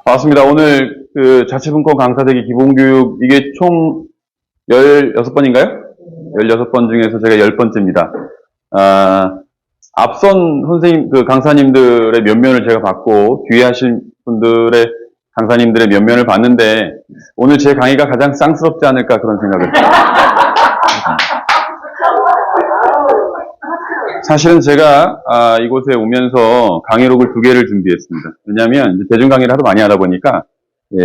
반갑습니다. 오늘 그 자치분권 강사되기 기본교육 이게 총 16번인가요? 16번 중에서 제가 10번째입니다. 앞선 선생님, 그 강사님들의 면면을 제가 봤고, 뒤에 하신 분들의 강사님들의 면면을 봤는데, 오늘 제 강의가 가장 쌍스럽지 않을까 그런 생각을 사실은 제가 이곳에 오면서 강의록을 2개를 준비했습니다. 왜냐하면 대중 강의를 하도 많이 하다 보니까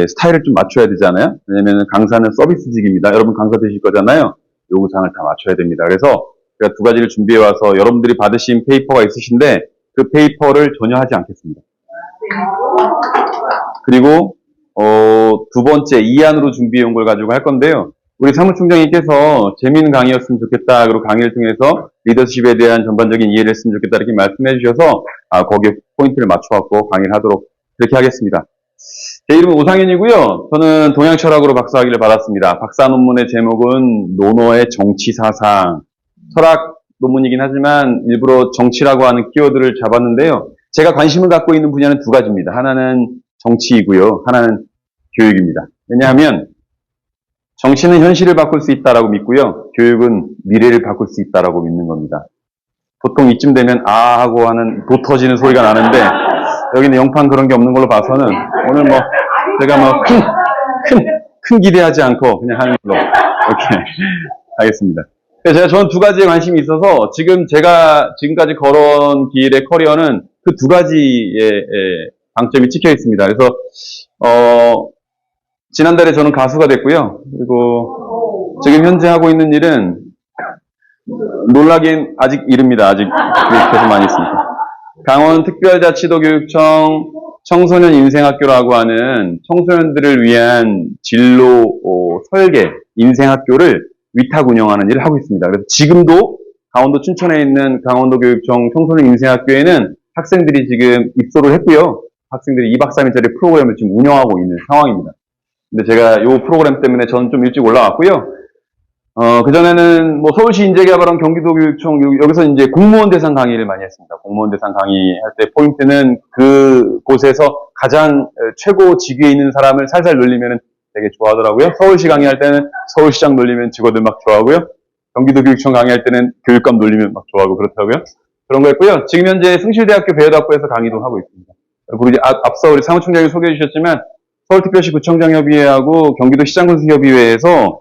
스타일을 좀 맞춰야 되잖아요. 왜냐하면 강사는 서비스직입니다. 여러분 강사 되실 거잖아요. 요구사항을 다 맞춰야 됩니다. 그래서 제가 2가지를 준비해 와서 여러분들이 받으신 페이퍼가 있으신데 그 페이퍼를 전혀 하지 않겠습니다. 그리고 2번째 이안으로 준비해 온 걸 가지고 할 건데요. 우리 사무총장님께서 재미있는 강의였으면 좋겠다. 그리고 강의를 통해서 리더십에 대한 전반적인 이해를 했으면 좋겠다. 이렇게 말씀해 주셔서 거기에 포인트를 맞춰갖고 강의를 하도록 그렇게 하겠습니다. 제 이름은 오상현이고요. 저는 동양철학으로 박사학위를 받았습니다. 박사 논문의 제목은 노노의 정치사상. 철학 논문이긴 하지만 일부러 정치라고 하는 키워드를 잡았는데요. 제가 관심을 갖고 있는 분야는 2가지입니다. 하나는 정치이고요. 하나는 교육입니다. 왜냐하면 정치는 현실을 바꿀 수 있다라고 믿고요. 교육은 미래를 바꿀 수 있다라고 믿는 겁니다. 보통 이쯤 되면 하고 하는 도 터지는 소리가 나는데 여기는 영판 그런 게 없는 걸로 봐서는 오늘 제가 큰 기대하지 않고 그냥 하는 걸로 이렇게 하겠습니다. 그래서 저는 2가지에 관심이 있어서 지금 제가 지금까지 걸어온 길의 커리어는 그 2가지의 방점이 찍혀 있습니다. 그래서 지난달에 저는 가수가 됐고요. 그리고 지금 현재 하고 있는 일은 놀라긴 아직 이릅니다. 아직 계속 많이 있습니다. 강원특별자치도교육청 청소년 인생학교라고 하는 청소년들을 위한 진로 설계 인생학교를 위탁 운영하는 일을 하고 있습니다. 그래서 지금도 강원도 춘천에 있는 강원도교육청 청소년 인생학교에는 학생들이 지금 입소를 했고요. 학생들이 2박 3일짜리 프로그램을 지금 운영하고 있는 상황입니다. 근데 제가 이 프로그램 때문에 저는 좀 일찍 올라왔고요. 그전에는 서울시 인재개발원 경기도교육청 여기서 이제 공무원 대상 강의를 많이 했습니다. 공무원 대상 강의할 때 포인트는 그곳에서 가장 최고 직위에 있는 사람을 살살 놀리면 되게 좋아하더라고요. 서울시 강의할 때는 서울시장 놀리면 직원들 막 좋아하고요. 경기도교육청 강의할 때는 교육감 놀리면 막 좋아하고 그렇더라고요. 그런 거였고요. 지금 현재 승실대학교 배우학부에서 강의도 하고 있습니다. 그리고 이제 앞서 우리 사무총장이 소개해 주셨지만 서울특별시 구청장협의회하고 경기도시장군수협의회에서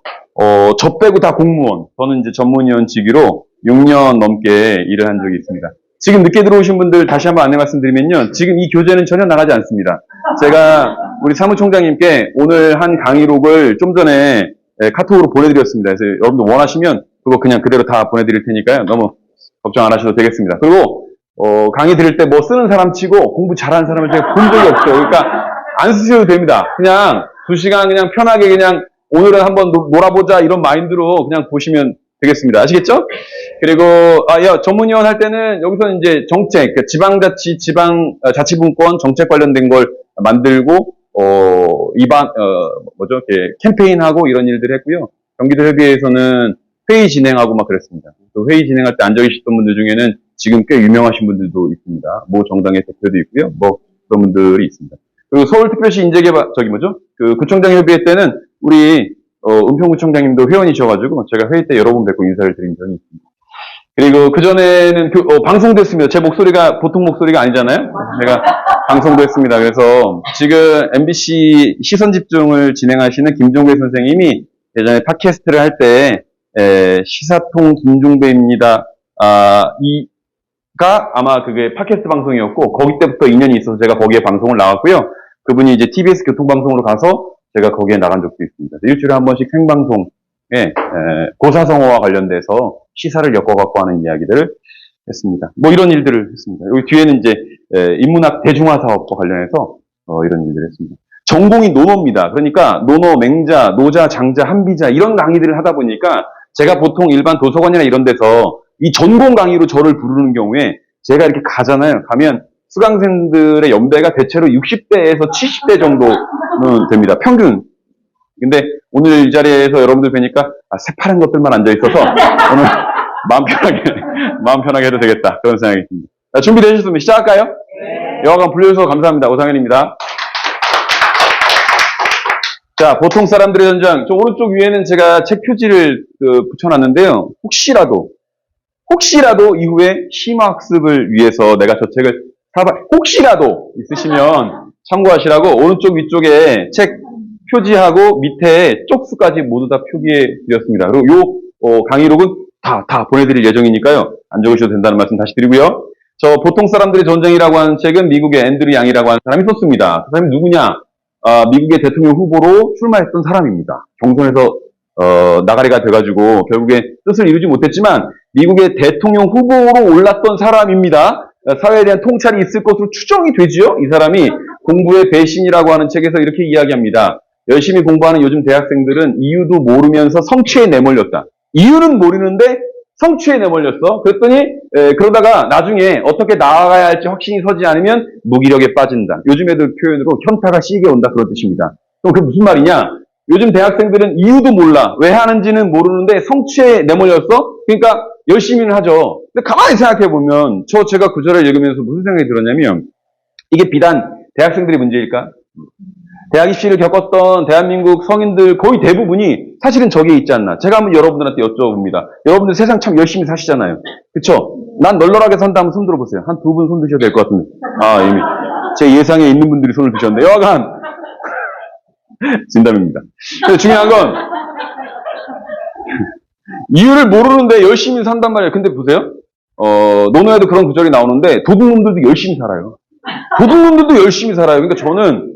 저 빼고 다 공무원, 저는 이제 전문위원 직위로 6년 넘게 일을 한 적이 있습니다. 지금 늦게 들어오신 분들 다시 한번 안내 말씀드리면요. 지금 이 교재는 전혀 나가지 않습니다. 제가 우리 사무총장님께 오늘 한 강의록을 좀 전에 카톡으로 보내드렸습니다. 그래서 여러분들 원하시면 그거 그냥 그대로 다 보내드릴 테니까요. 너무 걱정 안 하셔도 되겠습니다. 그리고 강의 들을 때 쓰는 사람 치고 공부 잘하는 사람을 제가 본 적이 없어요. 그러니까 안 쓰셔도 됩니다. 그냥 2시간 그냥 편하게 그냥 오늘은 한번 놀아보자 이런 마인드로 그냥 보시면 되겠습니다. 아시겠죠? 그리고 전문위원 할 때는 여기서 이제 정책, 지방자치, 자치분권 정책 관련된 걸 만들고 캠페인하고 이런 일들 했고요. 경기도협의회에서는 회의 진행하고 막 그랬습니다. 그 회의 진행할 때 앉아 계셨던 분들 중에는 지금 꽤 유명하신 분들도 있습니다. 모 정당의 대표도 있고요. 그런 분들이 있습니다. 그리고 서울특별시 인재개발, 구청장협의회 때는 우리, 은평구청장님도 회원이셔가지고 제가 회의 때 여러 번 뵙고 인사를 드린 적이 있습니다. 그리고 그전에는 방송도 했습니다. 제 목소리가 보통 목소리가 아니잖아요? 제가 방송도 했습니다. 그래서 지금 MBC 시선집중을 진행하시는 김종배 선생님이 예전에 팟캐스트를 할 때, 시사통 김종배입니다. 아마 그게 팟캐스트 방송이었고, 거기 때부터 인연이 있어서 제가 거기에 방송을 나왔고요. 그분이 이제 TBS 교통방송으로 가서 제가 거기에 나간 적도 있습니다. 일주일에 한 번씩 생방송에 고사성어와 관련돼서 시사를 엮어갖고 하는 이야기들을 했습니다. 이런 일들을 했습니다. 여기 뒤에는 이제 인문학 대중화 사업과 관련해서 이런 일들을 했습니다. 전공이 논어입니다. 그러니까 논어, 맹자, 노자, 장자, 한비자 이런 강의들을 하다 보니까 제가 보통 일반 도서관이나 이런 데서 이 전공 강의로 저를 부르는 경우에 제가 이렇게 가잖아요. 가면 수강생들의 연배가 대체로 60대에서 70대 정도는 됩니다. 평균. 근데 오늘 이 자리에서 여러분들 뵈니까 새파란 것들만 앉아 있어서 오늘 마음 편하게 해도 되겠다. 그런 생각이 듭니다. 준비되셨으면 시작할까요? 네. 여하간 불러주셔서 감사합니다. 오상현입니다. 자, 보통 사람들의 전장. 저 오른쪽 위에는 제가 책 표지를 붙여놨는데요. 혹시라도 이후에 심화학습을 위해서 내가 저 책을 혹시라도 있으시면 참고하시라고 오른쪽 위쪽에 책 표지하고 밑에 쪽수까지 모두 다 표기해 드렸습니다. 그리고 요 강의록은 다 보내드릴 예정이니까요. 안 적으셔도 된다는 말씀 다시 드리고요. 저 보통 사람들의 전쟁이라고 하는 책은 미국의 앤드류 양이라고 하는 사람이 썼습니다. 그 사람이 누구냐? 미국의 대통령 후보로 출마했던 사람입니다. 경선에서 나가리가 돼가지고 결국에 뜻을 이루지 못했지만 미국의 대통령 후보로 올랐던 사람입니다. 사회에 대한 통찰이 있을 것으로 추정이 되지요. 이 사람이 공부의 배신이라고 하는 책에서 이렇게 이야기합니다. 열심히 공부하는 요즘 대학생들은 이유도 모르면서 성취에 내몰렸다. 이유는 모르는데 성취에 내몰렸어. 그랬더니 그러다가 나중에 어떻게 나아가야 할지 확신이 서지 않으면 무기력에 빠진다. 요즘 애들 표현으로 현타가 시게 온다 그런 뜻입니다. 그럼 그게 무슨 말이냐? 요즘 대학생들은 이유도 몰라. 왜 하는지는 모르는데 성취에 내몰렸어? 그러니까 열심히는 하죠. 근데 가만히 생각해보면 제가 구절을 읽으면서 무슨 생각이 들었냐면 이게 비단 대학생들의 문제일까? 대학 입시를 겪었던 대한민국 성인들 거의 대부분이 사실은 저기에 있지 않나. 제가 한번 여러분들한테 여쭤봅니다. 여러분들 세상 참 열심히 사시잖아요. 그쵸? 난 널널하게 산다 한번 손 들어보세요. 한 두 분 손 드셔도 될 것 같은데. 이미 제 예상에 있는 분들이 손을 드셨는데 여하간 진담입니다. 근데 중요한 건 이유를 모르는데 열심히 산단 말이에요. 근데 보세요. 논어에도 그런 구절이 나오는데 도둑놈들도 열심히 살아요. 도둑놈들도 열심히 살아요. 그러니까 저는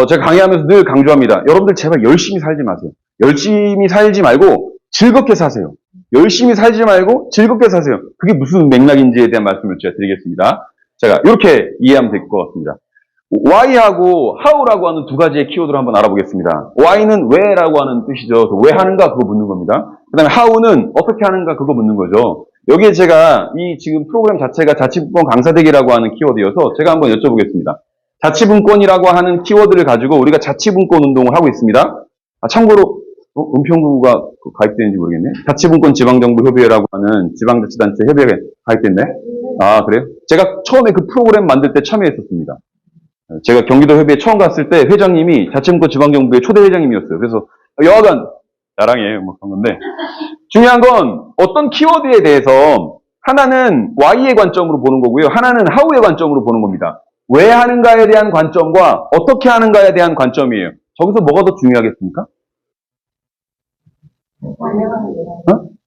제가 강의하면서 늘 강조합니다. 여러분들 제발 열심히 살지 마세요. 열심히 살지 말고 즐겁게 사세요. 열심히 살지 말고 즐겁게 사세요. 그게 무슨 맥락인지에 대한 말씀을 제가 드리겠습니다. 제가 이렇게 이해하면 될 것 같습니다. why하고 how라고 하는 두 가지의 키워드를 한번 알아보겠습니다. why는 왜라고 하는 뜻이죠. 왜 하는가 그거 묻는 겁니다. 그 다음에 how는 어떻게 하는가 그거 묻는 거죠. 여기에 제가 이 지금 프로그램 자체가 자치분권 강사되기라고 하는 키워드여서 제가 한번 여쭤보겠습니다. 자치분권이라고 하는 키워드를 가지고 우리가 자치분권 운동을 하고 있습니다. 참고로 은평구가 가입되는지 모르겠네. 자치분권 지방정부협의회라고 하는 지방자치단체 협의회에 가입됐네. 그래요? 제가 처음에 그 프로그램 만들 때 참여했었습니다. 제가 경기도 협의회 처음 갔을 때 회장님이 자치분권 지방정부의 초대 회장님이었어요. 그래서 여하간 자랑이에요. 뭐 그런 건데 중요한 건 어떤 키워드에 대해서 하나는 why의 관점으로 보는 거고요. 하나는 how의 관점으로 보는 겁니다. 왜 하는가에 대한 관점과 어떻게 하는가에 대한 관점이에요. 저기서 뭐가 더 중요하겠습니까?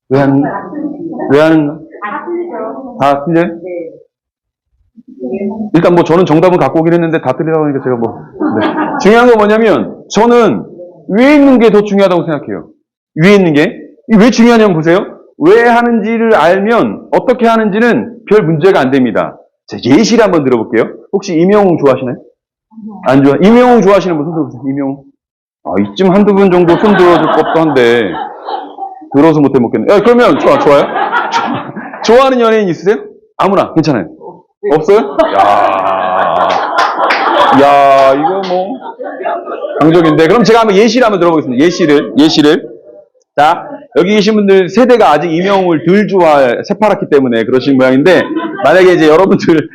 왜 하는가? 왜 하는가? 다 틀려요? 일단 뭐 저는 정답은 갖고 오긴 했는데 다 틀리다고 하니까 제가 네. 중요한 건 뭐냐면 저는 위에 있는 게 더 중요하다고 생각해요. 위에 있는 게. 왜 중요하냐면 보세요. 왜 하는지를 알면 어떻게 하는지는 별 문제가 안 됩니다. 자, 예시를 한번 들어볼게요. 혹시 임영웅 좋아하시나요? 안 좋아? 임영웅 좋아하시는 분 손 들어보세요. 임영웅. 이쯤 한두 분 정도 손 들어줄 법도 한데 들어서 못해 먹겠네. 그러면 좋아요? 좋아하는 연예인 있으세요? 아무나 괜찮아요. 없어요? 야, 이거 뭐 강적인데. 그럼 제가 한번 예시를 한번 들어보겠습니다. 예시를. 자, 여기 계신 분들 세대가 아직 임영웅을 덜 새파랗기 때문에 그러신 모양인데, 만약에 이제 여러분들,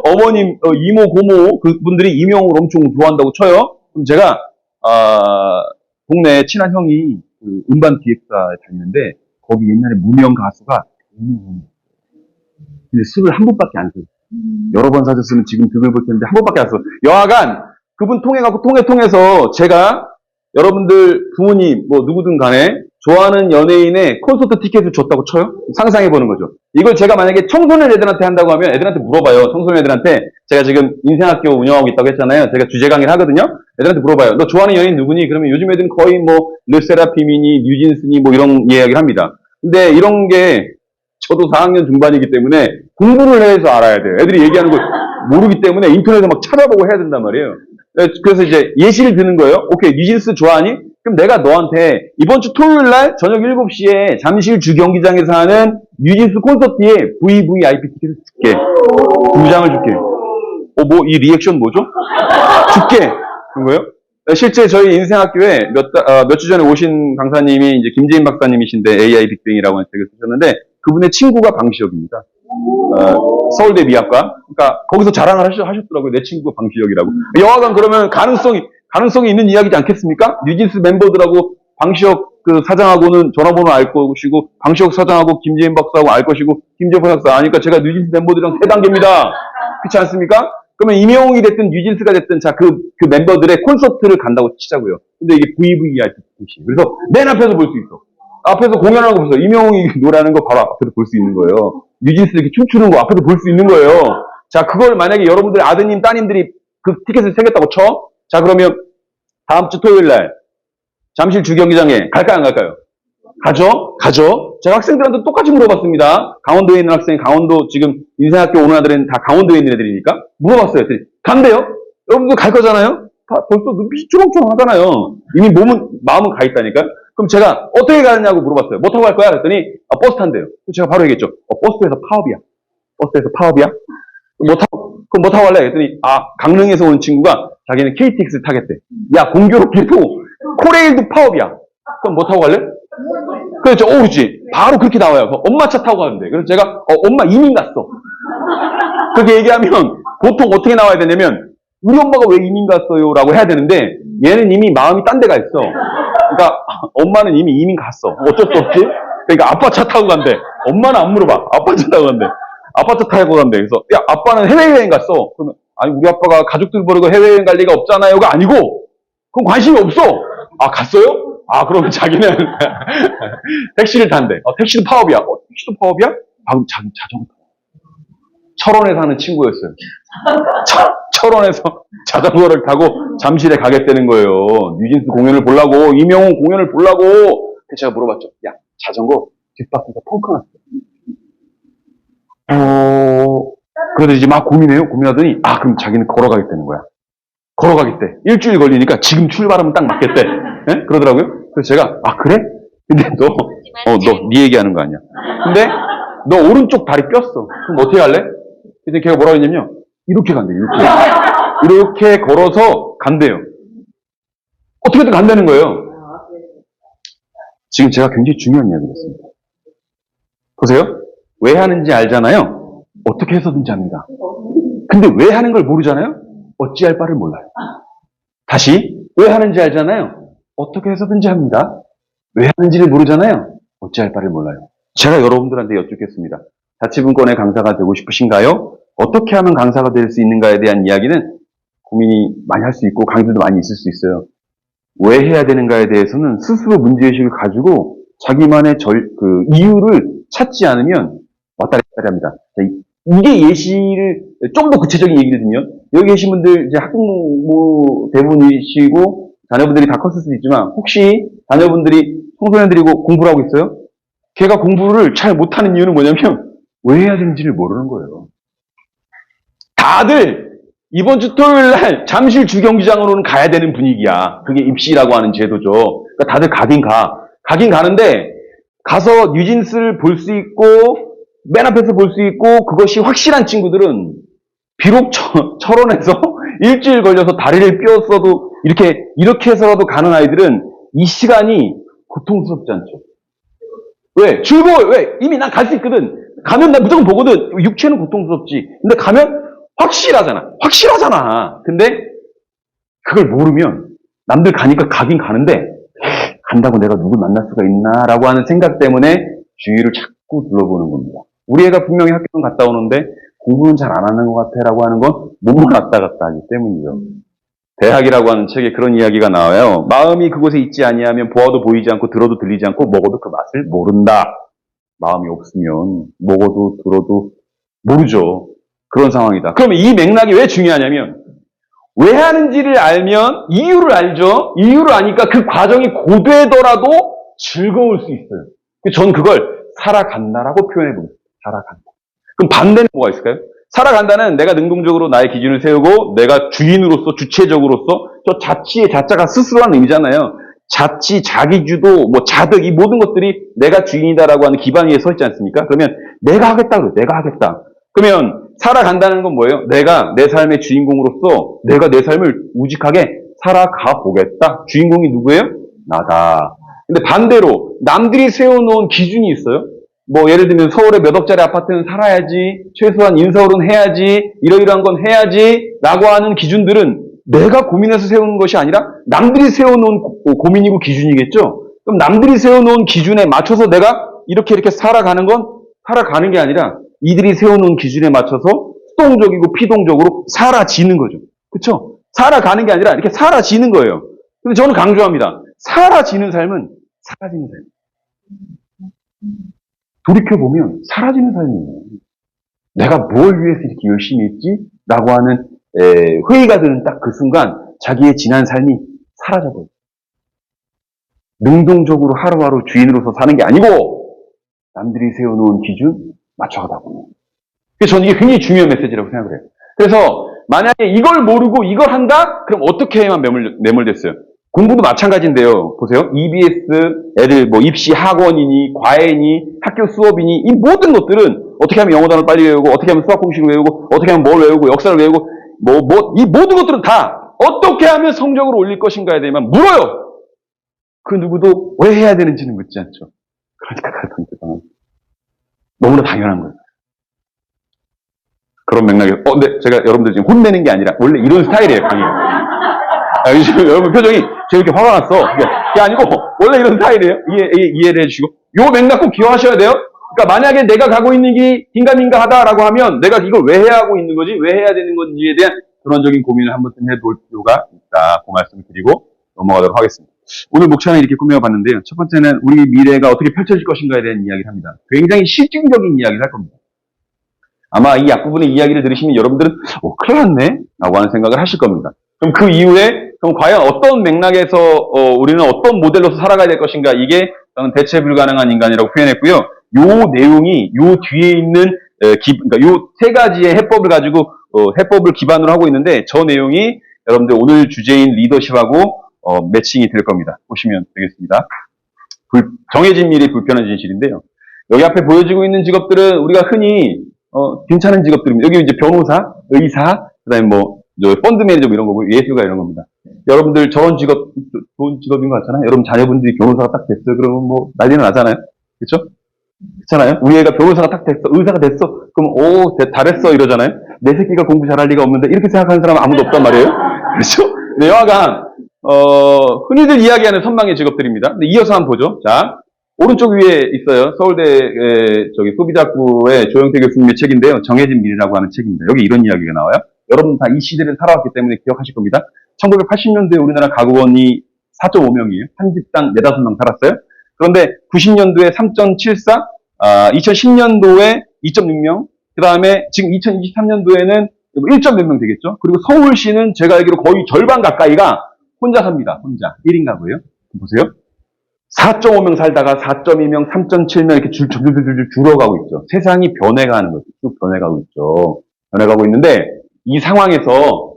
어머님, 이모, 고모, 그분들이 임영웅을 엄청 좋아한다고 쳐요? 그럼 제가, 동네에 친한 형이 음반 기획사에 다니는데, 거기 옛날에 무명 가수가 임영웅. 근데 술을 한 번밖에 안 써요. 여러 번 사줬으면 지금 득을 볼 텐데 한 번밖에 안 써. 여하간 그분 통해서 제가 여러분들 부모님 뭐 누구든 간에 좋아하는 연예인의 콘서트 티켓을 줬다고 쳐요. 상상해보는 거죠. 이걸 제가 만약에 청소년 애들한테 한다고 하면 애들한테 물어봐요. 청소년 애들한테 제가 지금 인생학교 운영하고 있다고 했잖아요. 제가 주제 강의를 하거든요. 애들한테 물어봐요. 너 좋아하는 연예인 누구니? 그러면 요즘 애들은 거의 뭐 르세라핌이니 뉴진스니 뭐 이런 이야기를 합니다. 근데 이런 게 저도 4학년 중반이기 때문에 공부를 해서 알아야 돼요. 애들이 얘기하는 걸 모르기 때문에 인터넷에 막 찾아보고 해야 된단 말이에요. 그래서 이제 예시를 드는 거예요. 오케이, 뉴진스 좋아하니? 그럼 내가 너한테 이번 주 토요일 날 저녁 7시에 잠실 주경기장에서 하는 뉴진스 콘서트에 VVIP 티켓을 줄게. 2장을 줄게. 뭐 이 리액션 뭐죠? 줄게. 그런 거예요? 실제 저희 인생학교에 몇 주 전에 오신 강사님이 이제 김재인 박사님이신데 AI 빅뱅이라고 하는 책을 쓰셨는데 그분의 친구가 방시혁입니다. 서울대 미학과. 그러니까 거기서 자랑을 하셨더라고요. 내 친구가 방시혁이라고. 여하간 그러면 가능성이 가능성이 있는 이야기지 않겠습니까? 뉴진스 멤버들하고 방시혁 그 사장하고는 전화번호 알 것이고, 방시혁 사장하고 김재인 박사하고 알 것이고, 김재인 박사 아니까 제가 뉴진스 멤버들이랑 세 단계입니다. 그렇지 않습니까? 그러면 임영웅이 됐든 뉴진스가 됐든 자, 그 멤버들의 콘서트를 간다고 치자고요. 근데 이게 VVIP 티켓이. 그래서 맨 앞에서 볼 수 있어. 앞에서 공연하는 거 보세요. 임영웅이 노래하는 거 바로 앞에서 볼 수 있는 거예요. 뉴진스 이렇게 춤추는 거 앞에서 볼 수 있는 거예요. 자, 그걸 만약에 여러분들 아드님, 따님들이 그 티켓을 생겼다고 쳐? 자, 그러면 다음 주 토요일 날 잠실 주경기장에 갈까요, 안 갈까요? 가죠? 가죠? 제가 학생들한테 똑같이 물어봤습니다. 강원도에 있는 학생, 강원도 지금 인생학교 오는 애들은 다 강원도에 있는 애들이니까 물어봤어요. 간대요? 여러분들 갈 거잖아요? 벌써 눈빛이 주렁주렁 하잖아요. 이미 마음은 가 있다니까? 그럼 제가 어떻게 가느냐고 물어봤어요. 뭐 타고 갈 거야? 그랬더니 버스 탄대요. 제가 바로 얘기했죠. 버스에서 파업이야. 버스에서 파업이야? 그럼 뭐 타고 갈래? 그랬더니 강릉에서 온 친구가 자기는 KTX 타겠대. 야, 공교롭게도 코레일도 파업이야. 그럼 뭐 타고 갈래? 그렇죠. 그렇지. 바로 그렇게 나와요. 엄마 차 타고 가는데. 그래서 제가 엄마 이민 갔어. 그렇게 얘기하면 보통 어떻게 나와야 되냐면 우리 엄마가 왜 이민 갔어요? 라고 해야 되는데 얘는 이미 마음이 딴 데가 있어. 그러니까 엄마는 이미 이민 갔어. 어쩔 수 없지. 그러니까 아빠 차 타고 간대. 엄마는 안 물어봐. 아빠 차 타고 간대. 아빠 차 타고 간대. 그래서 야, 아빠는 해외여행 갔어. 그러면 아니 우리 아빠가 가족들 버리고 해외여행 갈 리가 없잖아요가 아니고 그건 관심이 없어. 갔어요? 그러면 자기는 택시를 탄대. 택시도 파업이야. 택시도 파업이야? 방금 자전거 타고. 철원에 사는 친구였어요. 철원에서 자전거를 타고 잠실에 가겠다는 거예요. 뉴진스 공연을 보려고, 임영웅 공연을 보려고. 그래서 제가 물어봤죠. 야, 자전거 뒷바퀴가 펑크 났어. 그래서 이제 막 고민하더니, 그럼 자기는 걸어가겠다는 거야. 걸어가겠대. 일주일 걸리니까 지금 출발하면 딱 맞겠대. 네? 그러더라고요. 그래서 제가, 그래? 근데 너 네 얘기하는 거 아니야. 근데 너 오른쪽 다리 꼈어. 그럼 어떻게 할래? 그래서 걔가 뭐라고 했냐면요. 이렇게 간대요, 이렇게. 이렇게 걸어서 간대요. 어떻게든 간다는 거예요. 지금 제가 굉장히 중요한 이야기를 했습니다. 보세요. 왜 하는지 알잖아요. 어떻게 해서든지 합니다. 근데 왜 하는 걸 모르잖아요. 어찌할 바를 몰라요. 다시, 왜 하는지 알잖아요. 어떻게 해서든지 합니다. 왜 하는지를 모르잖아요. 어찌할 바를 몰라요. 제가 여러분들한테 여쭙겠습니다. 자치분권의 강사가 되고 싶으신가요? 어떻게 하면 강사가 될 수 있는가에 대한 이야기는 고민이 많이 할 수 있고 강의들도 많이 있을 수 있어요. 왜 해야 되는가에 대해서는 스스로 문제의식을 가지고 자기만의 이유를 찾지 않으면 왔다리 갔다리 합니다. 이게 예시를 좀 더 구체적인 얘기를 들면 여기 계신 분들 이제 학부모 대부분이시고 자녀분들이 다 컸을 수도 있지만 혹시 자녀분들이 청소년들이고 공부를 하고 있어요? 걔가 공부를 잘 못하는 이유는 뭐냐면 왜 해야 되는지를 모르는 거예요. 다들 이번 주 토요일 날 잠실 주경기장으로는 가야 되는 분위기야. 그게 입시라고 하는 제도죠. 그러니까 다들 가긴 가는데 가서 뉴진스를 볼 수 있고 맨 앞에서 볼 수 있고 그것이 확실한 친구들은 비록 철원에서 일주일 걸려서 다리를 삐었어도 이렇게 해서라도 가는 아이들은 이 시간이 고통스럽지 않죠. 왜? 즐거워요. 왜? 이미 난 갈 수 있거든. 가면 난 무조건 보거든. 육체는 고통스럽지. 근데 가면 확실하잖아. 근데 그걸 모르면 남들 가니까 가긴 가는데 간다고 내가 누굴 만날 수가 있나라고 하는 생각 때문에 주위를 자꾸 둘러보는 겁니다. 우리 애가 분명히 학교는 갔다 오는데 공부는 잘 안 하는 것 같아라고 하는 건 몸만 왔다 갔다 하기 때문이죠. 대학이라고 하는 책에 그런 이야기가 나와요. 마음이 그곳에 있지 아니하면 보아도 보이지 않고 들어도 들리지 않고 먹어도 그 맛을 모른다. 마음이 없으면 먹어도 들어도 모르죠. 그런 상황이다. 그러면 이 맥락이 왜 중요하냐면 왜 하는지를 알면 이유를 알죠. 이유를 아니까 그 과정이 고되더라도 즐거울 수 있어요. 전 그걸 살아간다라고 표현해봅니다. 살아간다. 그럼 반대는 뭐가 있을까요? 살아간다는 내가 능동적으로 나의 기준을 세우고 내가 주인으로서 주체적으로서 저 자치의 자자가 스스로 하는 의미잖아요. 자치, 자기주도, 자득 이 모든 것들이 내가 주인이다라고 하는 기반 위에 서 있지 않습니까? 그러면 내가 하겠다. 그러면 살아간다는 건 뭐예요? 내가 내 삶의 주인공으로서 내가 내 삶을 우직하게 살아가 보겠다. 주인공이 누구예요? 나다. 근데 반대로 남들이 세워놓은 기준이 있어요. 예를 들면 서울의 몇 억짜리 아파트는 살아야지, 최소한 인서울은 해야지, 이러이러한 건 해야지 라고 하는 기준들은 내가 고민해서 세우는 것이 아니라 남들이 세워놓은 고민이고 기준이겠죠? 그럼 남들이 세워놓은 기준에 맞춰서 내가 이렇게 살아가는 건 살아가는 게 아니라 이들이 세워놓은 기준에 맞춰서 수동적이고 피동적으로 사라지는 거죠. 그쵸? 살아가는 게 아니라 이렇게 사라지는 거예요. 근데 저는 강조합니다. 사라지는 삶은 사라지는 삶. 돌이켜보면 사라지는 삶이에요. 내가 뭘 위해서 이렇게 열심히 했지? 라고 하는 회의가 드는 딱 그 순간 자기의 지난 삶이 사라져버려요. 능동적으로 하루하루 주인으로서 사는 게 아니고 남들이 세워놓은 기준 맞춰가다 보면. 그래서 저는 이게 굉장히 중요한 메시지라고 생각을 해요. 그래서 만약에 이걸 모르고 이걸 한다? 그럼 어떻게 해야만 매몰됐어요? 공부도 마찬가지인데요. 보세요. EBS, 애들 뭐 입시 학원이니 과외니 학교 수업이니 이 모든 것들은 어떻게 하면 영어 단어를 빨리 외우고 어떻게 하면 수학 공식을 외우고 어떻게 하면 뭘 외우고 역사를 외우고 이 모든 것들은 다 어떻게 하면 성적을 올릴 것인가에 대해만 물어요. 그 누구도 왜 해야 되는지는 묻지 않죠. 그러니까 갈등이 대단한 너무나 당연한 거예요. 그런 맥락에서 근데 제가 여러분들 지금 혼내는 게 아니라 원래 이런 스타일이에요. 지금 여러분 표정이 제 이렇게 화가 났어. 그게 아니고 원래 이런 스타일이에요. 이해를 해주시고 요 맥락 꼭 기억하셔야 돼요. 그러니까 만약에 내가 가고 있는 게 긴가민가하다라고 하면 내가 이걸 왜 해야 하고 있는 거지? 왜 해야 되는 건지에 대한 근원적인 고민을 한 번쯤 해볼 필요가 있다. 그 말씀을 드리고 넘어가도록 하겠습니다. 오늘 목차는 이렇게 꾸며봤는데요. 첫 번째는 우리 미래가 어떻게 펼쳐질 것인가에 대한 이야기를 합니다. 굉장히 실증적인 이야기를 할 겁니다. 아마 이 앞부분의 이야기를 들으시면 여러분들은 큰일 났네? 라고 하는 생각을 하실 겁니다. 그럼 그 이후에 그럼 과연 어떤 맥락에서 우리는 어떤 모델로서 살아가야 될 것인가? 이게 저는 대체 불가능한 인간이라고 표현했고요. 요 내용이 요 뒤에 있는 그러니까 요 세 가지의 해법을 가지고 해법을 기반으로 하고 있는데 저 내용이 여러분들 오늘 주제인 리더십하고 매칭이 될 겁니다. 보시면 되겠습니다. 정해진 미래 불편한 진실인데요. 여기 앞에 보여지고 있는 직업들은 우리가 흔히 괜찮은 직업들입니다. 여기 이제 변호사, 의사, 그다음에 펀드 매니저 이런 거고 예술가 이런 겁니다. 여러분들 저런 직업 좋은 직업인 것 같잖아요. 여러분 자녀분들이 변호사가 딱 됐어요. 그러면 난리는 나잖아요. 그렇죠? 그렇잖아요. 우리 애가 변호사가 딱 됐어, 의사가 됐어. 그럼 잘했어 이러잖아요. 내 새끼가 공부 잘할 리가 없는데 이렇게 생각하는 사람은 아무도 없단 말이에요. 그렇죠? 네, 여하간 흔히들 이야기하는 선망의 직업들입니다. 근데 이어서 한번 보죠. 자, 오른쪽 위에 있어요. 서울대 소비자학부의 조영태 교수님의 책인데요. 정해진 미래라고 하는 책입니다. 여기 이런 이야기가 나와요. 여러분 다 이 시대를 살아왔기 때문에 기억하실 겁니다. 1980년도에 우리나라 가구원이 4.5명이에요. 한 집당 4, 5명 살았어요. 그런데 90년도에 3.74, 2010년도에 2.6명, 그 다음에 지금 2023년도에는 1몇 명 되겠죠. 그리고 서울시는 제가 알기로 거의 절반 가까이가 혼자 삽니다. 혼자. 1인 가구예요. 보세요. 4.5명 살다가 4.2명, 3.7명 이렇게 줄줄줄줄 줄어가고 있죠. 세상이 변해가는 거죠. 쭉 변해가고 있죠. 변해가고 있는데 이 상황에서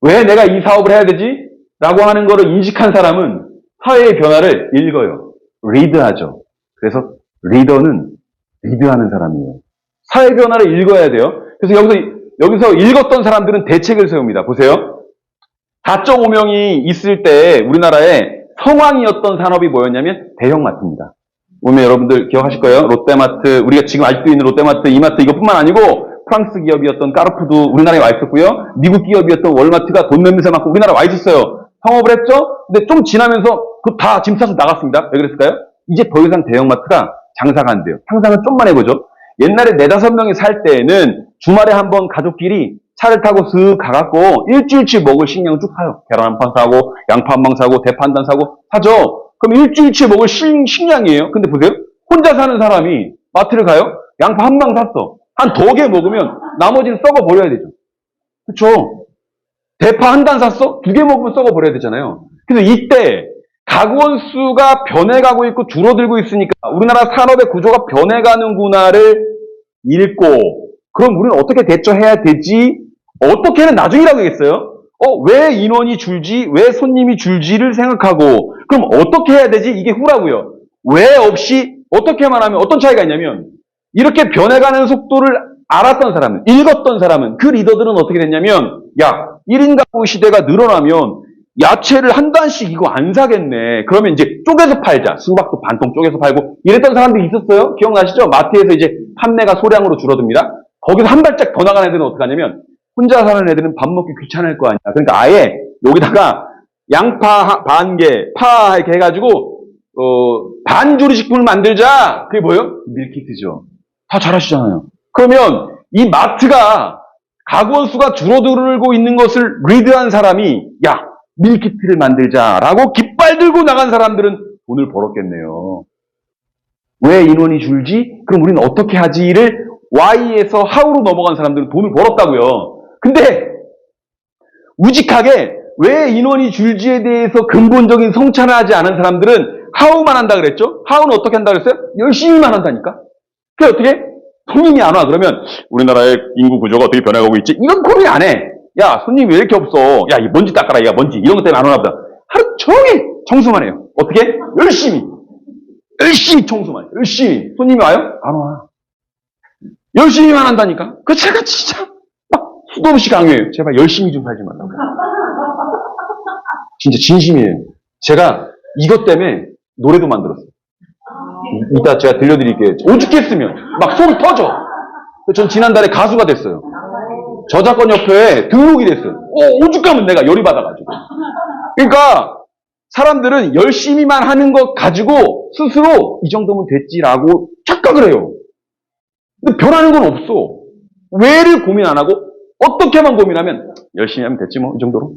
왜 내가 이 사업을 해야 되지? 라고 하는 거를 인식한 사람은 사회의 변화를 읽어요. 리드하죠. 그래서 리더는 리드하는 사람이에요. 사회 변화를 읽어야 돼요. 그래서 여기서 읽었던 사람들은 대책을 세웁니다. 보세요. 4.5명이 있을 때 우리나라에 성황이었던 산업이 뭐였냐면 대형마트입니다. 보면 여러분들 기억하실 거예요. 롯데마트, 우리가 지금 아직도 있는 롯데마트, 이마트 이것뿐만 아니고 프랑스 기업이었던 까르푸드 우리나라에 와 있었고요. 미국 기업이었던 월마트가 돈 냄새 맡고 우리나라에 와 있었어요. 성업을 했죠. 근데 좀 지나면서 그 다 짐 싸서 나갔습니다. 왜 그랬을까요? 이제 더 이상 대형마트가 장사가 안 돼요. 상상을 좀만 해보죠. 옛날에 4, 5명이 살 때에는 주말에 한번 가족끼리 차를 타고 쓱 가갖고 일주일치 먹을 식량을 쭉 사요. 계란 한 판 사고, 양파 한 방 사고, 대파 한 단 사고 사죠. 그럼 일주일치 먹을 식량이에요. 근데 보세요. 혼자 사는 사람이 마트를 가요. 양파 한 방 샀어. 한 2개 먹으면 나머지는 썩어 버려야 되죠. 그렇죠? 대파 한 단 샀어? 2개 먹으면 썩어 버려야 되잖아요. 그래서 이때 가구원 수가 변해가고 있고 줄어들고 있으니까 우리나라 산업의 구조가 변해가는구나를 읽고 그럼 우리는 어떻게 대처해야 되지? 어떻게는 나중이라고 했어요. 왜 인원이 줄지? 왜 손님이 줄지를 생각하고 그럼 어떻게 해야 되지? 이게 후라고요. 왜 없이 어떻게만 하면 어떤 차이가 있냐면 이렇게 변해가는 속도를 알았던 사람은 읽었던 사람은 그 리더들은 어떻게 됐냐면 1인 가구 시대가 늘어나면 야채를 한 단씩 이거 안 사겠네. 그러면 이제 쪼개서 팔자. 수박도 반통 쪼개서 팔고 이랬던 사람들이 있었어요. 기억나시죠? 마트에서 이제 판매가 소량으로 줄어듭니다. 거기서 한 발짝 더 나가는 애들은 어떻게 하냐면 혼자 사는 애들은 밥 먹기 귀찮을 거 아니야. 그러니까 아예 여기다가 양파 반 개, 파 이렇게 해가지고 반조리 식품을 만들자. 그게 뭐예요? 밀키트죠. 다 잘하시잖아요. 그러면 이 마트가 가구원 수가 줄어들고 있는 것을 리드한 사람이 야 밀키트를 만들자라고 깃발 들고 나간 사람들은 돈을 벌었겠네요. 왜 인원이 줄지? 그럼 우리는 어떻게 하지를 Y에서 How로 넘어간 사람들은 돈을 벌었다고요. 근데 우직하게 왜 인원이 줄지에 대해서 근본적인 성찰을 하지 않은 사람들은 How만 한다 그랬죠? How는 어떻게 한다 그랬어요? 열심히만 한다니까. 그게 어떻게? 손님이 안 와. 그러면 우리나라의 인구 구조가 어떻게 변해가고 있지? 이런 고민 안 해. 야, 손님이 왜 이렇게 없어? 야, 이 먼지 닦아라. 야, 먼지. 이런 것 때문에 안 오나 보다. 하루 종일 청소만 해요. 어떻게? 열심히. 열심히 청소만 해요. 열심히. 손님이 와요? 안 와. 열심히만 한다니까. 그 제가 진짜 막 수도 없이 강요해요. 제발 열심히 좀 살지 말라고. 진짜 진심이에요. 제가 이것 때문에 노래도 만들었어요. 이따 제가 들려드릴게요. 오죽했으면 막 속이 터져. 전 지난달에 가수가 됐어요. 저작권협회에 등록이 됐어요. 오죽하면 내가 열이 받아가지고. 그러니까 사람들은 열심히만 하는 것 가지고 스스로 이 정도면 됐지라고 착각을 해요. 근데 변하는 건 없어. 왜를 고민 안 하고 어떻게만 고민하면 열심히 하면 됐지 뭐 이 정도로.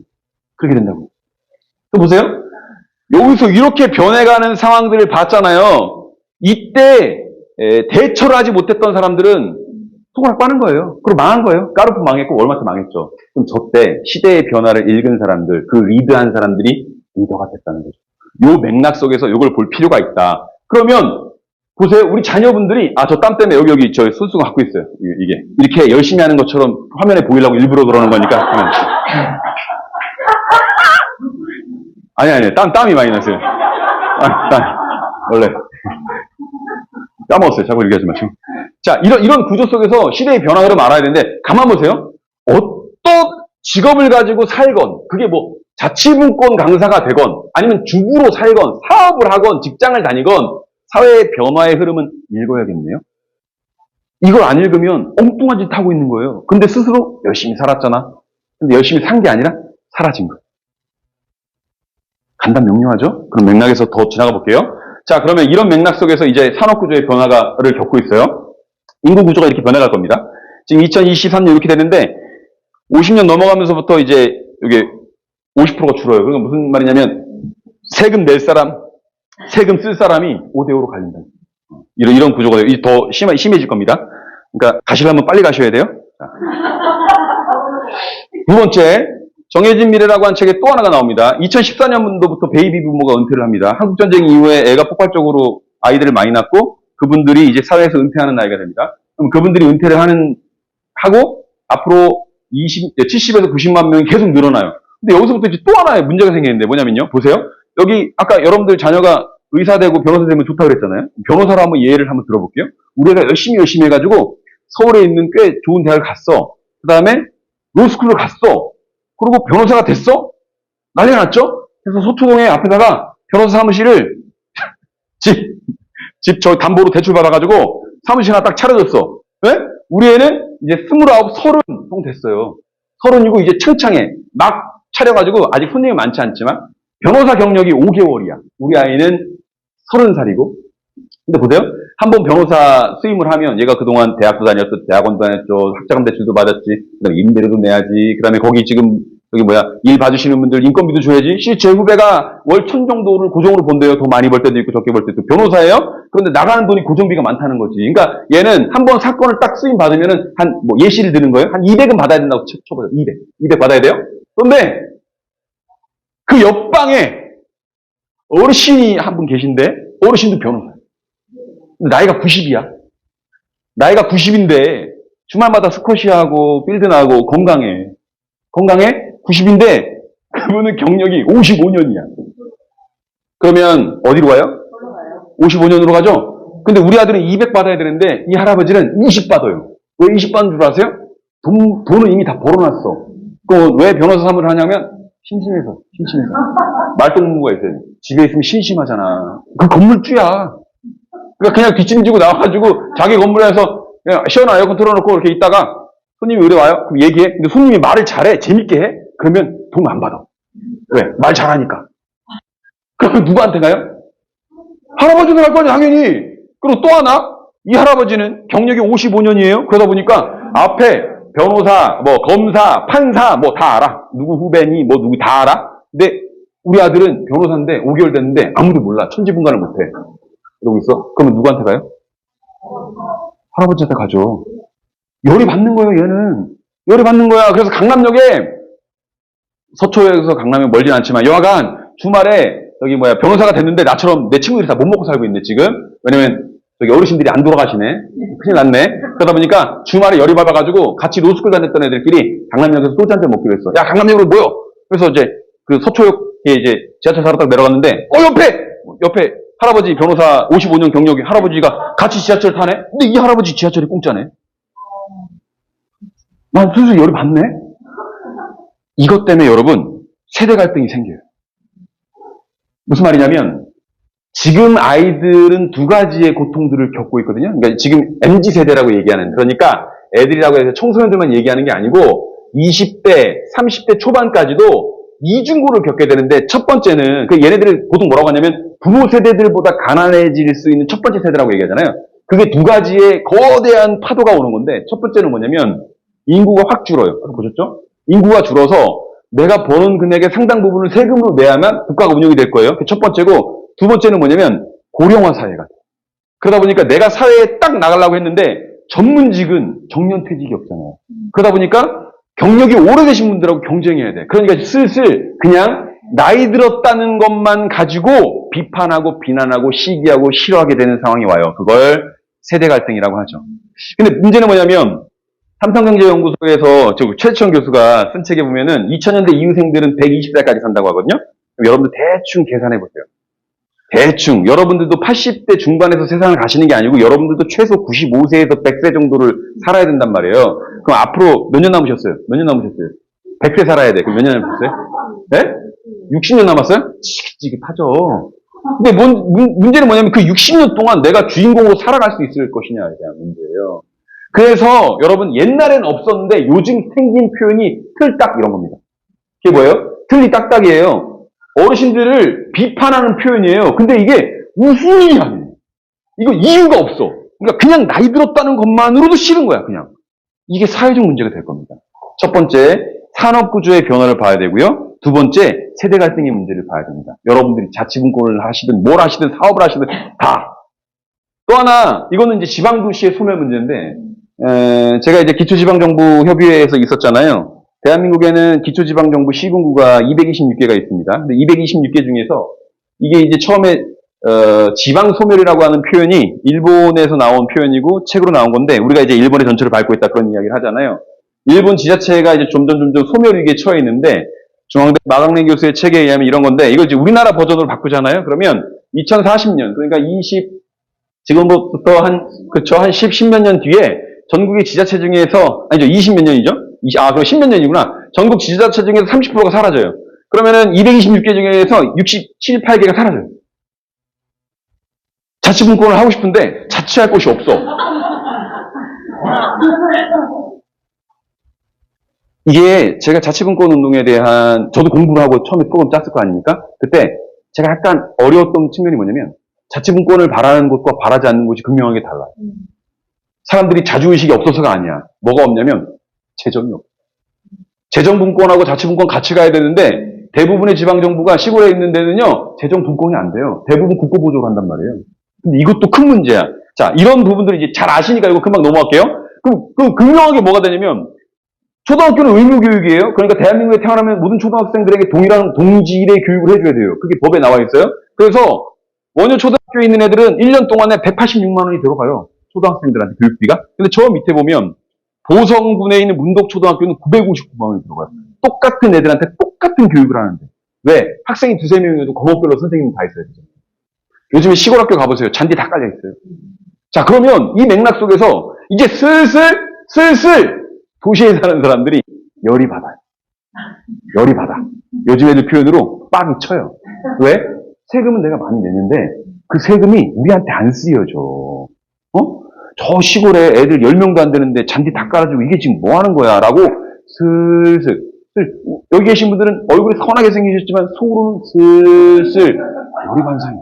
그렇게 된다고. 또 보세요. 여기서 이렇게 변해가는 상황들을 봤잖아요. 이때 대처를 하지 못했던 사람들은 손가락 빠는 거예요. 그럼 망한 거예요. 까르푸 망했고 월마트 망했죠. 그럼 저 때 시대의 변화를 읽은 사람들, 그 리드한 사람들이 리더가 됐다는 거죠. 요 맥락 속에서 이걸 볼 필요가 있다. 그러면 보세요. 우리 자녀분들이 저 땀 때문에 여기 저 손수건 갖고 있어요. 이게 이렇게 열심히 하는 것처럼 화면에 보이려고 일부러 그러는 거니까. 아니 땀이 많이 났어요. 원래 까먹었어요. 자꾸 얘기하지 마시고. 자, 이런 구조 속에서 시대의 변화를 알아야 되는데, 가만 보세요. 어떤 직업을 가지고 살건, 그게 뭐, 자치분권 강사가 되건, 아니면 주부로 살건, 사업을 하건, 직장을 다니건, 사회의 변화의 흐름은 읽어야겠네요. 이걸 안 읽으면 엉뚱한 짓 하고 있는 거예요. 근데 스스로 열심히 살았잖아. 근데 열심히 산 게 아니라 사라진 거예요. 간단 명료하죠? 그럼 맥락에서 더 지나가 볼게요. 자, 그러면 이런 맥락 속에서 이제 산업구조의 변화를 겪고 있어요. 인구구조가 이렇게 변해갈 겁니다. 지금 2023년 이렇게 되는데, 50년 넘어가면서부터 이제, 이게 50%가 줄어요. 그러니까 무슨 말이냐면, 세금 낼 사람, 세금 쓸 사람이 5대5로 갈린다. 이런 구조가 더 심해질 겁니다. 그러니까, 가시려면 빨리 가셔야 돼요. 자. 두 번째, 정해진 미래라고 한 책에 또 하나가 나옵니다. 2014년도부터 베이비 부모가 은퇴를 합니다. 한국전쟁 이후에 애가 폭발적으로 아이들을 많이 낳고 그분들이 이제 사회에서 은퇴하는 나이가 됩니다. 그럼 그분들이 은퇴를 하고 앞으로 70에서 90만 명이 계속 늘어나요. 근데 여기서부터 이제 또 하나의 문제가 생기는데 뭐냐면요. 보세요. 여기 아까 여러분들 자녀가 의사 되고 변호사 되면 좋다고 그랬잖아요. 변호사로 한번 예를 한번 들어볼게요. 우리 애가 열심히 해가지고 서울에 있는 꽤 좋은 대학을 갔어. 그 다음에 로스쿨을 갔어. 그리고 변호사가 됐어? 난리가 났죠? 그래서 소초동에 앞에다가 변호사 사무실을 저 담보로 대출 받아가지고 사무실 하나 딱 차려줬어. 왜? 우리 애는 이제 29, 30 됐어요. 30이고 이제 창창해. 막 차려가지고 아직 손님이 많지 않지만 변호사 경력이 5개월이야. 우리 아이는 30살이고. 근데 보세요. 한번 변호사 수임을 하면 얘가 그동안 대학도 다녔어, 대학원도 다녔죠, 학자금 대출도 받았지, 그다음에 임대료도 내야지, 그다음에 거기 지금 일 봐주시는 분들 인건비도 줘야지. 제 후배가 월 1,000 정도를 고정으로 본대요. 더 많이 벌 때도 있고 적게 벌 때도. 변호사예요? 그런데 나가는 돈이 고정비가 많다는 거지. 그러니까 얘는 한번 사건을 딱 수임 받으면은 예시를 드는 거예요. 한 200은 받아야 된다고 쳐보자. 200 받아야 돼요? 그런데 그 옆방에 어르신이 한 분 계신데 어르신도 변호사. 나이가 90이야. 나이가 90인데 주말마다 스쿼시하고 필드 나고 건강해. 90인데 그분은 경력이 55년이야. 그러면 어디로 가요? 55년으로 가죠? 근데 우리 아들은 200 받아야 되는데 이 할아버지는 20 받아요. 왜 20 받는 줄 아세요? 돈은 이미 다 벌어놨어. 왜 변호사 사무를 하냐면 심심해서. 말동무가 있어요. 집에 있으면 심심하잖아. 그 건물주야. 그러니까 그냥 뒷짐지고 나와가지고 자기 건물에서 그냥 시원한 에어컨 틀어놓고 이렇게 있다가 손님이 의뢰 와요? 그럼 얘기해. 근데 손님이 말을 잘해. 재밌게 해. 그러면 돈 안 받아. 왜? 말 잘하니까. 그러면 누구한테 가요? 할아버지는 할 거 아니야, 당연히. 그리고 또 하나, 이 할아버지는 경력이 55년이에요. 그러다 보니까 앞에 변호사, 뭐 검사, 판사, 뭐 다 알아. 누구 후배니, 뭐 누구 다 알아. 근데 우리 아들은 변호사인데 5개월 됐는데 아무도 몰라. 천지분간을 못해. 이러고 있어. 그러면 누구한테 가요? 할아버지한테 가죠. 열이 받는 거예요, 얘는. 열이 받는 거야. 그래서 강남역에, 서초역에서 강남에 멀진 않지만, 여하간 주말에, 여기 변호사가 됐는데, 나처럼 내 친구들이 다 못 먹고 살고 있네, 지금. 왜냐면, 저기 어르신들이 안 돌아가시네. 큰일 났네. 그러다 보니까 주말에 열이 받아가지고, 같이 로스쿨 다녔던 애들끼리 강남역에서 소주 한잔 먹기로 했어. 야, 강남역으로 모여! 그래서 이제, 그 서초역에 이제 지하철 타러 딱 내려갔는데, 옆에 할아버지 변호사 55년 경력의 할아버지가 같이 지하철 타네? 근데 이 할아버지 지하철이 공짜네? 난 슬슬 열이 받네? 이것 때문에 여러분, 세대 갈등이 생겨요. 무슨 말이냐면, 지금 아이들은 두 가지의 고통들을 겪고 있거든요. 그러니까 지금 MZ세대라고 얘기하는, 그러니까 애들이라고 해서 청소년들만 얘기하는 게 아니고, 20대, 30대 초반까지도 이중고를 겪게 되는데, 첫 번째는, 얘네들을 보통 뭐라고 하냐면, 부모 세대들보다 가난해질 수 있는 첫 번째 세대라고 얘기하잖아요. 그게 두 가지의 거대한 파도가 오는 건데, 첫 번째는 뭐냐면, 인구가 확 줄어요. 보셨죠? 인구가 줄어서 내가 버는 금액의 상당 부분을 세금으로 내야만 국가가 운영이 될 거예요. 그게 첫 번째고, 두 번째는 뭐냐면 고령화 사회가 돼요. 그러다 보니까 내가 사회에 딱 나가려고 했는데 전문직은 정년퇴직이 없잖아요. 그러다 보니까 경력이 오래되신 분들하고 경쟁해야 돼. 그러니까 슬슬 그냥 나이 들었다는 것만 가지고 비판하고 비난하고 시기하고 싫어하게 되는 상황이 와요. 그걸 세대 갈등이라고 하죠. 근데 문제는 뭐냐면 삼성경제연구소에서 최지천 교수가 쓴 책에 보면은 2000년대 이후생들은 120살까지 산다고 하거든요. 여러분들 대충 계산해 보세요. 대충 여러분들도 80대 중반에서 세상을 가시는 게 아니고 여러분들도 최소 95세에서 100세 정도를 살아야 된단 말이에요. 그럼 앞으로 몇 년 남으셨어요? 몇 년 남으셨어요? 100세 살아야 돼. 그럼 몇 년 남으셨어요? 네? 60년 남았어요? 지긋지긋하죠. 근데 문제는 뭐냐면 그 60년 동안 내가 주인공으로 살아갈 수 있을 것이냐에 대한 문제예요. 그래서 여러분 옛날엔 없었는데 요즘 생긴 표현이 틀딱 이런 겁니다. 그게 뭐예요? 틀리 딱딱이에요. 어르신들을 비판하는 표현이에요. 근데 이게 웃음이 아니에요. 이거 이유가 없어. 그러니까 그냥 나이 들었다는 것만으로도 싫은 거야, 그냥. 이게 사회적 문제가 될 겁니다. 첫 번째, 산업구조의 변화를 봐야 되고요. 두 번째, 세대 갈등의 문제를 봐야 됩니다. 여러분들이 자치분권을 하시든 뭘 하시든 사업을 하시든 다. 또 하나, 이거는 이제 지방도시의 소멸 문제인데, 제가 이제 기초지방정부협의회에서 있었잖아요. 대한민국에는 기초지방정부 시군구가 226개가 있습니다. 근데 226개 중에서 이게 이제 처음에 지방소멸이라고 하는 표현이 일본에서 나온 표현이고 책으로 나온 건데 우리가 이제 일본의 전철을 밟고 있다 그런 이야기를 하잖아요. 일본 지자체가 이제 점점 소멸 위기에 처해 있는데 중앙대 마강래 교수의 책에 의하면 이런 건데 이거 이제 우리나라 버전으로 바꾸잖아요. 그러면 2040년 그러니까 지금부터 한 10몇 년 뒤에 전국의 지자체 중에서, 아니죠, 20몇 년이죠? 그럼 10몇 년이구나. 전국 지자체 중에서 30%가 사라져요. 그러면은 226개 중에서 67, 8개가 사라져요. 자치분권을 하고 싶은데 자치할 곳이 없어. 이게 제가 자치분권 운동에 대한, 저도 공부를 하고 처음에 프로그램 짰을 거 아닙니까? 그때 제가 약간 어려웠던 측면이 뭐냐면 자치분권을 바라는 곳과 바라지 않는 곳이 극명하게 달라요. 사람들이 자주의식이 없어서가 아니야. 뭐가 없냐면 재정이 없어. 재정분권하고 자치분권 같이 가야 되는데 대부분의 지방정부가 시골에 있는 데는요. 재정분권이 안 돼요. 대부분 국고보조를 한단 말이에요. 근데 이것도 큰 문제야. 자, 이런 부분들을 이제 잘 아시니까 이거 금방 넘어갈게요. 그럼 극명하게 뭐가 되냐면 초등학교는 의무교육이에요. 그러니까 대한민국에 태어나면 모든 초등학생들에게 동일한 동질의 교육을 해줘야 돼요. 그게 법에 나와 있어요. 그래서 원효 초등학교에 있는 애들은 1년 동안에 186만 원이 들어가요. 초등학생들한테 교육비가. 근데 저 밑에 보면 보성군에 있는 문덕초등학교는 959만 원이 들어가요. 똑같은 애들한테 똑같은 교육을 하는데. 왜? 학생이 두세 명이어도 과목별로 선생님 다 있어야 되죠. 요즘에 시골 학교 가보세요. 잔디 다 깔려 있어요. 자, 그러면 이 맥락 속에서 이제 슬슬 도시에 사는 사람들이 열이 받아요. 열이 받아. 요즘 애들 표현으로 빡이 쳐요. 왜? 세금은 내가 많이 내는데 그 세금이 우리한테 안 쓰여져. 저 시골에 애들 10명도 안 되는데 잔디 다 깔아주고 이게 지금 뭐 하는 거야? 라고 슬슬, 여기 계신 분들은 얼굴이 선하게 생기셨지만 속으로는 슬슬 우리 반상이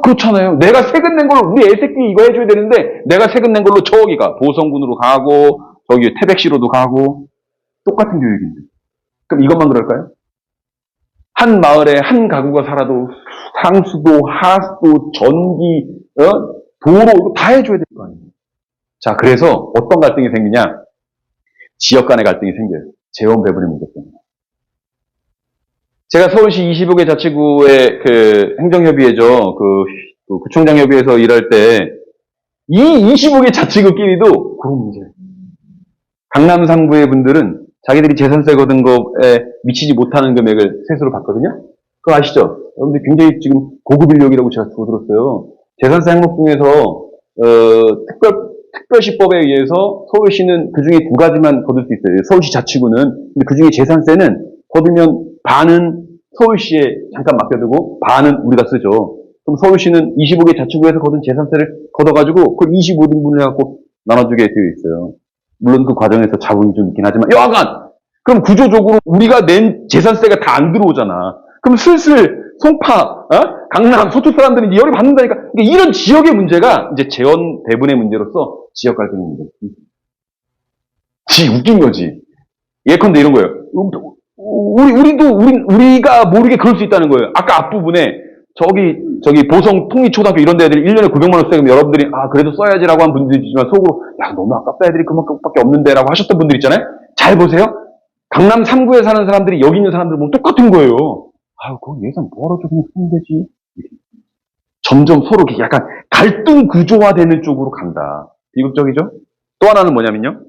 그렇잖아요. 내가 세금 낸 걸로 우리 애새끼 이거 해줘야 되는데 내가 세금 낸 걸로 저기가 보성군으로 가고 저기 태백시로도 가고 똑같은 교육인데 그럼 이것만 그럴까요? 한 마을에 한 가구가 살아도 상수도, 하수도, 전기, 도로 이거 다 해줘야 될 거 아니에요. 자, 그래서 어떤 갈등이 생기냐? 지역 간의 갈등이 생겨요. 재원 배분의 문제 때문에. 제가 서울시 25개 자치구의 그 행정협의회죠. 그 구청장협의회에서 일할 때 이 25개 자치구끼리도 그런 문제예요. 강남 상부의 분들은 자기들이 재산세 거둔 거에 미치지 못하는 금액을 세수로 받거든요. 그거 아시죠? 여러분들 굉장히 지금 고급 인력이라고 제가 주워 들었어요. 재산세 항목 중에서 특별시법에 의해서 서울시는 그 중에 2가지만 거둘 수 있어요. 서울시 자치구는. 근데 그 중에 재산세는 거두면 반은 서울시에 잠깐 맡겨두고 반은 우리가 쓰죠. 그럼 서울시는 25개 자치구에서 거둔 재산세를 걷어가지고 그걸 25등분을 해갖고 나눠주게 되어 있어요. 물론 그 과정에서 자본이 좀 있긴 하지만 여하간 그럼 구조적으로 우리가 낸 재산세가 다 안 들어오잖아. 그럼 슬슬 송파, 강남, 서초 사람들은 열이 받는다니까. 그러니까 이런 지역의 문제가 이제 재원 배분의 문제로서 지역 갈등의 문제. 웃긴 거지. 예컨대 이런 거예요. 우리가 모르게 그럴 수 있다는 거예요. 아까 앞부분에 저기 보성 통리초등학교 이런 데들이 1년에 900만 원 세금 여러분들이 그래도 써야지라고 한 분들이 있지만 속으로 야 너무 아깝다 애들이 그만큼밖에 없는데 라고 하셨던 분들 있잖아요. 잘 보세요. 강남 3구에 사는 사람들이 여기 있는 사람들 보면 똑같은 거예요. 그거 예산 뭐하러 줘 그냥 쓰면 되지. 점점 서로 약간 갈등 구조화되는 쪽으로 간다. 비극적이죠? 또 하나는 뭐냐면요.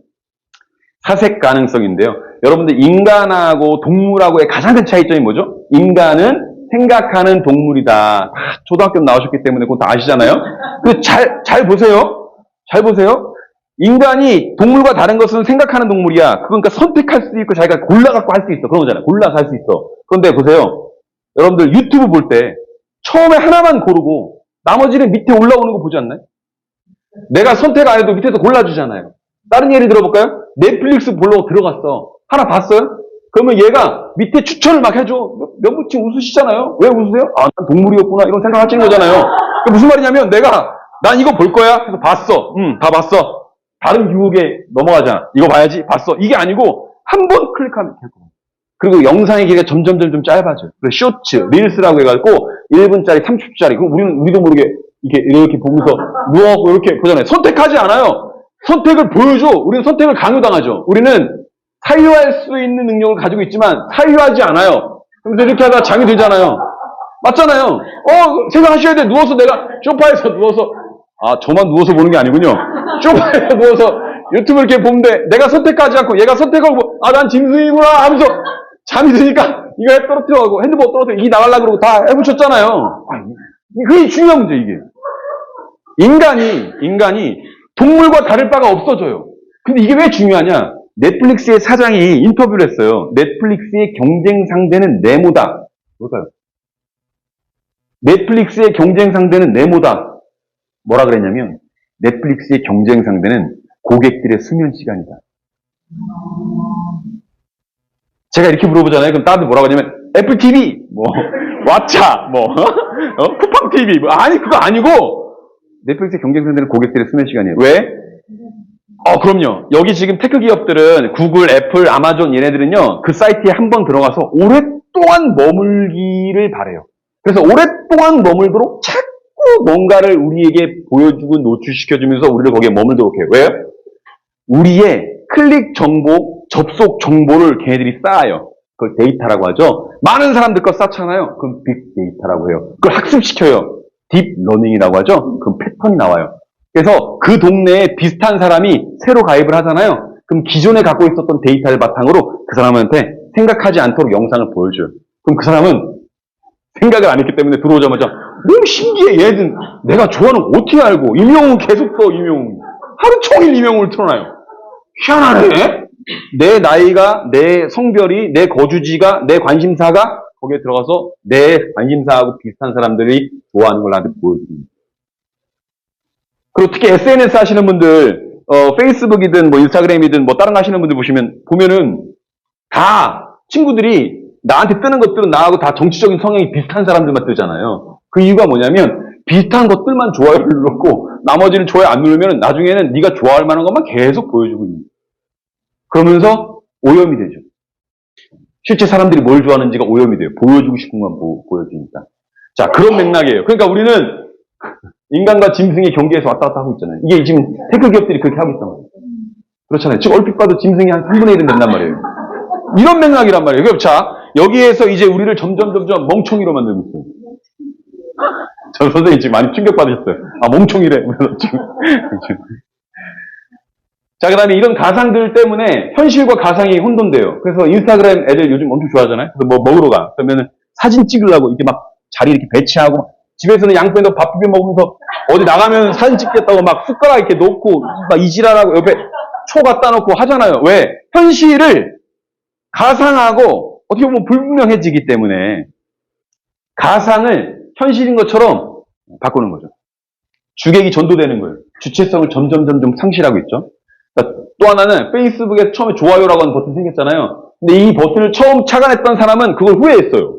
사색 가능성인데요. 여러분들 인간하고 동물하고의 가장 큰 차이점이 뭐죠? 인간은 생각하는 동물이다. 초등학교 나오셨기 때문에 그건 다 아시잖아요. 잘 보세요. 잘 보세요. 인간이 동물과 다른 것은 생각하는 동물이야. 그러니까 선택할 수 있고 자기가 골라갖고 할 수 있어. 그런 거잖아요. 골라서 할 수 있어. 그런데 보세요. 여러분들 유튜브 볼 때 처음에 하나만 고르고 나머지는 밑에 올라오는 거 보지 않나요? 내가 선택 안 해도 밑에서 골라주잖아요. 다른 예를 들어볼까요? 넷플릭스 보려고 들어갔어. 하나 봤어요? 그러면 얘가 밑에 추천을 막 해줘. 몇 분씩 웃으시잖아요. 왜 웃으세요? 난 동물이었구나. 이런 생각 하시는 거잖아요. 무슨 말이냐면 난 이거 볼 거야. 해서 봤어. 다 봤어. 다른 유혹에 넘어가잖아. 이거 봐야지. 봤어. 이게 아니고 한 번 클릭하면 될 거야. 그리고 영상의 길이가 점점 좀 짧아져요. 그래서 쇼츠, 릴스라고 해가지고 1분짜리, 30초짜리. 그럼 우리도 모르게 이렇게 보면서 누워갖고 이렇게 보잖아요. 선택하지 않아요. 선택을 보여줘. 우리는 선택을 강요당하죠. 우리는 사유할 수 있는 능력을 가지고 있지만 사유하지 않아요. 그래서 이렇게 하다가 잠이 들잖아요. 맞잖아요. 생각하셔야 돼. 누워서 내가 소파에서 누워서 저만 누워서 보는 게 아니군요. 소파에서 누워서 유튜브 이렇게 보는데 내가 선택하지 않고 얘가 선택하고 난 짐승이구나 하면서 잠이 드니까 이거 떨어뜨려가고 핸드폰 떨어뜨려 이게 나가려고 그러고 다 해보셨잖아요. 그게 중요한 문제 이게. 인간이 동물과 다를 바가 없어져요. 근데 이게 왜 중요하냐? 넷플릭스의 사장이 인터뷰를 했어요. 넷플릭스의 경쟁 상대는 네모다. 뭘까요? 넷플릭스의 경쟁 상대는 네모다. 뭐라 그랬냐면 넷플릭스의 경쟁 상대는 고객들의 수면 시간이다. 제가 이렇게 물어보잖아요. 그럼 다들 뭐라고 하냐면 애플 TV, 왓챠, 쿠팡 TV, 아니 그거 아니고 넷플릭스의 경쟁 상대는 고객들의 수면 시간이에요. 왜? 그럼요. 여기 지금 테크 기업들은 구글, 애플, 아마존 얘네들은요. 그 사이트에 한번 들어가서 오랫동안 머물기를 바래요. 그래서 오랫동안 머물도록 자꾸 뭔가를 우리에게 보여주고 노출시켜주면서 우리를 거기에 머물도록 해요. 왜요? 우리의 클릭 정보, 접속 정보를 걔네들이 쌓아요. 그걸 데이터라고 하죠. 많은 사람들 거 쌓잖아요. 그럼 빅데이터라고 해요. 그걸 학습시켜요. 딥러닝이라고 하죠. 그럼 패턴이 나와요. 그래서 그 동네에 비슷한 사람이 새로 가입을 하잖아요. 그럼 기존에 갖고 있었던 데이터를 바탕으로 그 사람한테 생각하지 않도록 영상을 보여줘요. 그럼 그 사람은 생각을 안 했기 때문에 들어오자마자 너무 신기해. 얘는 내가 좋아하는 거 어떻게 알고 임영웅 계속 써. 임영웅 하루 종일 임영웅을 틀어놔요. 희한하네. 내 나이가, 내 성별이, 내 거주지가, 내 관심사가 거기에 들어가서 내 관심사하고 비슷한 사람들이 좋아하는 걸 나한테 보여줍니다. 그리고 특히 SNS 하시는 분들, 페이스북이든 뭐 인스타그램이든 뭐 다른 거 하시는 분들 보면은 다 친구들이 나한테 뜨는 것들은 나하고 다 정치적인 성향이 비슷한 사람들만 뜨잖아요. 그 이유가 뭐냐면 비슷한 것들만 좋아요를 눌렀고 나머지는 좋아요 안 누르면 나중에는 네가 좋아할 만한 것만 계속 보여주고 있는 거예요. 그러면서 오염이 되죠. 실제 사람들이 뭘 좋아하는지가 오염이 돼요. 보여주고 싶은 것만 보여주니까. 자, 그런 맥락이에요. 그러니까 우리는 인간과 짐승의 경계에서 왔다 갔다 하고 있잖아요. 이게 지금 테크 기업들이 그렇게 하고 있단 말이에요. 그렇잖아요. 지금 얼핏 봐도 짐승이 한 3분의 1은 된단 말이에요. 이런 맥락이란 말이에요. 그럼 자, 여기에서 이제 우리를 점점 멍청이로 만들고 있어요. 저 선생님 지금 많이 충격받으셨어요. 아, 멍청이래. 지금. 자, 그 다음에 이런 가상들 때문에 현실과 가상이 혼돈돼요. 그래서 인스타그램 애들 요즘 엄청 좋아하잖아요. 그래서 뭐 먹으러 가. 그러면 사진 찍으려고 이렇게 막 자리 이렇게 배치하고, 집에서는 양푼에다 밥 비벼 먹으면서 어디 나가면 사진 찍겠다고 막 숟가락 이렇게 놓고 막 이지랄하고 옆에 초 갖다 놓고 하잖아요. 왜? 현실을 가상하고 어떻게 보면 불분명해지기 때문에 가상을 현실인 것처럼 바꾸는 거죠. 주객이 전도되는 거예요. 주체성을 점점 상실하고 있죠. 또 하나는 페이스북에 처음에 좋아요라고 하는 버튼이 생겼잖아요. 근데 이 버튼을 처음 착안했던 사람은 그걸 후회했어요.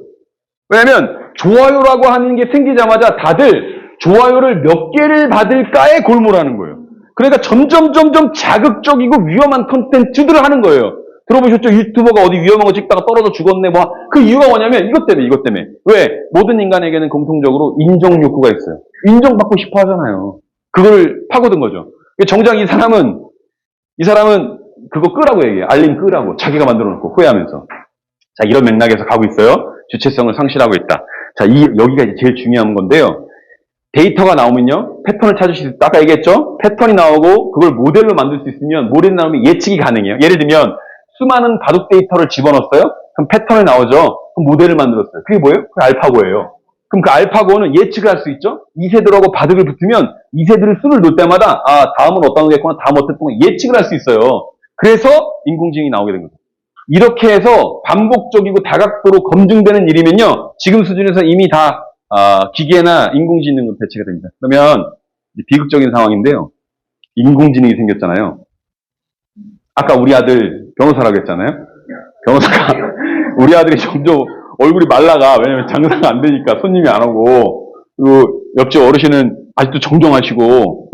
왜냐면 좋아요라고 하는 게 생기자마자 다들 좋아요를 몇 개를 받을까에 골몰하는 거예요. 그러니까 점점 자극적이고 위험한 콘텐츠들을 하는 거예요. 들어보셨죠? 유튜버가 어디 위험한 거 찍다가 떨어져 죽었네. 뭐 그 이유가 뭐냐면 이것 때문에. 왜? 모든 인간에게는 공통적으로 인정 욕구가 있어요. 인정받고 싶어 하잖아요. 그걸 파고든 거죠. 정작 이 사람은 그거 끄라고 얘기해요. 알림 끄라고. 자기가 만들어 놓고 후회하면서. 자, 이런 맥락에서 가고 있어요. 주체성을 상실하고 있다. 자, 여기가 이제 제일 중요한 건데요. 데이터가 나오면요. 패턴을 찾을 수 있어요. 아까 얘기했죠? 패턴이 나오고 그걸 모델로 만들 수 있으면 모델이 나오면 예측이 가능해요. 예를 들면 수많은 바둑 데이터를 집어넣었어요. 그럼 패턴이 나오죠. 그럼 모델을 만들었어요. 그게 뭐예요? 그게 알파고예요. 그럼 그 알파고는 예측을 할 수 있죠? 2세들하고 바둑을 붙으면 2세들을 수를 놓을 때마다 다음은 어떤 거겠구나, 다음 어떤 거 예측을 할 수 있어요. 그래서 인공지능이 나오게 된 거죠. 이렇게 해서 반복적이고 다각도로 검증되는 일이면요. 지금 수준에서 이미 다 기계나 인공지능으로 대체가 됩니다. 그러면 비극적인 상황인데요. 인공지능이 생겼잖아요. 아까 우리 아들 변호사라고 했잖아요. 변호사가 우리 아들이 점점 얼굴이 말라가. 왜냐면 장사가 안 되니까 손님이 안 오고, 그리고 옆집 어르신은 아직도 정정하시고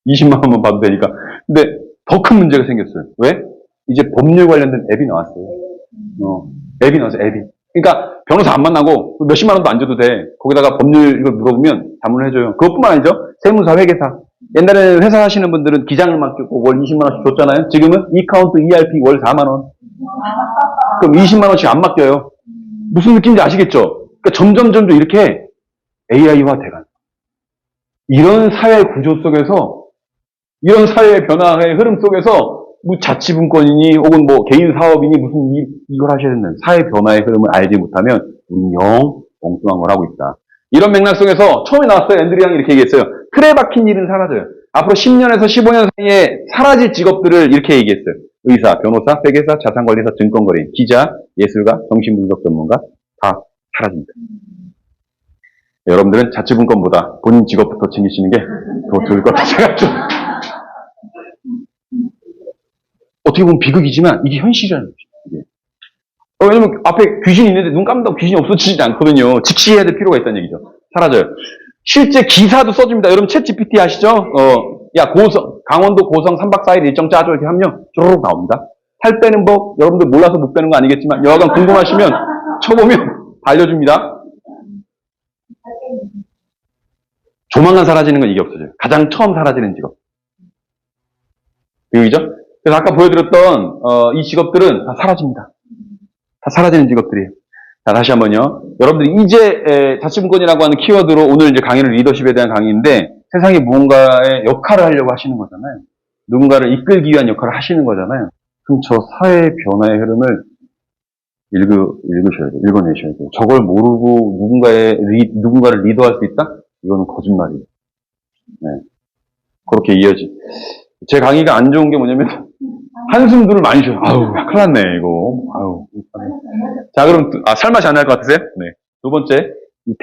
20만 원만 받도 되니까. 근데 더 큰 문제가 생겼어요. 왜? 이제 법률 관련된 앱이 나왔어요. 앱이 나왔어요. 앱이. 그러니까 변호사 안 만나고 몇십만 원도 안 줘도 돼. 거기다가 법률 이걸 물어보면 자문을 해줘요. 그것뿐만 아니죠. 세무사, 회계사. 옛날에는 회사 하시는 분들은 기장을 맡기고 월 20만 원씩 줬잖아요. 지금은 이카운트, ERP 월 4만 원. 그럼 20만 원씩 안 맡겨요. 무슨 느낌인지 아시겠죠? 그러니까 점점 이렇게 AI화 돼가는. 이런 사회 구조 속에서, 이런 사회의 변화의 흐름 속에서 뭐 자치분권이니 혹은 뭐 개인 사업이니 무슨 이걸 하셔야 된다는 사회 변화의 흐름을 알지 못하면 우린 영 엉뚱한 걸 하고 있다. 이런 맥락 속에서 처음에 나왔어요. 앤드류 양이 이렇게 얘기했어요. 틀에 박힌 일은 사라져요. 앞으로 10년에서 15년 사이에 사라질 직업들을 이렇게 얘기했어요. 의사, 변호사, 회계사, 자산관리사, 증권거래인, 기자, 예술가, 정신분석 전문가 다 사라집니다. 여러분들은 자치분권보다 본인 직업부터 챙기시는 게 더 좋을 것 같아요. 제가 좀 어떻게 보면 비극이지만 이게 현실이라는 거죠. 이게. 왜냐면 앞에 귀신이 있는데 눈 감다고 귀신이 없어지지 않거든요. 직시해야 될 필요가 있다는 얘기죠. 사라져요. 실제 기사도 써줍니다. 여러분 챗 GPT 아시죠? 야 강원도 고성 3박 4일 일정 짜줘 이렇게 하면 쪼르륵 나옵니다. 살 빼는 법 여러분들 몰라서 못 빼는 거 아니겠지만 여하간 궁금하시면 쳐보면 알려줍니다. 조만간 사라지는 건 이게 없어져요. 가장 처음 사라지는 직업. 비극이죠? 그래서 아까 보여드렸던 이 직업들은 다 사라집니다. 다 사라지는 직업들이에요. 자, 다시 한번요. 여러분들이 이제 자치분권이라고 하는 키워드로 오늘 이제 강의는 리더십에 대한 강의인데 세상에 무언가의 역할을 하려고 하시는 거잖아요. 누군가를 이끌기 위한 역할을 하시는 거잖아요. 그럼 저 사회 변화의 흐름을 읽으셔야 돼요. 읽어내셔야 돼요. 저걸 모르고 누군가를 리더할 수 있다? 이거는 거짓말이에요. 네. 그렇게 이어지. 제 강의가 안 좋은 게 뭐냐면 한숨들을 많이 쉬어요. 아우, 큰일 났네, 이거. 아우. 자, 그럼, 살맛이 안 날 것 같으세요? 네. 두 번째,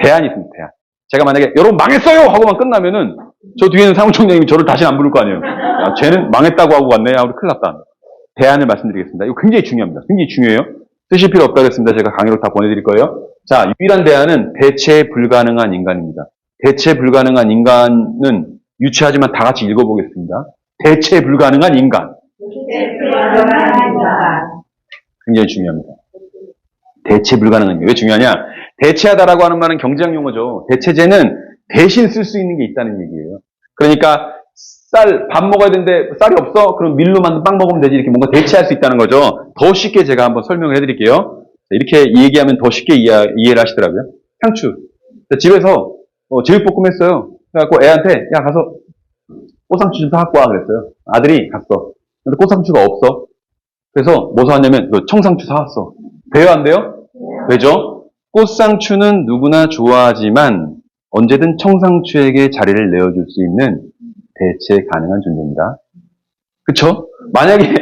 대안이 있습니다, 대안. 제가 만약에, 여러분 망했어요! 하고만 끝나면은, 저 뒤에는 사무총장님이 저를 다시 안 부를 거 아니에요. 야, 쟤는 망했다고 하고 갔네. 야, 우리 큰일 났다. 대안을 말씀드리겠습니다. 이거 굉장히 중요합니다. 굉장히 중요해요. 쓰실 필요 없다고 했습니다. 제가 강의로 다 보내드릴 거예요. 자, 유일한 대안은 대체 불가능한 인간입니다. 대체 불가능한 인간은 유치하지만 다 같이 읽어보겠습니다. 대체 불가능한 인간. 굉장히 중요합니다. 대체 불가능한 인간. 왜 중요하냐? 대체하다라고 하는 말은 경제학 용어죠. 대체제는 대신 쓸 수 있는 게 있다는 얘기예요. 그러니까 밥 먹어야 되는데 쌀이 없어? 그럼 밀로 만든 빵 먹으면 되지. 이렇게 뭔가 대체할 수 있다는 거죠. 더 쉽게 제가 한번 설명을 해드릴게요. 이렇게 얘기하면 더 쉽게 이해를 하시더라고요. 상추. 집에서 제육볶음 했어요. 그래갖고 애한테 야 가서 꽃상추 좀 사갖고 와 그랬어요. 아들이 갔어. 근데 꽃상추가 없어. 그래서 뭐 사왔냐면 청상추 사왔어. 돼요 안 돼요? 왜죠? 꽃상추는 누구나 좋아하지만 언제든 청상추에게 자리를 내어줄 수 있는 대체 가능한 존재입니다. 그쵸? 만약에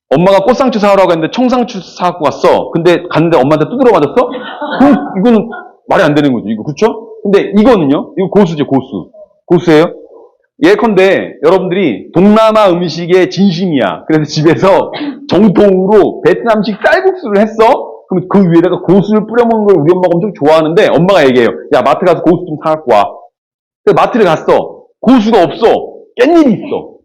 엄마가 꽃상추 사오라고 했는데 청상추 사갖고 왔어. 근데 갔는데 엄마한테 두드려 맞았어? 그럼 이거는 말이 안 되는 거죠. 이거 그쵸? 근데 이거는요? 이거 고수죠, 고수. 고수예요? 예컨대 여러분들이 동남아 음식의 진심이야. 그래서 집에서 정통으로 베트남식 쌀국수를 했어? 그럼 그 위에다가 고수를 뿌려 먹는 걸 우리 엄마가 엄청 좋아하는데 엄마가 얘기해요. 야, 마트 가서 고수 좀 사갖고 와. 그래서 마트를 갔어. 고수가 없어. 깻잎이 있어.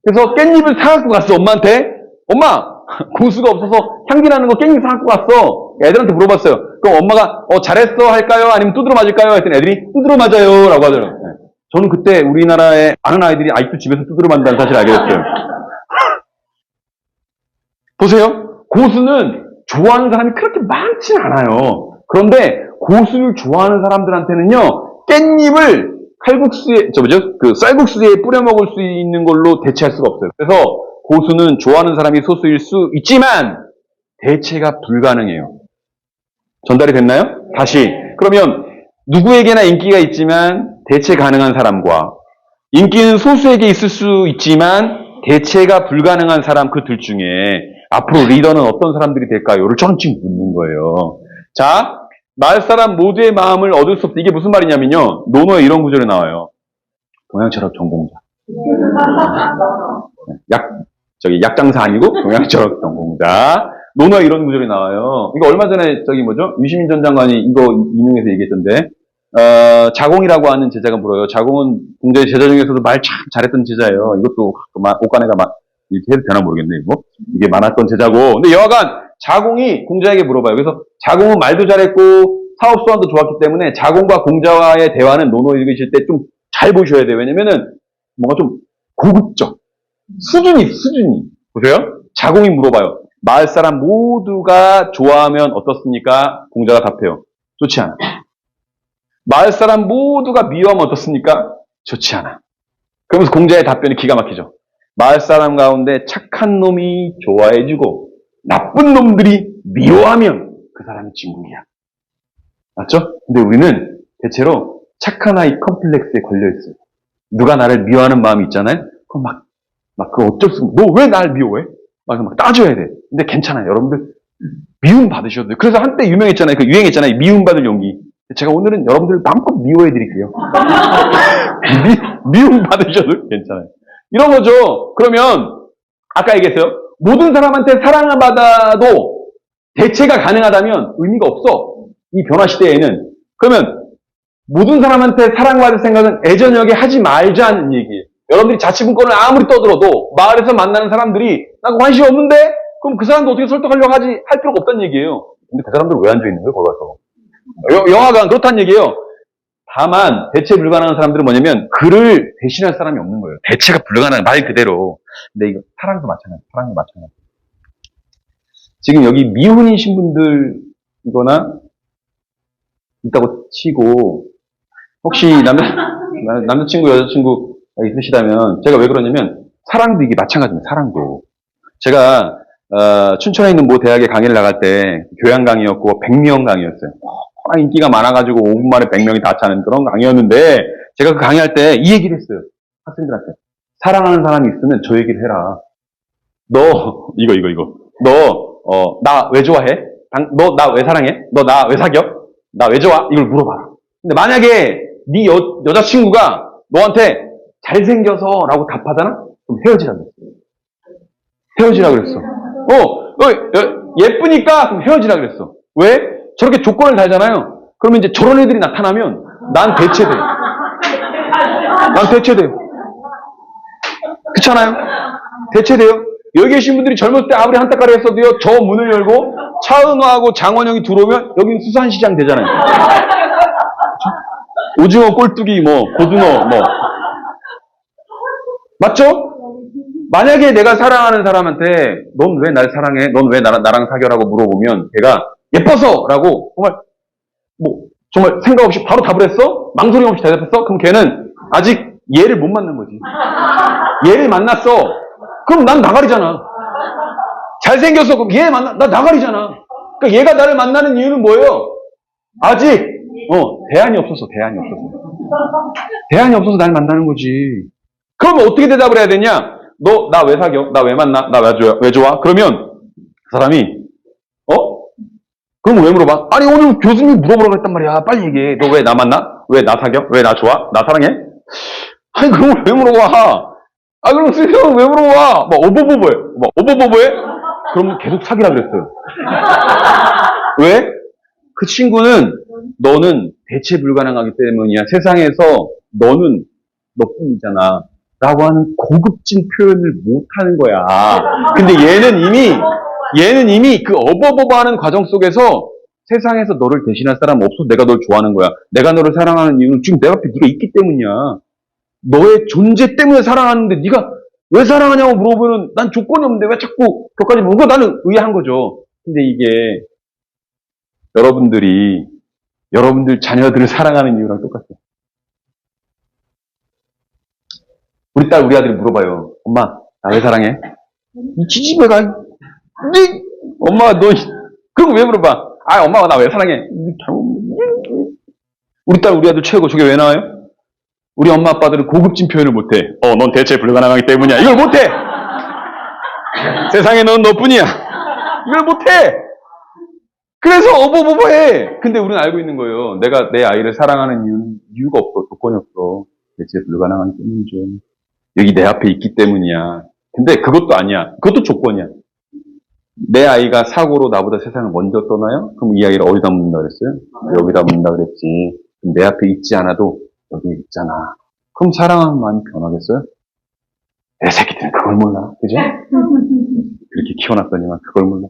그래서 깻잎을 사갖고 갔어, 엄마한테. 엄마! 고수가 없어서 향기 나는 거 깻잎 사갖고 갔어. 애들한테 물어봤어요. 그럼 엄마가, 잘했어 할까요? 아니면 두드러 맞을까요? 했더니 애들이 두드러 맞아요. 라고 하더라고요. 저는 그때 우리나라에 아는 아이들이 아직도 집에서 두드러 맞는다는 사실을 알게 됐어요. 보세요. 고수는 좋아하는 사람이 그렇게 많진 않아요. 그런데 고수를 좋아하는 사람들한테는요, 깻잎을 칼국수에, 쌀국수에 뿌려 먹을 수 있는 걸로 대체할 수가 없어요. 그래서 고수는 좋아하는 사람이 소수일 수 있지만 대체가 불가능해요. 전달이 됐나요? 다시. 그러면 누구에게나 인기가 있지만 대체 가능한 사람과 인기는 소수에게 있을 수 있지만 대체가 불가능한 사람 그 둘 중에 앞으로 리더는 어떤 사람들이 될까요?를 저는 지금 묻는 거예요. 자, 마을 사람 모두의 마음을 얻을 수 없다. 이게 무슨 말이냐면요. 논어에 이런 구절이 나와요. 동양철학 전공자. 약장사 아니고 동양철학 전공자. 논어에 이런 구절이 나와요. 이거 얼마 전에 유시민 전 장관이 이거 인용해서 얘기했던데, 자공이라고 하는 제자가 물어요. 자공은 공자의 제자 중에서도 말 참 잘했던 제자예요. 이것도 옷가네가 이렇게 해도 되나 모르겠네, 이거. 이게 많았던 제자고. 근데 여하간 자공이 공자에게 물어봐요. 그래서 자공은 말도 잘했고 사업 수완도 좋았기 때문에 자공과 공자와의 대화는 논어 읽으실 때 좀 잘 보셔야 돼요. 왜냐면은 뭔가 좀 고급적. 수준이. 보세요. 자공이 물어봐요. 마을 사람 모두가 좋아하면 어떻습니까? 공자가 답해요. 좋지 않아. 마을 사람 모두가 미워하면 어떻습니까? 좋지 않아. 그러면서 공자의 답변이 기가 막히죠. 마을 사람 가운데 착한 놈이 좋아해주고 나쁜 놈들이 미워하면 그 사람이 진국이야. 맞죠? 근데 우리는 대체로 착한 아이 컴플렉스에 걸려있어요. 누가 나를 미워하는 마음이 있잖아요? 그럼 그거 어쩔 수 없어. 너 왜 날 미워해? 막 따져야 돼. 근데 괜찮아요. 여러분들 미움 받으셔도 돼요. 그래서 한때 유명했잖아요. 유행했잖아요. 미움 받을 용기. 제가 오늘은 여러분들을 마음껏 미워해 드릴게요. 미움 받으셔도 괜찮아요. 이런 거죠. 그러면 아까 얘기했어요. 모든 사람한테 사랑을 받아도 대체가 가능하다면 의미가 없어. 이 변화 시대에는. 그러면 모든 사람한테 사랑받을 생각은 애저녁에 하지 말자는 얘기예요. 여러분들이 자치분권을 아무리 떠들어도 마을에서 만나는 사람들이 나 관심이 없는데? 그럼 그 사람도 어떻게 설득하려고 할 필요가 없다는 얘기예요. 근데 그 사람들 왜 앉아있는 거예요? 거기 가서. 영화관 그렇다는 얘기예요. 다만 대체 불가능한 사람들은 뭐냐면 그를 대신할 사람이 없는 거예요. 대체가 불가능한 말 그대로. 근데 이거 사랑도 마찬가지. 지금 여기 미혼이신 분들이거나 있다고 치고 혹시 남자친구 여자친구 있으시다면 제가 왜 그러냐면 사랑도 이게 마찬가지입니다. 사랑도. 제가 춘천에 있는 모 대학에 강의를 나갈 때 교양 강의였고 100명 강의였어요. 인기가 많아가지고 5분 만에 100명이 다 차는 그런 강의였는데 제가 그 강의할 때 이 얘기를 했어요. 학생들한테. 사랑하는 사람이 있으면 저 얘기를 해라. 너 너 나 왜 좋아해? 너 나 왜 사랑해? 너 나 왜 사겨? 나 왜 좋아? 이걸 물어봐라. 근데 만약에 네 여자친구가 너한테 잘생겨서라고 답하잖아? 그럼 헤어지라 그랬어. 헤어지라 그랬어. 예쁘니까 그럼 헤어지라 그랬어. 왜? 저렇게 조건을 달잖아요. 그러면 이제 저런 애들이 나타나면 난 대체돼. 난 대체돼요. 그렇잖아요? 대체돼요. 여기 계신 분들이 젊었을 때 아무리 한따까리 했어도요, 저 문을 열고 차은우하고 장원영이 들어오면 여기는 수산시장 되잖아요. 오징어, 꼴뚜기, 고등어, 맞죠? 만약에 내가 사랑하는 사람한테 넌 왜 날 사랑해? 넌 왜 나랑 사귀라고 물어보면 걔가 예뻐서라고 정말 생각 없이 바로 답을 했어? 망설임 없이 대답했어? 그럼 걔는 아직 얘를 못 만난 거지. 얘를 만났어. 그럼 난 나가리잖아. 잘생겨서 그럼 얘 나 나가리잖아. 그러니까 얘가 나를 만나는 이유는 뭐예요? 아직 대안이 없어서. 대안이 없어서 날 만나는 거지. 그러면 어떻게 대답을 해야 되냐? 너 나 왜 사겨? 나 왜 만나? 나 왜 좋아? 그러면 그 사람이 그럼 왜 물어봐? 아니 오늘 교수님이 물어보라고 했단 말이야. 빨리 얘기해. 너 왜 나 만나? 왜 나 사겨? 왜 나 좋아? 나 사랑해? 아니 그럼 왜 물어봐? 그럼 선생님 왜 물어봐? 오버보보해? 그러면 계속 사귀라 그랬어요. 왜? 그 친구는 너는 대체 불가능하기 때문이야. 세상에서 너는 너뿐이잖아. 라고 하는 고급진 표현을 못 하는 거야. 근데 얘는 이미 그 어버버버하는 과정 속에서 세상에서 너를 대신할 사람 없어. 내가 널 좋아하는 거야. 내가 너를 사랑하는 이유는 지금 내 앞에 네가 있기 때문이야. 너의 존재 때문에 사랑하는데 네가 왜 사랑하냐고 물어보면 난 조건이 없는데 왜 자꾸 격까지 물어보고 나는 의아한 거죠. 근데 이게 여러분들 자녀들을 사랑하는 이유랑 똑같아요. 우리 딸, 우리 아들이 물어봐요. 엄마, 나 왜 사랑해? 이 지지배가, 엄마, 너, 그럼 왜 물어봐? 엄마가 나 왜 사랑해? 우리 딸, 우리 아들 최고, 저게 왜 나와요? 우리 엄마, 아빠들은 고급진 표현을 못해. 넌 대체 불가능하기 때문이야. 이걸 못해! 세상에 넌 너뿐이야. 이걸 못해! 그래서 어버버버해! 근데 우리는 알고 있는 거예요. 내가 내 아이를 사랑하는 이유가 없어. 조건이 없어. 대체 불가능하기 때문이죠. 여기 내 앞에 있기 때문이야. 근데 그것도 아니야. 그것도 조건이야. 내 아이가 사고로 나보다 세상을 먼저 떠나요? 그럼 이 아이를 어디다 묻는다 그랬어요? 여기다 묻는다 그랬지. 그럼 내 앞에 있지 않아도 여기 있잖아. 그럼 사랑하는 마음이 변하겠어요? 내 새끼들은 그걸 몰라. 그죠? 그렇게 키워놨더니만 그걸 몰라.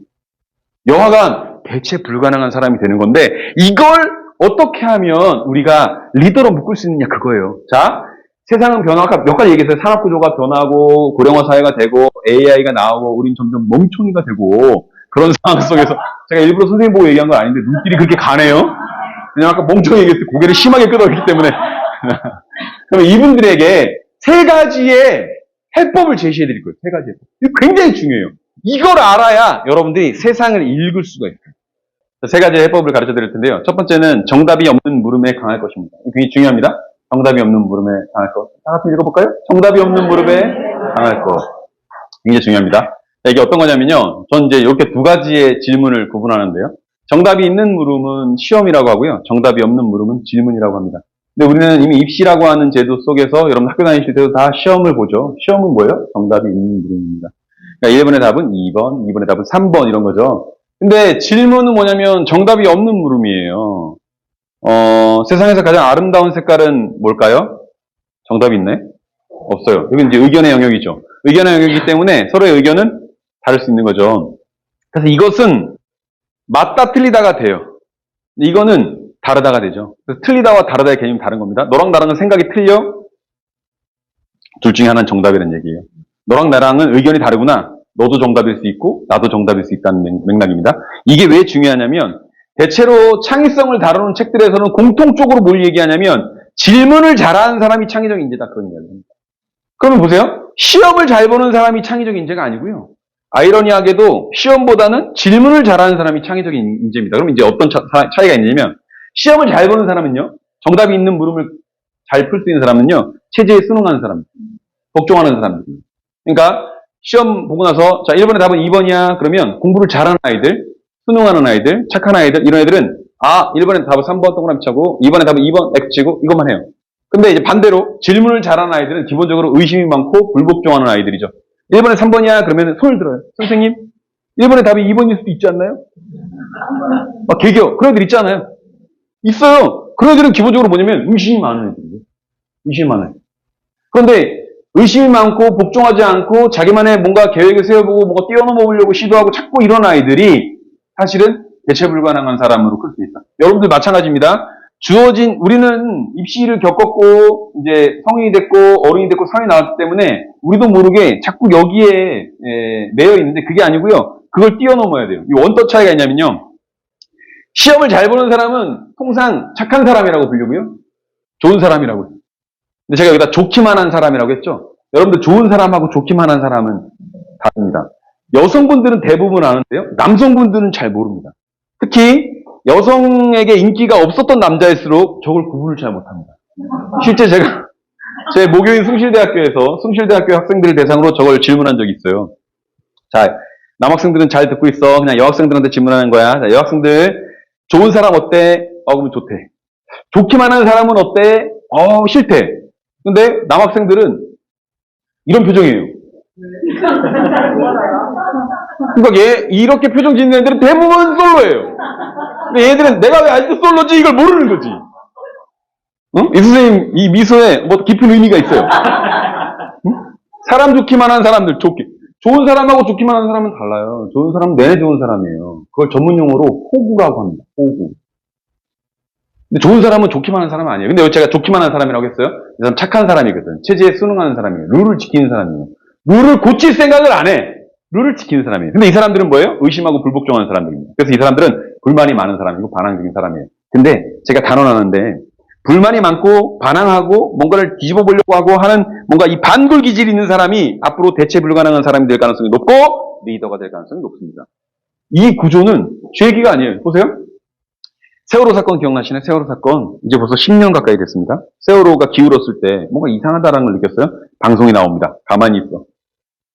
여하간 대체 불가능한 사람이 되는 건데 이걸 어떻게 하면 우리가 리더로 묶을 수 있느냐 그거예요. 자, 세상은 아까 몇 가지 얘기했어요. 산업구조가 변하고 고령화 사회가 되고 AI가 나오고 우린 점점 멍청이가 되고 그런 상황 속에서 제가 일부러 선생님 보고 얘기한 건 아닌데 눈길이 그렇게 가네요. 왜냐면 아까 멍청이 얘기했을 때 고개를 심하게 끄덕였기 때문에 그러면 이분들에게 세 가지의 해법을 제시해 드릴 거예요. 세 가지 해법. 이거 굉장히 중요해요. 이걸 알아야 여러분들이 세상을 읽을 수가 있어요. 세 가지 해법을 가르쳐 드릴 텐데요. 첫 번째는 정답이 없는 물음에 강할 것입니다. 이게 굉장히 중요합니다. 정답이 없는 물음에 강할 것. 다 같이 읽어볼까요? 정답이 없는 물음에 강할 것. 굉장히 중요합니다. 자, 이게 어떤 거냐면요. 전 이제 이렇게 두 가지의 질문을 구분하는데요. 정답이 있는 물음은 시험이라고 하고요. 정답이 없는 물음은 질문이라고 합니다. 근데 우리는 이미 입시라고 하는 제도 속에서 여러분 학교 다니실 때도 다 시험을 보죠. 시험은 뭐예요? 정답이 있는 물음입니다. 그러니까 1번의 답은 2번, 2번의 답은 3번 이런 거죠. 근데 질문은 뭐냐면 정답이 없는 물음이에요. 세상에서 가장 아름다운 색깔은 뭘까요? 정답이 있네? 없어요. 여기 이제 의견의 영역이죠. 의견의 영역이기 때문에 서로의 의견은 다를 수 있는 거죠. 그래서 이것은 맞다 틀리다가 돼요. 이거는 다르다가 되죠. 그래서 틀리다와 다르다의 개념이 다른 겁니다. 너랑 나랑은 생각이 틀려? 둘 중에 하나는 정답이라는 얘기예요. 너랑 나랑은 의견이 다르구나. 너도 정답일 수 있고 나도 정답일 수 있다는 맥락입니다. 이게 왜 중요하냐면 대체로 창의성을 다루는 책들에서는 공통적으로 뭘 얘기하냐면 질문을 잘하는 사람이 창의적 인재다 그런 이야기입니다. 그러면 보세요. 시험을 잘 보는 사람이 창의적 인재가 아니고요. 아이러니하게도 시험보다는 질문을 잘하는 사람이 창의적 인재입니다. 그럼 이제 어떤 차이가 있냐면 시험을 잘 보는 사람은요. 정답이 있는 물음을 잘 풀 수 있는 사람은요. 체제에 순응하는 사람, 복종하는 사람입니다. 그러니까 시험 보고 나서 자 1번의 답은 2번이야. 그러면 공부를 잘하는 아이들, 순응하는 아이들, 착한 아이들 이런 애들은 1번의 답은 3번 동그라미 차고 2번의 답은 2번 X치고 이것만 해요. 근데 이제 반대로 질문을 잘하는 아이들은 기본적으로 의심이 많고 불복종하는 아이들이죠. 1번에 3번이야? 그러면 손을 들어요. 선생님, 1번의 답이 2번일 수도 있지 않나요? 막 개겨. 그런 애들 있잖아요. 있어요. 그런 애들은 기본적으로 뭐냐면 의심이 많은 애들이에요. 의심이 많아요. 그런데 의심이 많고 복종하지 않고 자기만의 뭔가 계획을 세워보고 뭔가 뛰어넘어 보려고 시도하고 찾고 이런 아이들이 사실은 대체 불가능한 사람으로 클 수 있다. 여러분들 마찬가지입니다. 주어진 우리는 입시를 겪었고 이제 성인이 됐고 어른이 됐고 사회에 나왔기 때문에 우리도 모르게 자꾸 여기에 매여 있는데 그게 아니고요. 그걸 뛰어넘어야 돼요. 이 원톱 차이가 있냐면요. 시험을 잘 보는 사람은 통상 착한 사람이라고 불리고요. 좋은 사람이라고요. 근데 제가 여기다 좋기만 한 사람이라고 했죠. 여러분들 좋은 사람하고 좋기만 한 사람은 다릅니다. 여성분들은 대부분 아는데요. 남성분들은 잘 모릅니다. 특히 여성에게 인기가 없었던 남자일수록 저걸 구분을 잘 못합니다. 실제 제가 제 모교인 숭실대학교에서 숭실대학교 학생들 대상으로 저걸 질문한 적이 있어요. 자, 남학생들은 잘 듣고 있어. 그냥 여학생들한테 질문하는 거야. 자, 여학생들 좋은 사람 어때? 그러면 좋대. 좋기만 하는 사람은 어때? 싫대. 근데 남학생들은 이런 표정이에요. 그러니까 이렇게 표정 짓는 애들은 대부분 솔로예요. 근데 얘들은 내가 왜 아직도 솔로지? 이걸 모르는 거지. 응? 이 선생님, 이 미소에 뭐 깊은 의미가 있어요. 응? 사람 좋기만 한 사람들, 좋은 사람하고 좋기만 한 사람은 달라요. 좋은 사람은 내내 좋은 사람이에요. 그걸 전문 용어로 호구라고 합니다. 호구. 근데 좋은 사람은 좋기만 한 사람은 아니에요. 근데 왜 제가 좋기만 한 사람이라고 했어요? 이 사람 착한 사람이거든. 체제에 순응하는 사람이에요. 룰을 지키는 사람이에요. 룰을 고칠 생각을 안 해. 룰을 지키는 사람이에요. 근데 이 사람들은 뭐예요? 의심하고 불복종하는 사람들입니다. 그래서 이 사람들은 불만이 많은 사람이고 반항적인 사람이에요. 근데 제가 단언하는데 불만이 많고 반항하고 뭔가를 뒤집어 보려고 하고 하는 뭔가 이 반굴 기질이 있는 사람이 앞으로 대체 불가능한 사람이 될 가능성이 높고 리더가 될 가능성이 높습니다. 이 구조는 제 얘기가 아니에요. 보세요. 세월호 사건 기억나시나요? 세월호 사건. 이제 벌써 10년 가까이 됐습니다. 세월호가 기울었을 때 뭔가 이상하다라는 걸 느꼈어요. 방송이 나옵니다. 가만히 있어.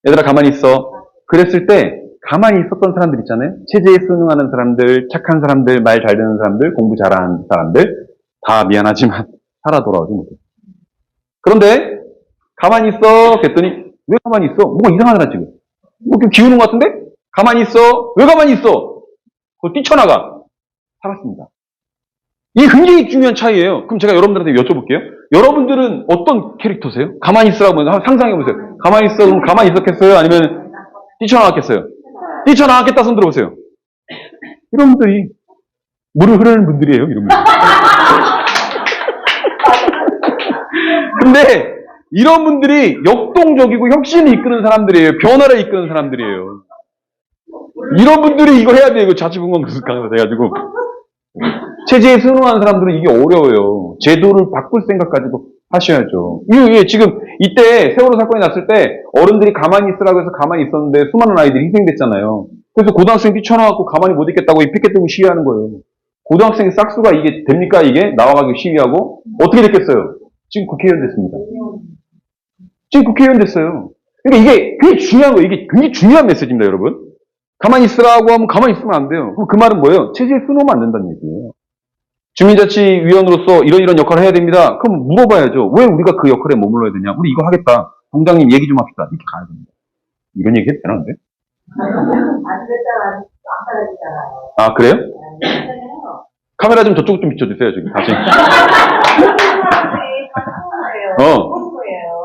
얘들아 가만히 있어. 그랬을 때 가만히 있었던 사람들 있잖아요. 체제에 순응하는 사람들, 착한 사람들, 말 잘 듣는 사람들, 공부 잘하는 사람들 다 미안하지만 살아 돌아오지 못해. 그런데 가만히 있어. 그랬더니 왜 가만히 있어? 뭐가 이상하더라 지금. 뭐 좀 기우는 것 같은데? 가만히 있어. 왜 가만히 있어? 그거 뛰쳐나가. 살았습니다. 이게 굉장히 중요한 차이예요. 그럼 제가 여러분들한테 여쭤볼게요. 여러분들은 어떤 캐릭터세요? 가만히 있으라고 상상해보세요. 가만히 있어. 그럼 가만히 있었겠어요? 아니면 뛰쳐나왔겠어요? 뛰쳐나왔겠다 손 들어보세요. 이런 분들이 물을 흐르는 분들이에요. 이런 분들. 근데 이런 분들이 역동적이고 혁신을 이끄는 사람들이에요. 변화를 이끄는 사람들이에요. 이런 분들이 이거 해야 돼요. 이거 자치분권 강사 돼가지고. 체제에 순응하는 사람들은 이게 어려워요. 제도를 바꿀 생각까지도 하셔야죠. 지금 이때 세월호 사건이 났을 때 어른들이 가만히 있으라고 해서 가만히 있었는데 수많은 아이들이 희생됐잖아요. 그래서 고등학생이 뛰쳐나왔고 가만히 못 있겠다고 피켓 들고 시위하는 거예요. 고등학생 싹수가 이게 됩니까? 이게 나와가지고 시위하고 어떻게 됐겠어요? 지금 국회의원 됐습니다. 지금 국회의원 됐어요. 그러니까 이게 굉장히 중요한 거예요. 이게 굉장히 중요한 메시지입니다, 여러분. 가만히 있으라고 하면 가만히 있으면 안 돼요. 그럼 그 말은 뭐예요? 체제에 순응하면 안 된다는 얘기예요. 주민자치위원으로서 이런 역할을 해야 됩니다. 그럼 물어봐야죠. 왜 우리가 그 역할에 머물러야 되냐? 우리 이거 하겠다. 동장님 얘기 좀 합시다. 이렇게 가야 됩니다. 이런 얘기 해도 되나는데? 안 됐잖아. 안 받아주잖아요. 아, 그래요? 카메라 좀 저쪽 좀 비춰주세요, 저기. 다시.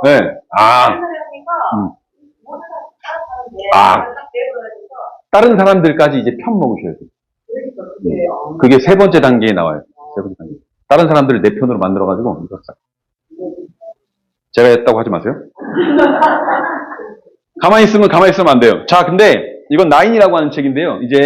네. 다른 사람들까지 이제 편 먹으셔야 돼요. 그게 세 번째 단계에 나와요. 세 번째 단계. 다른 사람들을 내 편으로 만들어가지고, 제가 했다고 하지 마세요. 가만히 있으면 안 돼요. 자, 근데 이건 나인이라고 하는 책인데요. 이제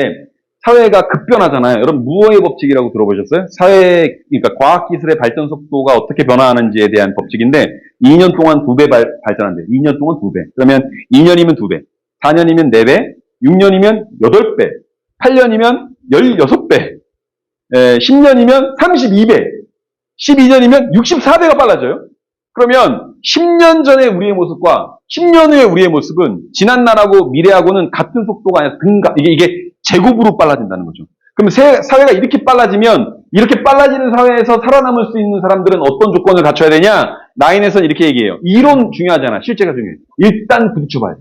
사회가 급변하잖아요. 여러분, 무어의 법칙이라고 들어보셨어요? 그러니까 과학기술의 발전 속도가 어떻게 변화하는지에 대한 법칙인데, 2년 동안 2배 발전한대요. 2년 동안 2배. 그러면 2년이면 2배, 4년이면 4배, 6년이면 8배, 8년이면 16배, 10년이면 32배, 12년이면 64배가 빨라져요. 그러면 10년 전의 우리의 모습과 10년 후의 우리의 모습은 지난날하고 미래하고는 같은 속도가 아니라 이게 제곱으로 빨라진다는 거죠. 그럼 사회가 이렇게 빨라지면 이렇게 빨라지는 사회에서 살아남을 수 있는 사람들은 어떤 조건을 갖춰야 되냐? 나인에서는 이렇게 얘기해요. 이론 중요하잖아. 실제가 중요해. 일단 부딪혀봐야 돼.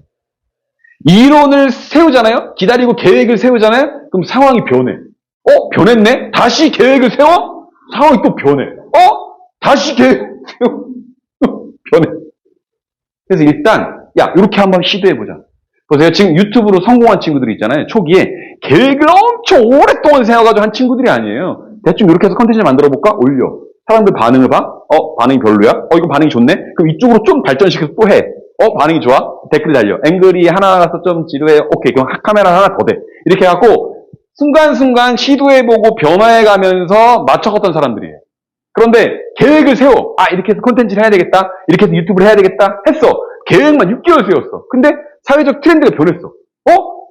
이론을 세우잖아요? 기다리고 계획을 세우잖아요? 그럼 상황이 변해. 변했네? 다시 계획을 세워? 상황이 또 변해. 다시 계획 세워? 변해. 그래서 일단, 야, 이렇게 한번 시도해보자. 보세요. 지금 유튜브로 성공한 친구들이 있잖아요. 초기에 계획을 엄청 오랫동안 세워가지고 한 친구들이 아니에요. 대충 이렇게 해서 컨텐츠를 만들어볼까? 올려. 사람들 반응을 봐. 반응이 별로야? 이거 반응이 좋네? 그럼 이쪽으로 좀 발전시켜서 또 해. 반응이 좋아? 댓글 달려. 앵글이 하나라서 좀 지루해. 오케이. 그럼 카메라 하나 더 돼. 이렇게 해갖고 순간순간 시도해보고 변화해가면서 맞춰갔던 사람들이에요. 그런데 계획을 세워. 이렇게 해서 콘텐츠를 해야 되겠다. 이렇게 해서 유튜브를 해야 되겠다. 했어. 계획만 6개월 세웠어. 근데 사회적 트렌드가 변했어.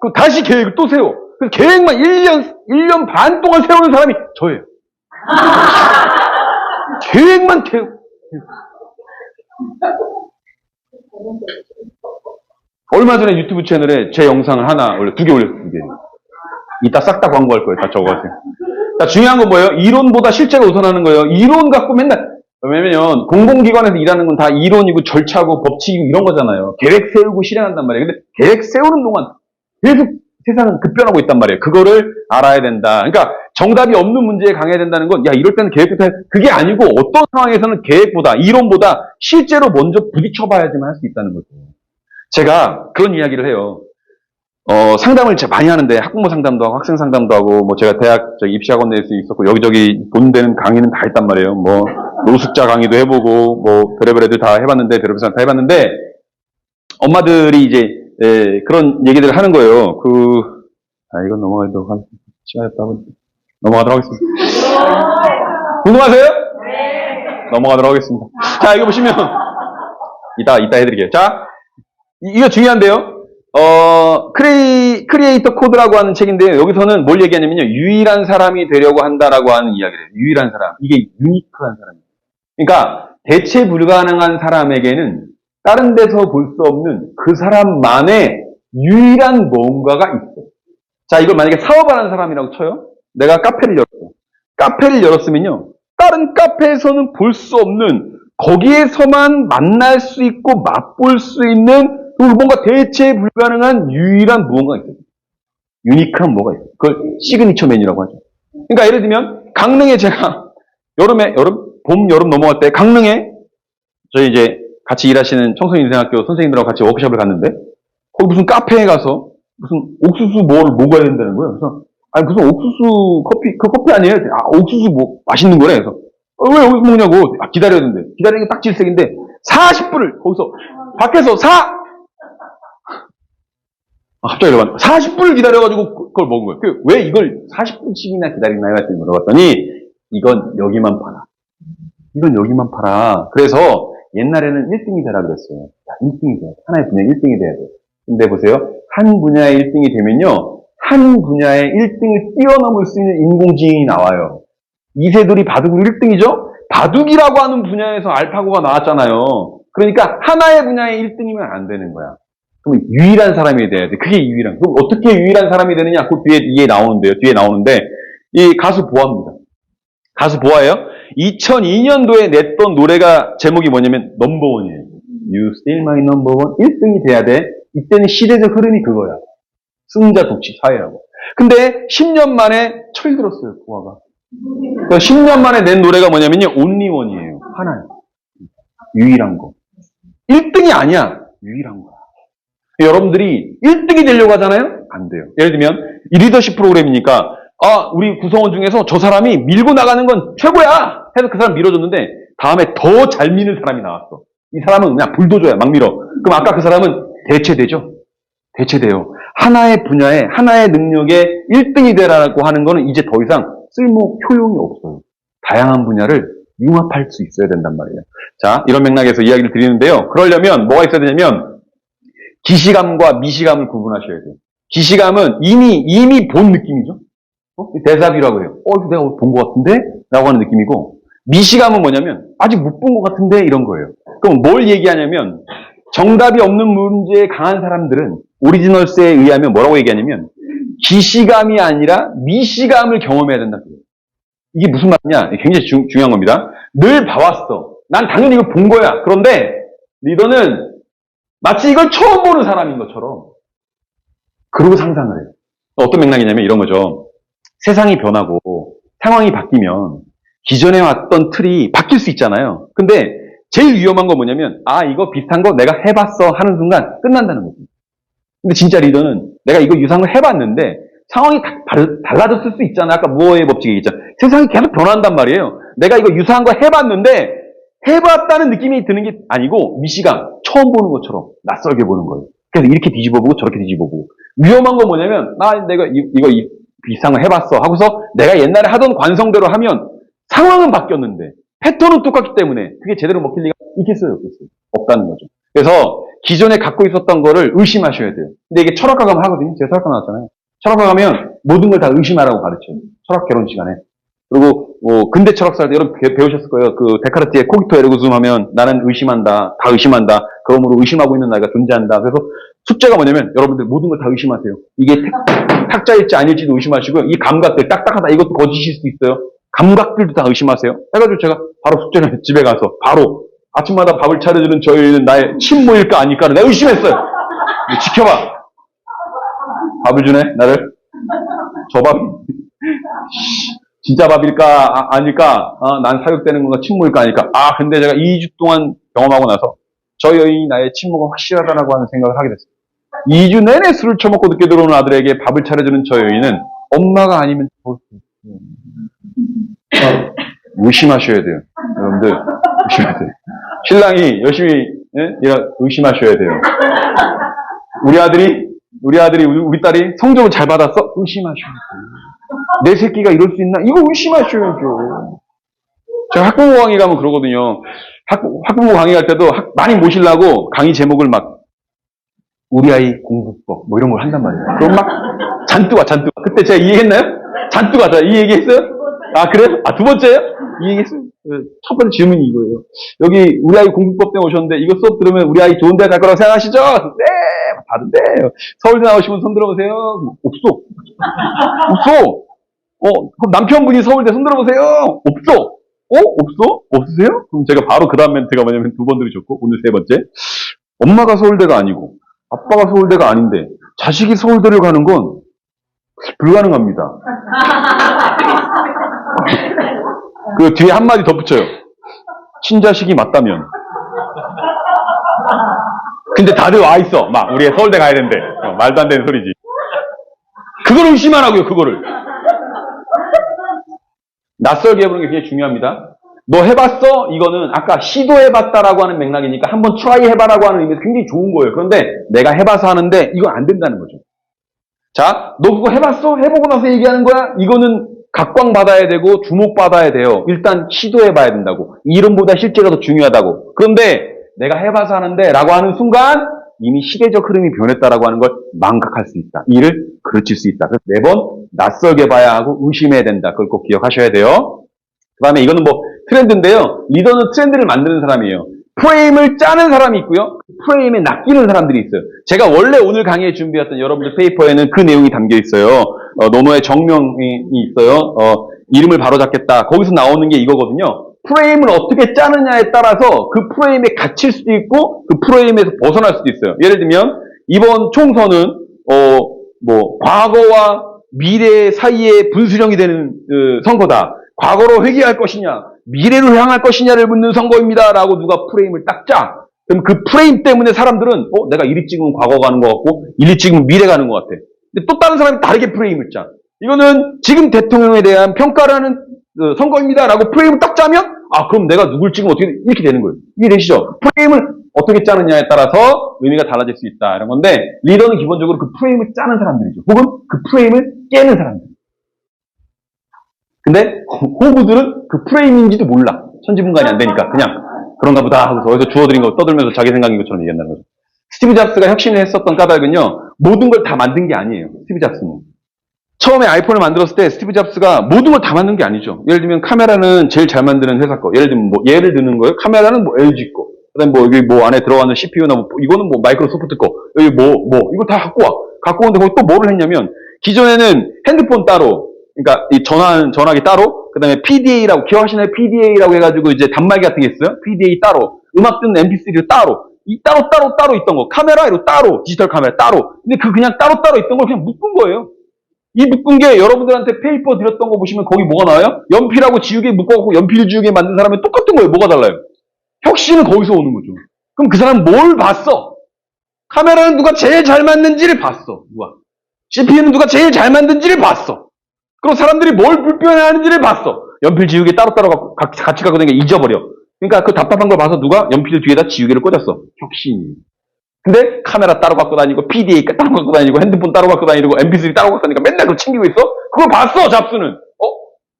그럼 다시 계획을 또 세워. 그래서 계획만 1년 반 동안 세우는 사람이 저예요. 계획만 얼마 전에 유튜브 채널에 제 영상을 하나 원래 2개 올렸어요. 2개. 이따 싹 다 광고할 거예요. 다 적어가세요. 자, 중요한 건 뭐예요? 이론보다 실제가 우선하는 거예요. 이론 갖고 맨날, 왜냐면 공공기관에서 일하는 건 다 이론이고 절차고 법칙이고 이런 거잖아요. 계획 세우고 실행한단 말이에요. 근데 계획 세우는 동안 계속 세상은 급변하고 있단 말이에요. 그거를 알아야 된다. 그러니까 정답이 없는 문제에 강해야 된다는 건, 야, 이럴 때는 계획부터 해. 그게 아니고 어떤 상황에서는 계획보다, 이론보다 실제로 먼저 부딪혀봐야지만 할 수 있다는 거죠. 제가 그런 이야기를 해요. 상담을 제가 많이 하는데, 학부모 상담도 하고, 학생 상담도 하고, 제가 대학, 입시학원 내에서 있었고, 여기저기 본 데는 강의는 다 했단 말이에요. 노숙자 강의도 해보고, 별의별 애들 다 해봤는데, 별의별 사람 다 해봤는데, 엄마들이 이제, 그런 얘기들을 하는 거예요. 이건 넘어가도 시간이 없다고. 넘어가도록 하겠습니다. 궁금하세요? 네. 넘어가도록 하겠습니다. 자, 이거 보시면, 이따 해드릴게요. 자, 이거 중요한데요. 크리에이터 코드라고 하는 책인데요. 여기서는 뭘 얘기하냐면요. 유일한 사람이 되려고 한다라고 하는 이야기를 해요. 유일한 사람. 이게 유니크한 사람이에요. 그러니까 대체 불가능한 사람에게는 다른 데서 볼 수 없는 그 사람만의 유일한 뭔가가 있어요. 자, 이걸 만약에 사업하는 사람이라고 쳐요. 내가 카페를 열었어. 카페를 열었으면요. 다른 카페에서는 볼 수 없는 거기에서만 만날 수 있고 맛볼 수 있는 뭔가 대체 불가능한 유일한 무언가가 있어요. 유니크한 뭐가 있어요. 그걸 시그니처 메뉴라고 하죠. 그러니까 예를 들면 강릉에 제가 봄, 여름 넘어갈 때 강릉에 저희 이제 같이 일하시는 청소년 인생학교 선생님들하고 같이 워크숍을 갔는데 거기 무슨 카페에 가서 무슨 옥수수 뭐를 먹어야 된다는 거예요. 그래서 무슨 옥수수 커피 그 커피 아니에요? 옥수수 맛있는 거래. 그래서 왜 여기서 먹냐고. 기다려야 되는데 기다리는 게 딱 질색인데 40분을 거기서 밖에서 갑자기 40분을 기다려가지고 그걸 먹은 거예요. 왜 이걸 40분씩이나 기다리나요? 했더니 물어봤더니 이건 여기만 팔아. 이건 여기만 팔아. 그래서 옛날에는 1등이 되라 그랬어요. 1등이 돼. 하나의 분야에 1등이 돼야 돼. 근데 보세요. 한 분야에 1등이 되면요. 한 분야에 1등을 뛰어넘을 수 있는 인공지능이 나와요. 이세돌이 바둑으로 1등이죠? 바둑이라고 하는 분야에서 알파고가 나왔잖아요. 그러니까 하나의 분야에 1등이면 안 되는 거야. 그럼 유일한 사람이 돼야 돼. 그게 유일한. 그럼 어떻게 유일한 사람이 되느냐? 그 뒤에 나오는데요. 뒤에 나오는데 이 가수 보아입니다. 가수 보아예요. 2002년도에 냈던 노래가 제목이 뭐냐면 넘버원이에요. You still my number one. 1등이 돼야 돼. 이때는 시대적 흐름이 그거야. 승자 독식 사회라고. 근데 10년 만에 철들었어요. 보아가. 그러니까 10년 만에 낸 노래가 뭐냐면요. Only one이에요. 하나예요. 유일한 거. 1등이 아니야. 유일한 거야. 여러분들이 1등이 되려고 하잖아요? 안 돼요. 예를 들면 이 리더십 프로그램이니까 우리 구성원 중에서 저 사람이 밀고 나가는 건 최고야! 해서 그 사람 밀어줬는데 다음에 더 잘 미는 사람이 나왔어. 이 사람은 그냥 불도저야. 막 밀어. 그럼 아까 그 사람은 대체되죠? 대체돼요. 하나의 분야에 하나의 능력에 1등이 되라고 하는 거는 이제 더 이상 효용이 없어요. 다양한 분야를 융합할 수 있어야 된단 말이에요. 자, 이런 맥락에서 이야기를 드리는데요. 그러려면 뭐가 있어야 되냐면 기시감과 미시감을 구분하셔야 돼요. 기시감은 이미 본 느낌이죠. 대사비라고 해요. 이거 내가 본 것 같은데? 라고 하는 느낌이고, 미시감은 뭐냐면 아직 못 본 것 같은데? 이런 거예요. 그럼 뭘 얘기하냐면 정답이 없는 문제에 강한 사람들은 오리지널스에 의하면 뭐라고 얘기하냐면 기시감이 아니라 미시감을 경험해야 된다. 이게 무슨 말이냐? 굉장히 중요한 겁니다. 늘 봐왔어. 난 당연히 이걸 본 거야. 그런데 리더는 마치 이걸 처음 보는 사람인 것처럼 그러고 상상을 해요. 어떤 맥락이냐면 이런 거죠. 세상이 변하고 상황이 바뀌면 기존에 왔던 틀이 바뀔 수 있잖아요. 근데 제일 위험한 건 뭐냐면 이거 비슷한 거 내가 해봤어 하는 순간 끝난다는 거죠. 근데 진짜 리더는 내가 이거 유상을 해봤는데 상황이 달라졌을 수 있잖아. 아까 무어의 법칙 얘기했잖아. 세상이 계속 변한단 말이에요. 내가 이거 유사한 거 해봤는데 해봤다는 느낌이 드는 게 아니고 미시가 처음 보는 것처럼 낯설게 보는 거예요. 그래서 이렇게 뒤집어보고 저렇게 뒤집어보고 위험한 건 뭐냐면 내가 이거 비슷한 거 해봤어 하고서 내가 옛날에 하던 관성대로 하면 상황은 바뀌었는데 패턴은 똑같기 때문에 그게 제대로 먹힐 리가 있겠어요? 없겠어요? 없다는 거죠. 그래서 기존에 갖고 있었던 거를 의심하셔야 돼요. 근데 이게 철학과 가면 하거든요. 제가 철학과 나왔잖아요. 철학과 가면 모든 걸 다 의심하라고 가르쳐요. 철학 개론 시간에. 그리고 근대 철학사 때 여러분 배우셨을 거예요. 그 데카르트의 코기토 에르고 숨 하면 나는 의심한다. 다 의심한다. 그러므로 의심하고 있는 나이가 존재한다. 그래서 숙제가 뭐냐면 여러분들 모든 걸 다 의심하세요. 이게 탁자일지 아닐지도 의심하시고요. 이 감각들 딱딱하다. 이것도 거짓일 수도 있어요. 감각들도 다 의심하세요. 해가지고 제가 바로 숙제를 집에 가서 바로 아침마다 밥을 차려주는 저희는 나의 친모일까 아닐까를 내가 의심했어요. 지켜봐. 밥을 주네, 나를. 저 밥이 진짜 밥일까 아닐까? 난 사육되는 건가 친모일까 아닐까? 근데 제가 2주 동안 경험하고 나서 저 여인이 나의 친모가 확실하다라고 하는 생각을 하게 됐어요. 2주 내내 술을 처먹고 늦게 들어오는 아들에게 밥을 차려주는 저 여인은 엄마가 아니면 의심하셔야 돼요. 여러분들 의심하셔야 돼요. 신랑이 열심히 의심하셔야 돼요. 우리 아들이 우리 딸이 성적을 잘 받았어? 의심하셔야 돼요. 내 새끼가 이럴 수 있나? 이거 의심하셔야죠. 제가 학부모 강의 가면 그러거든요. 학부모 강의 갈 때도 많이 모시려고 강의 제목을 막 우리 아이 공부법 뭐 이런 걸 한단 말이에요. 그럼 막 잔뜩 와. 그때 제가 이 얘기했나요? 잔뜩 와다. 이 얘기했어요? 그래요? 두 번째요? 이 얘기했어요? 첫 번째 질문이 이거예요. 여기 우리 아이 공부법 때문에 오셨는데 이거 수업 들으면 우리 아이 좋은 데 갈 거라고 생각하시죠? 네! 다른데 서울대 나오시면 손 들어보세요. 없어. 그럼 남편분이 서울대 손 들어보세요. 없어. 없어? 없으세요? 그럼 제가 바로 그 다음 멘트가 뭐냐면 두 번 들으셨고 오늘 세 번째. 엄마가 서울대가 아니고 아빠가 서울대가 아닌데 자식이 서울대를 가는 건 불가능합니다. 그 뒤에 한마디 덧붙여요. 친자식이 맞다면. 근데 다들 와 있어. 막 우리 서울대 가야 된대. 말도 안 되는 소리지. 그걸 의심하라고요. 그거를. 낯설게 해보는 게 굉장히 중요합니다. 너 해봤어? 이거는 아까 시도해봤다라고 하는 맥락이니까 한번 트라이 해봐라고 하는 의미에서 굉장히 좋은 거예요. 그런데 내가 해봐서 하는데 이건 안 된다는 거죠. 자, 너 그거 해봤어? 해보고 나서 얘기하는 거야? 이거는 각광받아야 되고 주목받아야 돼요. 일단 시도해봐야 된다고. 이름보다 실제가 더 중요하다고. 그런데 내가 해봐서 하는데 라고 하는 순간 이미 시대적 흐름이 변했다라고 하는 걸 망각할 수 있다. 이를 그르칠 수 있다. 그래서 매번 낯설게 봐야 하고 의심해야 된다. 그걸 꼭 기억하셔야 돼요. 그 다음에 이거는 뭐 트렌드인데요. 리더는 트렌드를 만드는 사람이에요. 프레임을 짜는 사람이 있고요. 프레임에 낚이는 사람들이 있어요. 제가 원래 오늘 강의에 준비했던 여러분들 페이퍼에는 그 내용이 담겨 있어요. 노노의 정명이 있어요. 이름을 바로잡겠다. 거기서 나오는 게 이거거든요. 프레임을 어떻게 짜느냐에 따라서 그 프레임에 갇힐 수도 있고 그 프레임에서 벗어날 수도 있어요. 예를 들면 이번 총선은 과거와 미래 사이에 분수령이 되는 선거다. 과거로 회귀할 것이냐, 미래로 향할 것이냐를 묻는 선거입니다. 라고 누가 프레임을 딱 짜. 그럼 그 프레임 때문에 사람들은 내가 이리 찍으면 과거 가는 것 같고 이리 찍으면 미래 가는 것 같아. 근데 또 다른 사람이 다르게 프레임을 짜. 이거는 지금 대통령에 대한 평가라는 선거입니다. 라고 프레임을 딱 짜면 그럼 내가 누굴 찍으면 어떻게 이렇게 되는 거예요. 이해되시죠? 프레임을 어떻게 짜느냐에 따라서 의미가 달라질 수 있다. 이런 건데 리더는 기본적으로 그 프레임을 짜는 사람들이죠. 혹은 그 프레임을 깨는 사람들. 근데 호구들은 그 프레임인지도 몰라. 천지분간이 안 되니까 그냥 그런가 보다 하고서 어디서 주워들인 거 떠들면서 자기 생각인 것처럼 얘기한다는 거죠. 스티브 잡스가 혁신을 했었던 까닭은요. 모든 걸 다 만든 게 아니에요. 스티브 잡스는. 처음에 아이폰을 만들었을 때 스티브 잡스가 모든 걸 다 만든 게 아니죠. 예를 들면 카메라는 제일 잘 만드는 회사 거. 예를 들면 예를 드는 거예요. 카메라는 LG 거. 그다음에 여기 안에 들어가는 CPU나 이거는 마이크로소프트 거. 여기 이거 다 갖고 와. 갖고 오는데 거기 또 뭐를 했냐면 기존에는 핸드폰 따로 그러니까 이 전화기 따로, 그 다음에 PDA라고, 기억하시나요? PDA라고 해가지고 이제 단말기 같은 게 있어요? PDA 따로, 음악 듣는 MP3를 따로, 이 따로 있던 거, 카메라로 따로, 디지털 카메라 따로. 근데 그냥 따로 있던 걸 그냥 묶은 거예요. 이 묶은 게 여러분들한테 페이퍼 드렸던 거 보시면 거기 뭐가 나와요? 연필하고 지우개 묶어갖고 연필 지우개 만든 사람이 똑같은 거예요. 뭐가 달라요? 혁신은 거기서 오는 거죠. 그럼 그 사람은 뭘 봤어? 카메라는 누가 제일 잘 만든지를 봤어. 누가? CPU는 누가 제일 잘 만든지를 봤어. 그리고 사람들이 뭘 불편해하는지를 봤어. 연필 지우개 따로 같이 갖고 다니니까 잊어버려. 그러니까 그 답답한 걸 봐서 누가 연필 뒤에다 지우개를 꽂았어. 혁신이. 근데 카메라 따로 갖고 다니고 PDA 따로 갖고 다니고 핸드폰 따로 갖고 다니고 MP3 따로 갖고 다니니까 맨날 그걸 챙기고 있어? 그걸 봤어 잡수는.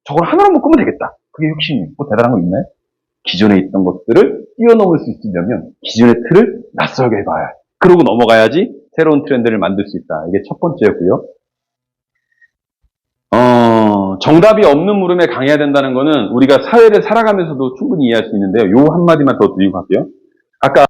저걸 하나로 묶으면 되겠다. 그게 혁신이. 뭐 대단한 거 있나요? 기존에 있던 것들을 뛰어넘을 수 있으려면 기존의 틀을 낯설게 해봐야. 그러고 넘어가야지 새로운 트렌드를 만들 수 있다. 이게 첫 번째였고요. 정답이 없는 물음에 강해야 된다는 거는 우리가 사회를 살아가면서도 충분히 이해할 수 있는데요. 요 한마디만 더 드리고 갈게요. 아까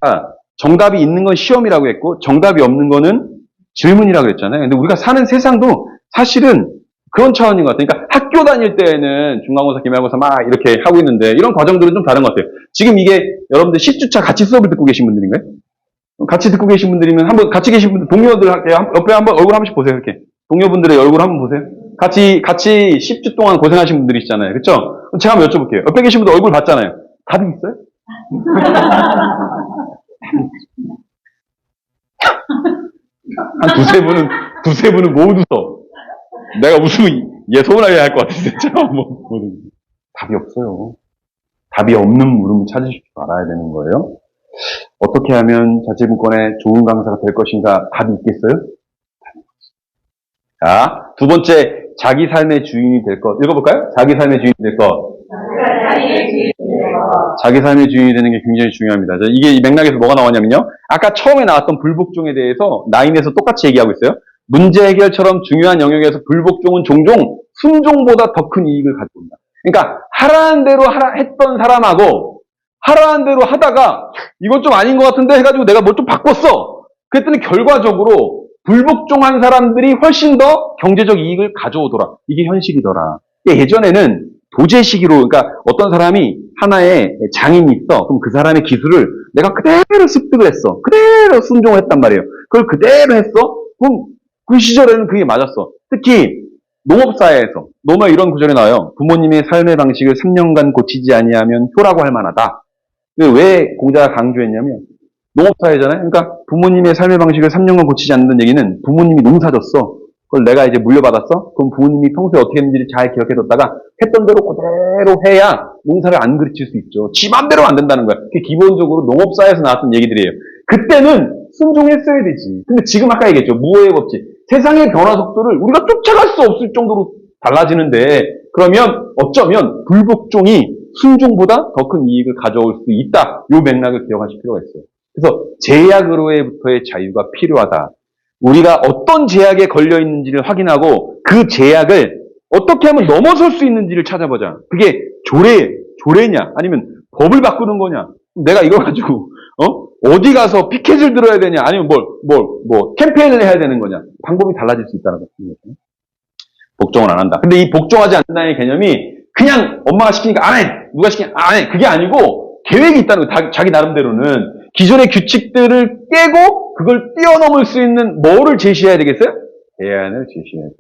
정답이 있는 건 시험이라고 했고 정답이 없는 거는 질문이라고 했잖아요. 근데 우리가 사는 세상도 사실은 그런 차원인 것 같아요. 그러니까 학교 다닐 때는 중간고사, 기말고사 막 이렇게 하고 있는데 이런 과정들은 좀 다른 것 같아요. 지금 이게 여러분들 10주차 같이 수업을 듣고 계신 분들인가요? 같이 듣고 계신 분들이면 한번 같이 계신 분들 동료들 옆에 한번 얼굴 한 번씩 보세요. 이렇게 동료분들의 얼굴 한번 보세요. 같이 10주 동안 고생하신 분들이시잖아요. 그렇죠? 제가 한번 여쭤볼게요. 옆에 계신 분들 얼굴 봤잖아요. 답이 있어요? 한 두세 분은 모두 써. 내가 웃으면 얘 서운하게 할 것 같아, 진짜. 답이 없어요. 답이 없는 물음을 찾으실 줄 알아야 되는 거예요. 어떻게 하면 자체분권의 좋은 강사가 될 것인가? 답이 있겠어요? 자, 두 번째, 자기 삶의 주인이 될 것. 읽어볼까요? 자기 삶의 주인이 될 것. 자기 삶의 주인이 되는 게 굉장히 중요합니다. 이게 이 맥락에서 뭐가 나왔냐면요. 아까 처음에 나왔던 불복종에 대해서 나인에서 똑같이 얘기하고 있어요. 문제 해결처럼 중요한 영역에서 불복종은 종종 순종보다 더 큰 이익을 가져온다. 그러니까 하라는 대로 했던 사람하고 하라는 대로 하다가 이건 좀 아닌 것 같은데 해가지고 내가 뭘 좀 바꿨어. 그랬더니 결과적으로 불복종한 사람들이 훨씬 더 경제적 이익을 가져오더라. 이게 현실이더라. 예전에는 도제시기로, 그러니까 어떤 사람이 하나의 장인이 있어. 그럼 그 사람의 기술을 내가 그대로 습득을 했어. 그대로 순종을 했단 말이에요. 그걸 그대로 했어? 그럼 그 시절에는 그게 맞았어. 특히 농업사회에서 농업 이런 구절이 나와요. 부모님의 삶의 방식을 3년간 고치지 아니하면 효라고 할 만하다. 왜 공자가 강조했냐면 농업사회잖아요. 그러니까 부모님의 삶의 방식을 3년간 고치지 않는다는 얘기는 부모님이 농사졌어. 그걸 내가 이제 물려받았어? 그럼 부모님이 평소에 어떻게 했는지를 잘 기억해뒀다가 했던 대로 그대로 해야 농사를 안 그르칠 수 있죠. 지 맘대로 안 된다는 거야. 그게 기본적으로 농업사회에서 나왔던 얘기들이에요. 그때는 순종했어야 되지. 근데 지금 아까 얘기했죠. 무호의 법칙. 세상의 변화 속도를 우리가 쫓아갈 수 없을 정도로 달라지는데 그러면 어쩌면 불복종이 순종보다 더 큰 이익을 가져올 수 있다. 이 맥락을 기억하실 필요가 있어요. 그래서 제약으로부터의 자유가 필요하다. 우리가 어떤 제약에 걸려 있는지를 확인하고 그 제약을 어떻게 하면 넘어설 수 있는지를 찾아보자. 그게 조례냐 아니면 법을 바꾸는 거냐. 내가 이거 가지고 어디 가서 피켓을 들어야 되냐 아니면 캠페인을 해야 되는 거냐. 방법이 달라질 수 있다는 거죠. 복종을 안 한다. 근데 이 복종하지 않는다는 개념이 그냥 엄마가 시키니까 안 해. 누가 시키니까 안 해. 그게 아니고 계획이 있다는 거예요. 자기 나름대로는. 기존의 규칙들을 깨고 그걸 뛰어넘을 수 있는 뭐를 제시해야 되겠어요? 대안을 제시해야죠.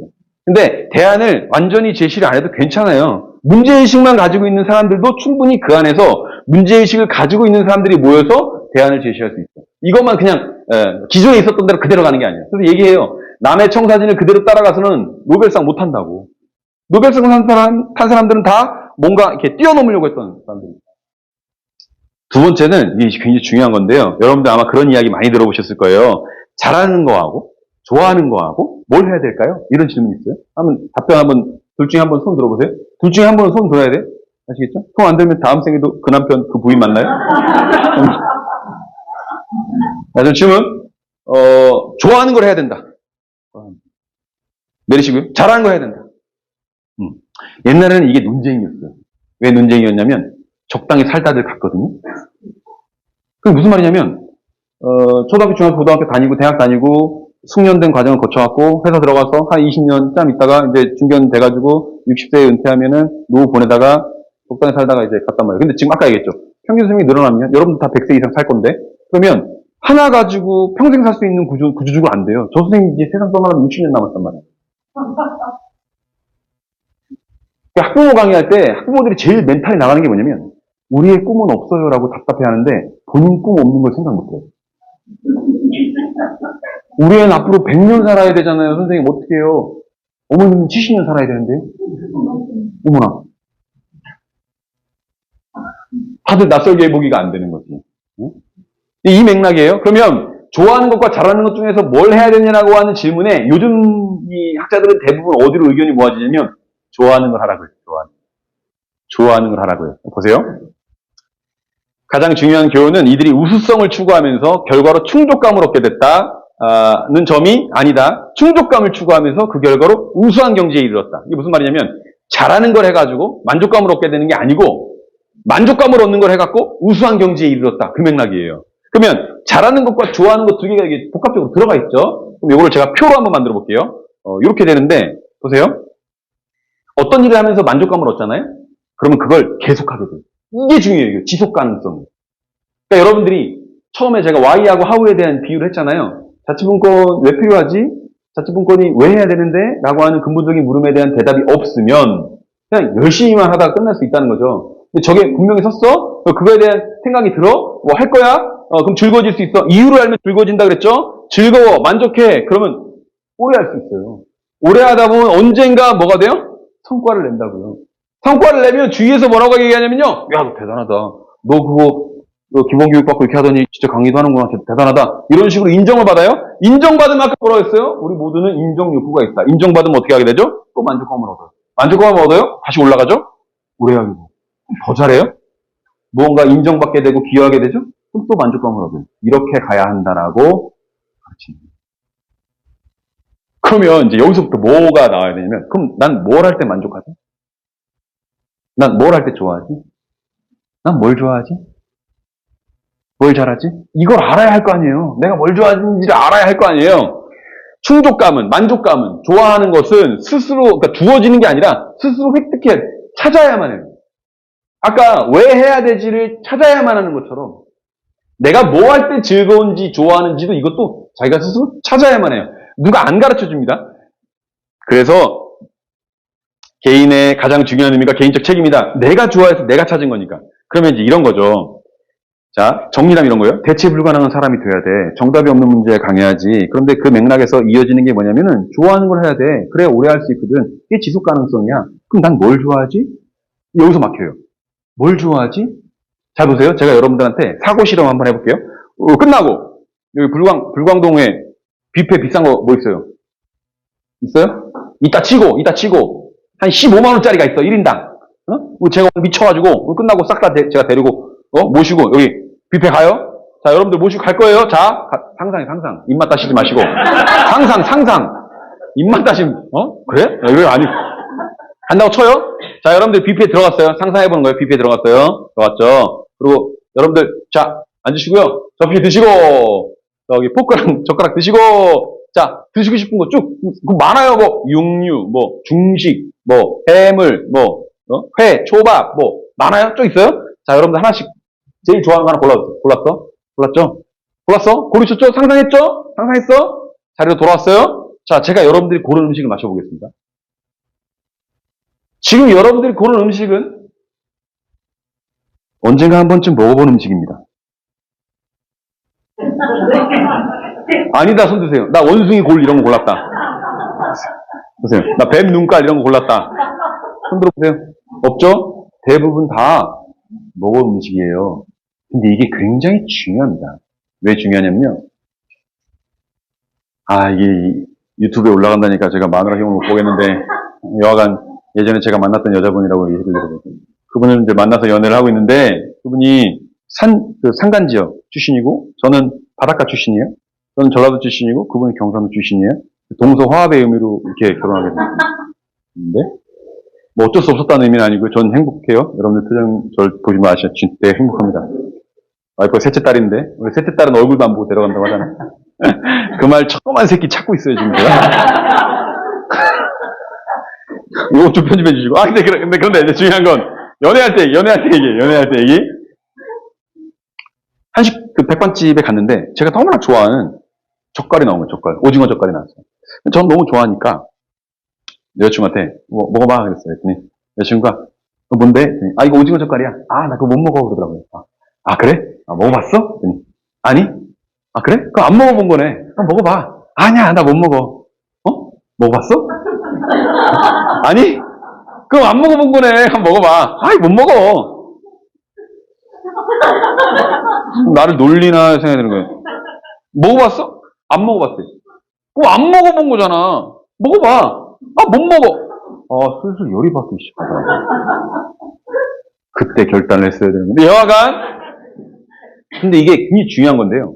근데 대안을 완전히 제시를 안 해도 괜찮아요. 문제의식만 가지고 있는 사람들도 충분히 그 안에서 문제의식을 가지고 있는 사람들이 모여서 대안을 제시할 수 있어요. 이것만 그냥 기존에 있었던 대로 그대로 가는 게 아니에요. 그래서 얘기해요. 남의 청사진을 그대로 따라가서는 노벨상 못 탄다고. 노벨상 탄 사람들은 다 뭔가 이렇게 뛰어넘으려고 했던 사람들입니다. 두 번째는 이게 굉장히 중요한 건데요. 여러분들 아마 그런 이야기 많이 들어보셨을 거예요. 잘하는 거하고 좋아하는 거하고 뭘 해야 될까요? 이런 질문이 있어요. 둘 중에 한번 손 들어보세요. 둘 중에 한 번은 손 들어야 돼요. 아시겠죠? 손 안 들면 다음 생에도 그 남편, 그 부인 만나요? 자, 질문. 좋아하는 걸 해야 된다. 내리시고요. 잘하는 걸 해야 된다. 옛날에는 이게 논쟁이었어요. 왜 논쟁이었냐면 적당히 살다들 갔거든요. 그게 무슨 말이냐면 초등학교, 중학교, 고등학교 다니고 대학 다니고 숙련된 과정을 거쳐갖고 회사 들어가서 한 20년 짬 있다가 이제 중견 돼가지고 60세에 은퇴하면은 노후 보내다가 적당히 살다가 이제 갔단 말이에요. 근데 지금 아까 얘기했죠. 평균 수명이 늘어나면 여러분들 다 100세 이상 살 건데 그러면 하나 가지고 평생 살 수 있는 구조적으로 안 돼요. 저 선생님 이제 세상 떠나면 60년 남았단 말이에요. 학부모 강의할 때 학부모들이 제일 멘탈이 나가는 게 뭐냐면 우리의 꿈은 없어요라고 답답해 하는데 본인 꿈 없는 걸 생각 못해요. 우리 애는 앞으로 100년 살아야 되잖아요. 선생님 어떻게 해요? 어머님은 70년 살아야 되는데요. 어머나. 다들 낯설게 해보기가 안 되는 거지. 응? 이 맥락이에요. 그러면 좋아하는 것과 잘하는 것 중에서 뭘 해야 되냐라고 하는 질문에 요즘 이 학자들은 대부분 어디로 의견이 모아지냐면 좋아하는 걸 하라고 해요. 좋아하는 걸 하라고 해요. 보세요. 가장 중요한 교훈은 이들이 우수성을 추구하면서 결과로 충족감을 얻게 됐다는 점이 아니다. 충족감을 추구하면서 그 결과로 우수한 경지에 이르렀다. 이게 무슨 말이냐면 잘하는 걸 해가지고 만족감을 얻게 되는 게 아니고 만족감을 얻는 걸 해갖고 우수한 경지에 이르렀다. 그 맥락이에요. 그러면 잘하는 것과 좋아하는 것 두 개가 이게 복합적으로 들어가 있죠. 그럼 이거를 제가 표로 한번 만들어 볼게요. 이렇게 되는데 보세요. 어떤 일을 하면서 만족감을 얻잖아요. 그러면 그걸 계속하게 돼요. 이게 중요해요. 지속 가능성. 그러니까 여러분들이 처음에 제가 Y하고 하우에 대한 비유를 했잖아요. 자치분권 왜 필요하지? 자치분권이 왜 해야 되는데? 라고 하는 근본적인 물음에 대한 대답이 없으면 그냥 열심히만 하다가 끝날 수 있다는 거죠. 근데 저게 분명히 섰어? 그거에 대한 생각이 들어? 뭐 할 거야? 그럼 즐거워질 수 있어. 이유를 알면 즐거워진다 그랬죠? 즐거워, 만족해. 그러면 오래 할 수 있어요. 오래 하다 보면 언젠가 뭐가 돼요? 성과를 낸다고요. 성과를 내면 주위에서 뭐라고 얘기하냐면요. 야, 너 대단하다. 너 그거 기본교육 받고 이렇게 하더니 진짜 강의도 하는구나. 진짜 대단하다. 이런 식으로 인정을 받아요. 인정받으면 아까 뭐라고 했어요? 우리 모두는 인정 욕구가 있다. 인정받으면 어떻게 하게 되죠? 또 만족감을 얻어요. 만족감을 얻어요? 다시 올라가죠? 오래 하게 돼요. 더 잘해요? 무언가 인정받게 되고 기여하게 되죠? 그럼 또 만족감을 얻어요. 이렇게 가야 한다라고 가르칩니다. 그러면 이제 여기서부터 뭐가 나와야 되냐면 그럼 난 뭘 할 때 만족하지? 난 뭘 할 때 좋아하지? 난 뭘 좋아하지? 뭘 잘하지? 이걸 알아야 할 거 아니에요. 내가 뭘 좋아하는지를 알아야 할 거 아니에요. 충족감은, 만족감은, 좋아하는 것은 스스로, 그러니까 주어지는 게 아니라 스스로 획득해, 찾아야만 해요. 아까 왜 해야 되지를 찾아야만 하는 것처럼 내가 뭐 할 때 즐거운지 좋아하는지도 이것도 자기가 스스로 찾아야만 해요. 누가 안 가르쳐 줍니다. 그래서 개인의 가장 중요한 의미가 개인적 책임이다. 내가 좋아해서 내가 찾은 거니까. 그러면 이제 이런 거죠. 자, 정리하면 이런 거예요. 대체 불가능한 사람이 돼야 돼. 정답이 없는 문제에 강해야지. 그런데 그 맥락에서 이어지는 게 뭐냐면은 좋아하는 걸 해야 돼. 그래야 오래 할 수 있거든. 이게 지속 가능성이야. 그럼 난 뭘 좋아하지? 여기서 막혀요. 뭘 좋아하지? 잘 보세요. 제가 여러분들한테 사고 실험 한번 해볼게요. 끝나고 여기 불광동에 뷔페 비싼 거 뭐 있어요? 있어요? 이따 치고 한 15만 원짜리가 있어. 1인당. 제가 미쳐가지고 끝나고 싹 다 제가 데리고 모시고 여기 뷔페 가요? 자, 여러분들 모시고 갈 거예요. 자, 상상. 입맛 다시지 마시고. 상상. 입맛 다시면 그래? 이거 아니. 한다고 쳐요? 자, 여러분들 뷔페에 들어갔어요. 상상해보는 거예요. 뷔페에 들어갔어요. 들어갔죠? 그리고 여러분들 자, 앉으시고요. 접시 드시고 여기 포크랑 젓가락 드시고 자, 드시고 싶은 거 쭉 많아요. 뭐 육류, 뭐 중식, 뭐 해물, 뭐 회, 초밥, 뭐 많아요. 쭉 있어요. 자, 여러분들 하나씩 제일 좋아하는 거 하나 골랐어? 골랐죠? 골랐어? 고르셨죠? 상상했죠? 상상했어? 자리로 돌아왔어요? 자, 제가 여러분들이 고른 음식을 마셔보겠습니다. 지금 여러분들이 고른 음식은 언젠가 한 번쯤 먹어본 음식입니다. 아니다, 손 드세요. 나 원숭이 골 이런 거 골랐다. 보세요. 나 뱀 눈깔 이런 거 골랐다. 손 들어보세요. 없죠? 대부분 다 먹어본 음식이에요. 근데 이게 굉장히 중요합니다. 왜 중요하냐면요. 이게 유튜브에 올라간다니까 제가 마누라 형을 못 보겠는데, 여하간 예전에 제가 만났던 여자분이라고 얘기를 들었거든요. 그분을 이제 만나서 연애를 하고 있는데, 그분이 산간 지역 출신이고, 저는 바닷가 출신이에요. 저는 전라도 출신이고, 그분은 경상도 출신이에요. 동서 화합의 의미로 이렇게 결혼하게 됐는데, 뭐 어쩔 수 없었다는 의미는 아니고요. 전 행복해요. 여러분들 표정 절 보시면 아시죠? 진짜 행복합니다. 와이프가 셋째 딸인데, 우리 셋째 딸은 얼굴도 안 보고 데려간다고 하잖아요. 그 말 조그만 새끼 찾고 있어요, 지금 제가. 이거 좀 편집해 주시고. 아, 그런데 이제 중요한 건, 연애할 때 얘기. 한식, 그 백반집에 갔는데, 제가 너무나 좋아하는 젓갈이 나온 거예요, 젓갈. 오징어 젓갈이 나왔어요. 전 너무 좋아하니까, 여자친구한테, 먹어봐. 그랬어요. 그랬더니, 여자친구가, 뭔데? 그랬더니, 이거 오징어 젓갈이야. 나 그거 못 먹어. 그러더라고요. 그래? 먹어봤어? 그랬더니, 아니? 그래? 그럼 안 먹어본 거네. 그럼 먹어봐. 아니야, 나 못 먹어. 먹어봤어? 아니? 그럼 안 먹어본 거네. 한번 먹어봐. 못 먹어. 나를 놀리나 생각이 드는 거예요. 먹어봤어? 안 먹어봤대. 그럼 안 먹어본 거잖아. 먹어봐. 못 먹어. 슬슬 열이 받기 시작하더라고. 그때 결단을 했어야 되는데. 여하간, 근데 이게 굉장히 중요한 건데요.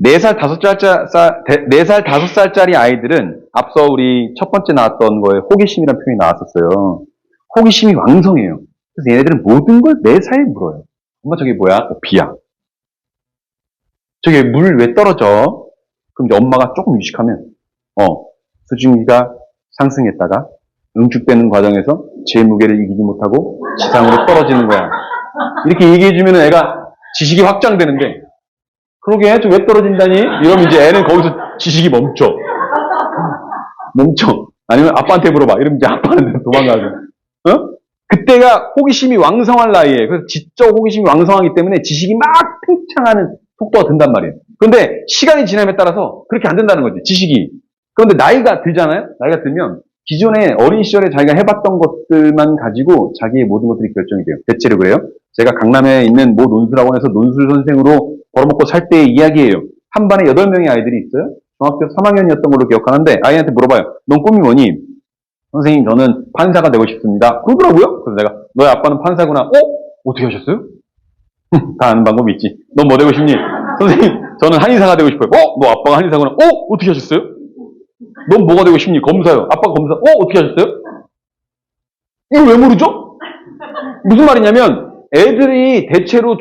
4살, 5살짜리 아이들은 앞서 우리 첫 번째 나왔던 거에 호기심이라는 표현이 나왔었어요. 호기심이 왕성해요. 그래서 얘네들은 모든 걸 매사에 물어요. 엄마 저게 뭐야? 비야. 저게 물 왜 떨어져? 그럼 이제 엄마가 조금 유식하면 수증기가 상승했다가 응축되는 과정에서 제 무게를 이기지 못하고 지상으로 떨어지는 거야. 이렇게 얘기해주면 애가 지식이 확장되는데 그러게 저 왜 떨어진다니? 이러면 이제 애는 거기서 지식이 멈춰. 아니면 아빠한테 물어봐. 이러면 이제 아빠는 도망가죠. 그때가 호기심이 왕성한 나이에 그래서 지적 호기심이 왕성하기 때문에 지식이 막 팽창하는 속도가 든단 말이에요. 그런데 시간이 지남에 따라서 그렇게 안 된다는 거지, 지식이. 그런데 나이가 들잖아요? 나이가 들면 기존에 어린 시절에 자기가 해봤던 것들만 가지고 자기의 모든 것들이 결정이 돼요. 대체로 그래요. 제가 강남에 있는 모 논술학원에서 논술 선생으로 벌어먹고 살 때의 이야기예요. 한 반에 8명의 아이들이 있어요. 중학교 3학년이었던 걸로 기억하는데 아이한테 물어봐요. 넌 꿈이 뭐니? 선생님, 저는 판사가 되고 싶습니다. 그러더라고요. 그래서 내가, 너의 아빠는 판사구나. 어떻게 하셨어요? 다 아는 방법이 있지. 넌 뭐 되고 싶니? 선생님, 저는 한의사가 되고 싶어요. 너 아빠가 한의사구나. 어떻게 하셨어요? 넌 뭐가 되고 싶니? 검사요. 아빠가 검사. 어떻게 하셨어요? 이걸 왜 모르죠? 무슨 말이냐면, 애들이 대체로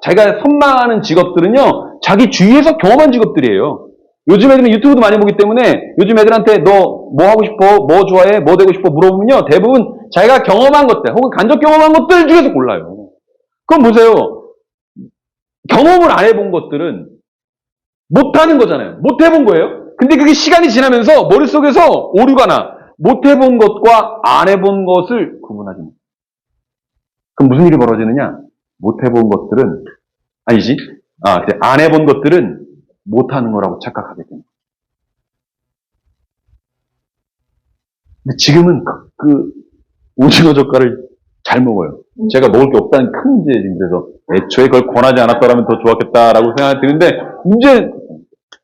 자기가 선망하는 직업들은요, 자기 주위에서 경험한 직업들이에요. 요즘 애들은 유튜브도 많이 보기 때문에 요즘 애들한테 너 뭐 하고 싶어? 뭐 좋아해? 뭐 되고 싶어? 물어보면요. 대부분 자기가 경험한 것들 혹은 간접 경험한 것들 중에서 골라요. 그럼 보세요. 경험을 안 해본 것들은 못하는 거잖아요. 못 해본 거예요. 근데 그게 시간이 지나면서 머릿속에서 오류가 나. 못 해본 것과 안 해본 것을 구분하지 못해요. 그럼 무슨 일이 벌어지느냐? 못 해본 것들은 아니지. 안 해본 것들은 못하는 거라고 착각하게 됩니다. 근데 지금은 그 오징어 젓갈을 잘 먹어요. 제가 먹을 게 없다는 큰 문제예요. 지금 그래서 애초에 그걸 권하지 않았더라면 더 좋았겠다라고 생각이 드는데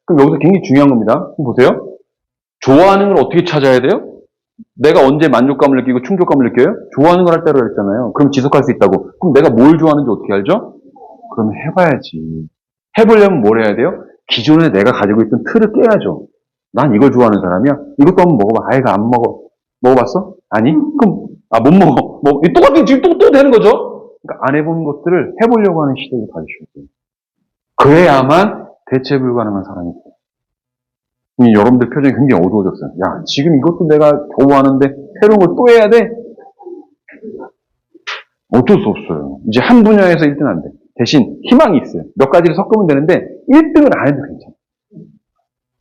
그럼 여기서 굉장히 중요한 겁니다. 보세요. 좋아하는 걸 어떻게 찾아야 돼요? 내가 언제 만족감을 느끼고 충족감을 느껴요? 좋아하는 걸 할 때로 했잖아요. 그럼 지속할 수 있다고. 그럼 내가 뭘 좋아하는지 어떻게 알죠? 그럼 해봐야지. 해보려면 뭘 해야 돼요? 기존에 내가 가지고 있던 틀을 깨야죠. 난 이걸 좋아하는 사람이야. 이것도 한번 먹어봐. 아이가 안 먹어. 먹어봤어? 아니? 그럼 못 먹어. 똑같은 지금 또 되는 거죠? 그러니까 안 해본 것들을 해보려고 하는 시도를 가지셔야 돼요. 그래야만 대체 불가능한 사람이 돼요. 여러분들 표정이 굉장히 어두워졌어요. 야, 지금 이것도 내가 겨우 하는데 새로운 걸 또 해야 돼? 어쩔 수 없어요. 이제 한 분야에서 1등 안 돼. 대신 희망이 있어요. 몇 가지를 섞으면 되는데 1등을 안 해도 괜찮아요.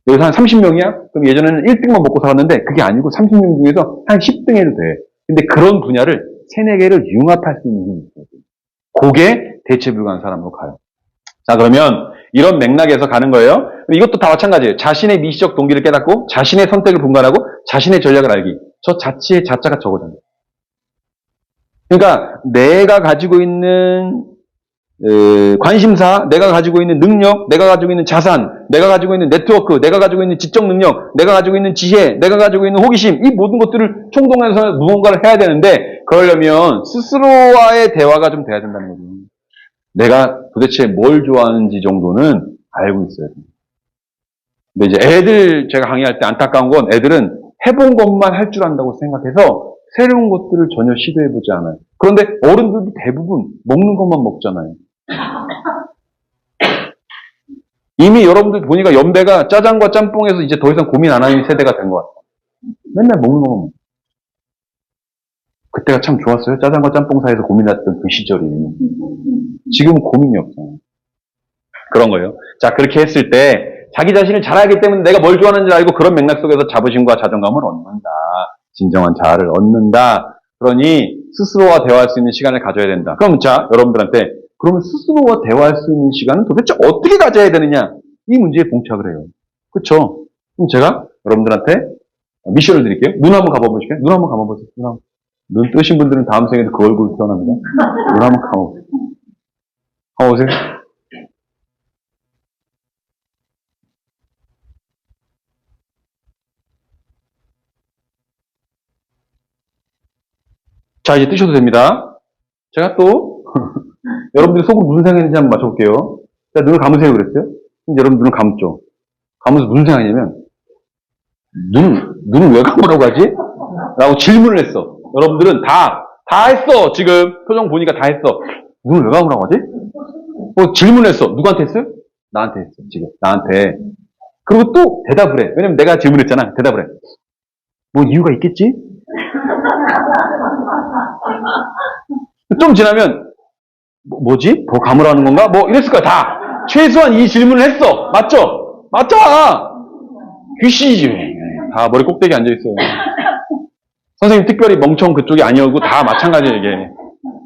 여기서 한 30명이야? 그럼 예전에는 1등만 먹고 살았는데 그게 아니고 30명 중에서 한 10등 해도 돼. 근데 그런 분야를 3, 4개를 융합할 수 있는 힘이 있어요. 그게 대체 불가능한 사람으로 가요. 자, 그러면 이런 맥락에서 가는 거예요. 이것도 다 마찬가지예요. 자신의 미시적 동기를 깨닫고 자신의 선택을 분간하고 자신의 전략을 알기. 저 자치의 자자가 저거잖아요. 그러니까 내가 가지고 있는 관심사, 내가 가지고 있는 능력, 내가 가지고 있는 자산, 내가 가지고 있는 네트워크, 내가 가지고 있는 지적 능력, 내가 가지고 있는 지혜, 내가 가지고 있는 호기심, 이 모든 것들을 총동원해서 무언가를 해야 되는데 그러려면 스스로와의 대화가 좀 돼야 된다는 거죠. 내가 도대체 뭘 좋아하는지 정도는 알고 있어야 돼요. 근데 이제 애들 제가 강의할 때 안타까운 건 애들은 해본 것만 할 줄 안다고 생각해서 새로운 것들을 전혀 시도해보지 않아요. 그런데 어른들도 대부분 먹는 것만 먹잖아요. 이미 여러분들 보니까 연배가 짜장과 짬뽕에서 이제 더 이상 고민 안 하는 세대가 된 것 같아요. 맨날 먹는. 그때가 참 좋았어요. 짜장과 짬뽕 사이에서 고민했던 그 시절이. 지금은 고민이 없어요. 그런 거예요. 자, 그렇게 했을 때 자기 자신을 잘 알기 때문에 내가 뭘 좋아하는지 알고 그런 맥락 속에서 자부심과 자존감을 얻는다. 진정한 자아를 얻는다. 그러니 스스로와 대화할 수 있는 시간을 가져야 된다. 그럼 자, 여러분들한테 그러면 스스로와 대화할 수 있는 시간은 도대체 어떻게 가져야 되느냐? 이 문제에 봉착을 해요. 그렇죠? 그럼 제가 여러분들한테 미션을 드릴게요. 눈 한번 감아보실게요. 눈 한번 감아보세요. 눈 뜨신 분들은 다음 생에도 그 얼굴 태어납니다. 눈 한번 감아보세요. 감아보세요. 자, 이제 뜨셔도 됩니다. 제가 또 여러분들이 속으로 무슨 생각인지 한번 맞춰볼게요. 자, 눈을 감으세요 그랬어요. 이제 여러분 눈을 감죠. 감으면서 무슨 생각이냐면 눈을 왜 감으라고 하지? 라고 질문을 했어. 여러분들은 다 했어. 지금 표정 보니까 다 했어. 눈을 왜 감으라고 하지? 질문을 했어. 누구한테 했어요? 나한테 했어. 지금 나한테. 그리고 또 대답을 해. 왜냐면 내가 질문했잖아. 대답을 해. 뭐 이유가 있겠지? 좀 지나면 뭐지? 더 감으라는 건가? 뭐 이랬을 거야. 다. 최소한 이 질문을 했어. 맞죠? 맞잖아. 귀신이지. 다 머리 꼭대기 앉아있어요. 선생님 특별히 멍청 그쪽이 아니었고 다 마찬가지예요.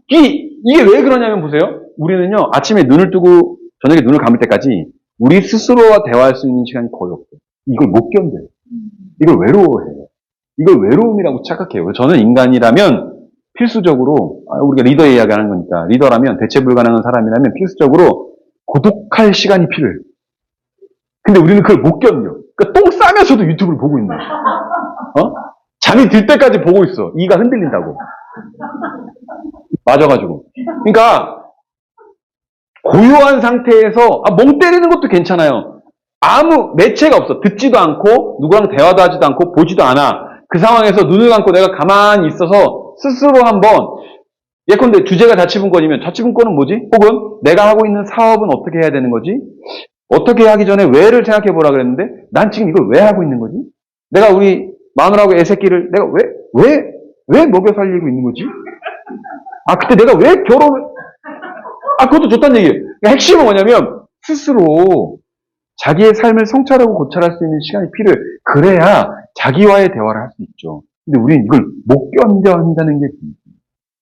이게 왜 그러냐면 보세요. 우리는요. 아침에 눈을 뜨고 저녁에 눈을 감을 때까지 우리 스스로와 대화할 수 있는 시간이 거의 없어요. 이걸 못 견뎌요. 이걸 외로워해요. 이걸 외로움이라고 착각해요. 저는 인간이라면 필수적으로 우리가 리더 이야기하는 거니까 리더라면 대체 불가능한 사람이라면 필수적으로 고독할 시간이 필요해요. 근데 우리는 그걸 못 견뎌. 그러니까 똥 싸면서도 유튜브를 보고 있는 거야. 잠이 들 때까지 보고 있어. 이가 흔들린다고. 맞아가지고. 그러니까 고요한 상태에서 멍 때리는 것도 괜찮아요. 아무 매체가 없어. 듣지도 않고 누구랑 대화도 하지도 않고 보지도 않아. 그 상황에서 눈을 감고 내가 가만히 있어서 스스로 한번 예컨대 주제가 자치분권이면 자치분권은 뭐지? 혹은 내가 하고 있는 사업은 어떻게 해야 되는 거지? 어떻게 하기 전에 왜를 생각해 보라 그랬는데 난 지금 이걸 왜 하고 있는 거지? 내가 우리 마누라하고 애새끼를 내가 왜 먹여 살리고 있는 거지? 그때 내가 왜 결혼을 그것도 좋다는 얘기예요. 그러니까 핵심은 뭐냐면 스스로 자기의 삶을 성찰하고 고찰할 수 있는 시간이 필요해. 그래야 자기와의 대화를 할 수 있죠. 근데 우리는 이걸 못 견뎌 한다는 게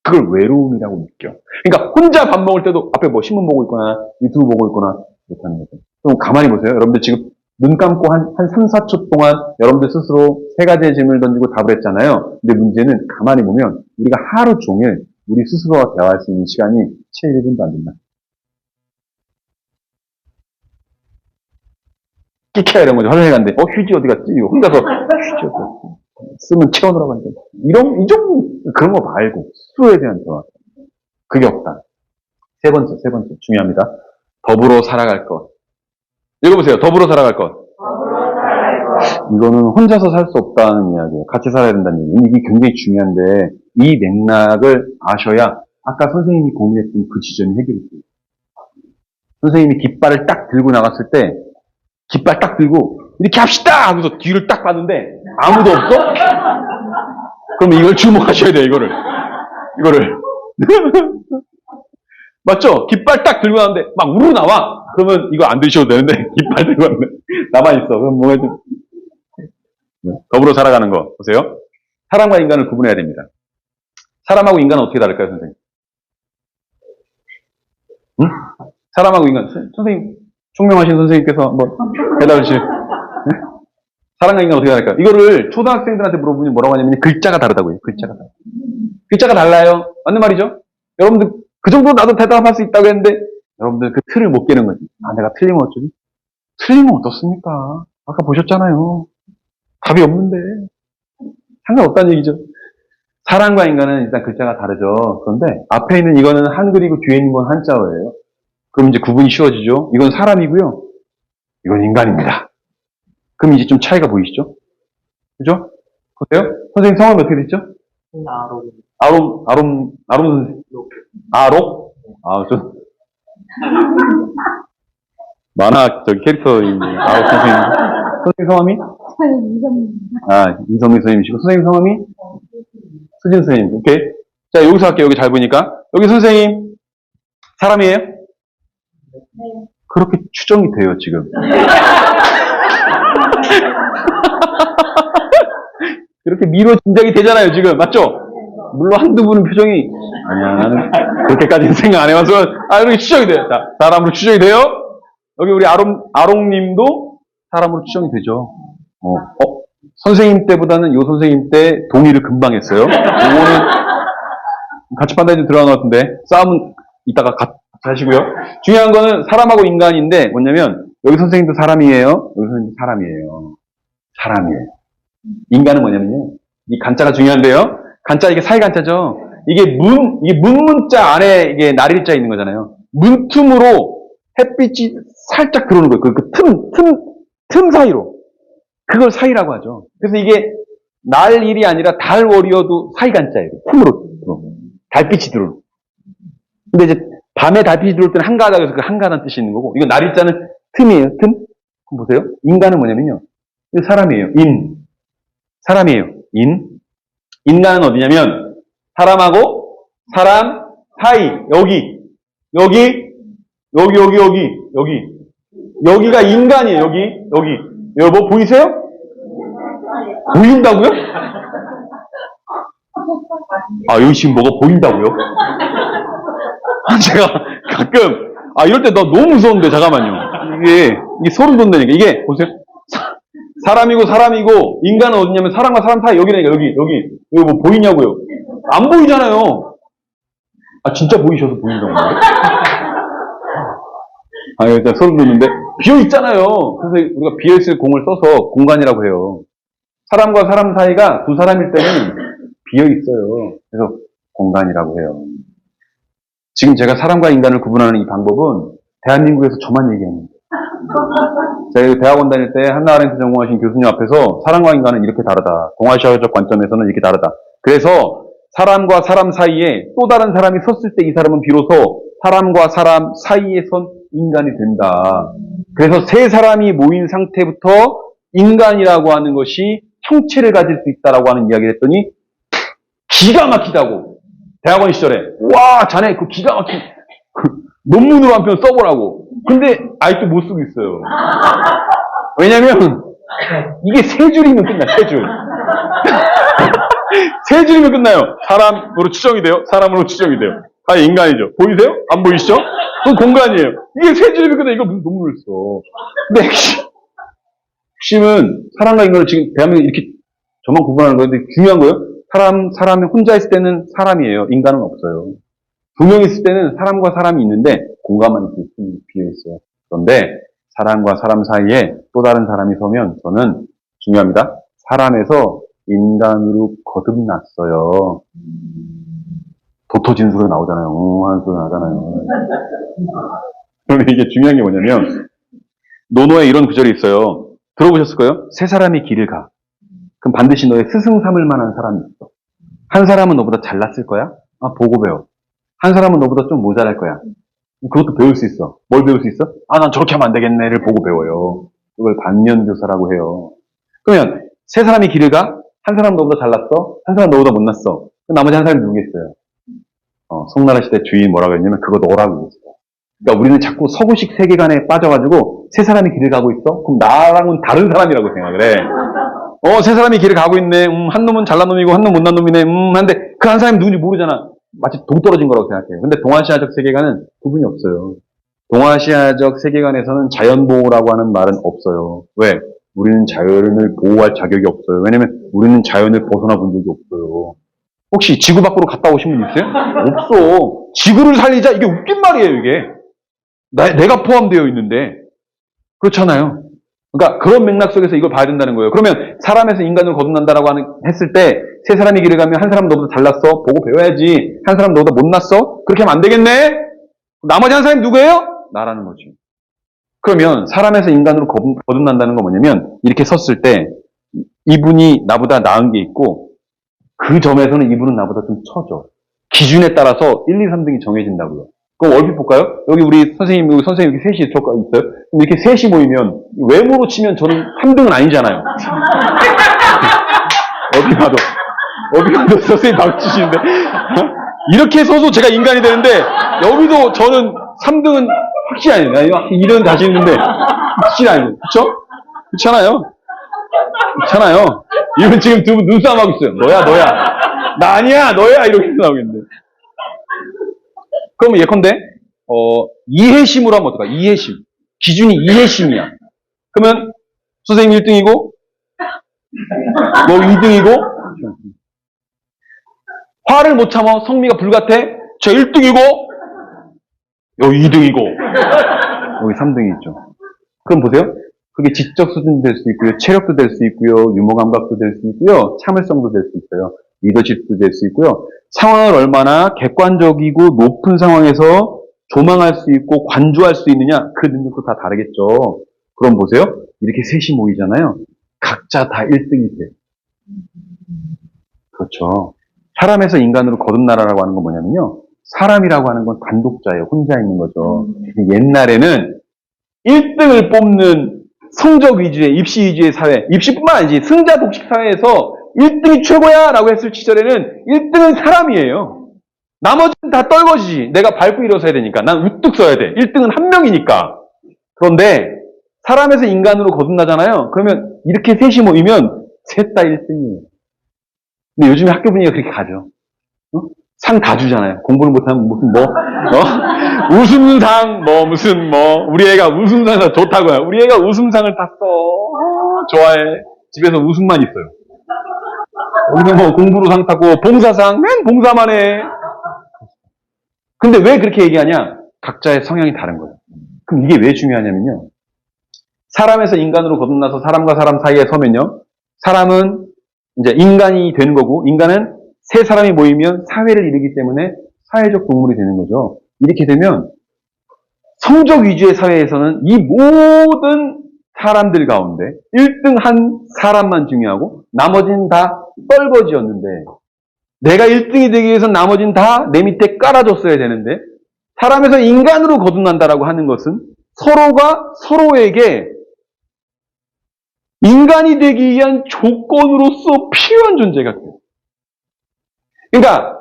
그걸 외로움이라고 느껴. 그러니까 혼자 밥 먹을 때도 앞에 뭐 신문 보고 있거나 유튜브 보고 있거나 그렇다는 거죠. 그럼 가만히 보세요. 여러분들 지금 눈 감고 한 3, 4초 동안 여러분들 스스로 세 가지의 질문을 던지고 답을 했잖아요. 근데 문제는 가만히 보면 우리가 하루 종일 우리 스스로와 대화할 수 있는 시간이 채 1분도 안 된다. 끼케야 이런 거죠. 화장실 갔는데 휴지 어디 갔지? 혼자서 휴지 어디 갔지? 쓰면 채워놓으라고 하는데 이 정도 그런 거 말고 스스로에 대한 대화. 그게 없다. 세 번째 중요합니다. 더불어 살아갈 것. 읽어보세요. 더불어 살아갈 것. 이거는 혼자서 살 수 없다는 이야기예요. 같이 살아야 된다는 얘기예요. 이게 굉장히 중요한데 이 맥락을 아셔야 아까 선생님이 고민했던 그 지점이 해결이 돼요. 선생님이 깃발을 딱 들고 나갔을 때 깃발 딱 들고 이렇게 합시다 하면서 뒤를 딱 봤는데 아무도 없어? 그럼 이걸 주목하셔야 돼요. 이거를 맞죠? 깃발 딱 들고 나왔는데 막 우르르 나와. 그러면 이거 안 드셔도 되는데 깃발 들고 왔는데 남아있어. 그럼 뭐가 좀 더불어 살아가는 거 보세요. 사람과 인간을 구분해야 됩니다. 사람하고 인간은 어떻게 다를까요, 선생님? 응? 사람하고 인간, 선생님, 총명하신 선생님께서 한번 대답을 주시죠. 네? 사람과 인간 어떻게 다를까요? 이거를 초등학생들한테 물어보면 뭐라고 하냐면 글자가 다르다고요. 글자가 달라요. 맞는 말이죠? 여러분들 그 정도 나도 대답할 수 있다고 했는데 여러분들 그 틀을 못 깨는 거지. 내가 틀리면 어쩌지? 틀리면 어떻습니까? 아까 보셨잖아요. 답이 없는데. 상관없다는 얘기죠. 사람과 인간은 일단 글자가 다르죠. 그런데 앞에 있는 이거는 한글이고 뒤에 있는 건 한자어예요. 그럼 이제 구분이 쉬워지죠. 이건 사람이고요. 이건 인간입니다. 그럼 이제 좀 차이가 보이시죠? 그죠? 보세요. 선생님 성함이 어떻게 되죠? 아롬 선생님. 아록? 만화 저기 캐릭터인 아우 선생님 성함이? 이성민 선생님이시고 선생님 성함이? 수진 선생님. 오케이. 자, 여기서 할게요. 여기 잘 보니까. 여기 선생님 사람이에요? 그렇게 추정이 돼요, 지금. 그렇게 미로 짐작이 되잖아요, 지금. 맞죠? 물론 한두 분은 표정이, 아니야, 나는 그렇게까지는 생각 안 해봐서, 이렇게 추정이 돼요. 자, 사람으로 추정이 돼요? 여기 우리 아롱님도 사람으로 추정이 되죠. 선생님 때보다는 요 선생님 때 동의를 금방 했어요. 요거는 같이 판단이 들어간 것 같은데, 싸움은 이따가 같이 하시고요. 중요한 거는 사람하고 인간인데, 뭐냐면, 여기 선생님도 사람이에요. 여기 선생님도 사람이에요. 사람이에요. 인간은 뭐냐면요. 이 간자가 중요한데요. 간자, 이게 사이간자죠. 이게 문문자 안에 이게 날일자 있는 거잖아요. 문틈으로 햇빛이 살짝 들어오는 거예요. 틈 사이로. 그걸 사이라고 하죠. 그래서 이게 날일이 아니라 달월이어도 사이간자예요. 틈으로. 달빛이 들어오는. 근데 이제 밤에 달빛이 들어올 때는 한가하다 해서 그 한가하다는 뜻이 있는 거고, 이거 날일자는 틈이에요. 틈? 그럼 보세요. 인간은 뭐냐면요. 이거 사람이에요. 사람이에요. 인간은 어디냐면, 사람하고 사람 사이. 여기가 인간이에요. 여기. 여보, 보이세요? 보인다고요? 여기 지금 뭐가 보인다고요? 제가 가끔, 이럴 때 너 너무 무서운데, 잠깐만요. 이게 소름 돋는다니까. 이게, 보세요. 사람이고, 인간은 어디냐면 사람과 사람 사이 여기라니까, 여기 뭐 보이냐고요? 안 보이잖아요. 진짜 보이셔서 보인다고요? 일단 소름 돋는데, 비어있잖아요. 그래서 우리가 비어있을 공을 써서 공간이라고 해요. 사람과 사람 사이가 두 사람일 때는 비어있어요. 그래서 공간이라고 해요. 지금 제가 사람과 인간을 구분하는 이 방법은 대한민국에서 저만 얘기합니다. 제가 대학원 다닐 때 한나아렌트 전공하신 교수님 앞에서 사람과 인간은 이렇게 다르다. 동아시아적 관점에서는 이렇게 다르다. 그래서 사람과 사람 사이에 또 다른 사람이 섰을 때 이 사람은 비로소 사람과 사람 사이에 선 인간이 된다. 그래서 세 사람이 모인 상태부터 인간이라고 하는 것이 형체를 가질 수 있다라고 하는 이야기를 했더니 기가 막히다고. 대학원 시절에 와 자네 그 기가 막힌 논문으로 한 편 써보라고. 근데 아직도 못 쓰고 있어요. 왜냐면 이게 세 줄이면 끝나. 세 줄. 세 줄이면 끝나요. 사람으로 추정이 돼요. 사람으로 추정이 돼요. 인간이죠. 보이세요? 안 보이시죠? 그건 공간이에요. 이게 세 줄이면 끝나. 이거 무슨 논문을 써. 근데 핵심은 사람과 인간을 지금 대한민국 이렇게 저만 구분하는 건데 중요한 거예요. 사람이 혼자 있을 때는 사람이에요. 인간은 없어요. 두 명 있을 때는 사람과 사람이 있는데 공간만 이렇게 비어있어요. 그런데 사람과 사람 사이에 또 다른 사람이 서면 저는 중요합니다. 사람에서 인간으로 거듭났어요. 도토진수가 나오잖아요. 하는 소리가 나잖아요. 그런데 이게 중요한 게 뭐냐면 논어에 이런 구절이 있어요. 들어보셨을 거예요? 세 사람이 길을 가. 그럼 반드시 너의 스승 삼을 만한 사람이 있어. 한 사람은 너보다 잘났을 거야? 보고 배워. 한 사람은 너보다 좀 모자랄 거야. 그것도 배울 수 있어. 뭘 배울 수 있어? 난 저렇게 하면 안 되겠네를 보고 배워요. 그걸 반면교사라고 해요. 그러면 세 사람이 길을 가? 한 사람은 너보다 잘났어? 한 사람은 너보다 못났어? 그럼 나머지 한 사람이 누구겠어요? 송나라 시대 주인이 뭐라고 했냐면 그거 너라고 했어요. 그러니까 우리는 자꾸 서구식 세계관에 빠져가지고 세 사람이 길을 가고 있어? 그럼 나랑은 다른 사람이라고 생각을 해. 세 사람이 길을 가고 있네. 한 놈은 잘난 놈이고 한 놈은 못난 놈이네. 한데 그 한 사람이 누군지 모르잖아. 마치 동떨어진 거라고 생각해요. 근데 동아시아적 세계관은 구분이 없어요. 동아시아적 세계관에서는 자연보호라고 하는 말은 없어요. 왜? 우리는 자연을 보호할 자격이 없어요. 왜냐면 우리는 자연을 벗어나 본 적이 없어요. 혹시 지구 밖으로 갔다 오신 분 있어요? 없어. 지구를 살리자. 이게 웃긴 말이에요, 이게. 내가 포함되어 있는데. 그렇잖아요. 그러니까 그런 맥락 속에서 이걸 봐야 된다는 거예요. 그러면 사람에서 인간으로 거듭난다라고 했을 때 세 사람이 길을 가면 한 사람은 너보다 잘났어? 보고 배워야지. 한 사람은 너보다 못났어? 그렇게 하면 안 되겠네? 나머지 한 사람이 누구예요? 나라는 거지. 그러면 사람에서 인간으로 거듭난다는 건 뭐냐면 이렇게 섰을 때 이분이 나보다 나은 게 있고 그 점에서는 이분은 나보다 좀 처져. 기준에 따라서 1, 2, 3등이 정해진다고요. 그럼 얼핏 볼까요? 여기 우리 선생님, 여기 선생님 이렇게 셋이 있어요? 그럼 이렇게 셋이 모이면, 외모로 치면 저는 3등은 아니잖아요. 어디 봐도 선생님 박수 치시는데. 이렇게 서서 제가 인간이 되는데, 여기도 저는 3등은 확실히 아니에요. 이런 다시 있는데, 확실히 아니에요. 그쵸? 그렇잖아요. 그렇잖아요. 이분 지금 두 분 눈싸움 하고 있어요. 너야. 나 아니야, 너야. 이렇게 나오겠는데. 그러면 예컨대, 이해심으로 하면 어떨까? 이해심. 기준이 이해심이야. 그러면, 선생님 1등이고, 너 2등이고, 화를 못 참아 성미가 불같아, 저 1등이고, 여기 2등이고, 여기 3등이 있죠. 그럼 보세요. 그게 지적 수준도 될 수 있고요, 체력도 될 수 있고요, 유머 감각도 될 수 있고요, 참을성도 될 수 있어요. 리더십도 될 수 있고요. 상황을 얼마나 객관적이고 높은 상황에서 조망할 수 있고 관조할 수 있느냐, 그 능력도 다 다르겠죠. 그럼 보세요. 이렇게 셋이 모이잖아요. 각자 다 1등이 돼요. 그렇죠. 사람에서 인간으로 거듭나라라고 하는 건 뭐냐면요. 사람이라고 하는 건 단독자예요. 혼자 있는 거죠. 옛날에는 1등을 뽑는 성적 위주의, 입시 위주의 사회, 입시뿐만 아니지, 승자 독식 사회에서 1등이 최고야! 라고 했을 시절에는 1등은 사람이에요. 나머지는 다 떨거지지. 내가 밟고 일어서야 되니까. 난 우뚝 서야 돼. 1등은 한 명이니까. 그런데, 사람에서 인간으로 거듭나잖아요. 그러면 이렇게 셋이 모이면 셋 다 1등이에요. 근데 요즘에 학교 분위기가 그렇게 가죠. 상 다 주잖아요. 공부를 못하면 무슨 웃음상, 우리 애가 웃음상 좋다고요. 우리 애가 웃음상을 탔어. 좋아해. 집에서 웃음만 있어요. 우리는 공부로 상 타고, 봉사상, 맨 봉사만 해. 근데 왜 그렇게 얘기하냐? 각자의 성향이 다른 거예요. 그럼 이게 왜 중요하냐면요. 사람에서 인간으로 거듭나서 사람과 사람 사이에 서면요. 사람은 이제 인간이 되는 거고, 인간은 세 사람이 모이면 사회를 이루기 때문에 사회적 동물이 되는 거죠. 이렇게 되면 성적 위주의 사회에서는 이 모든 사람들 가운데 1등 한 사람만 중요하고 나머지는 다 떨거지였는데 내가 1등이 되기 위해서 나머지는 다 내 밑에 깔아줬어야 되는데 사람에서 인간으로 거듭난다라고 하는 것은 서로가 서로에게 인간이 되기 위한 조건으로서 필요한 존재가 돼요. 그러니까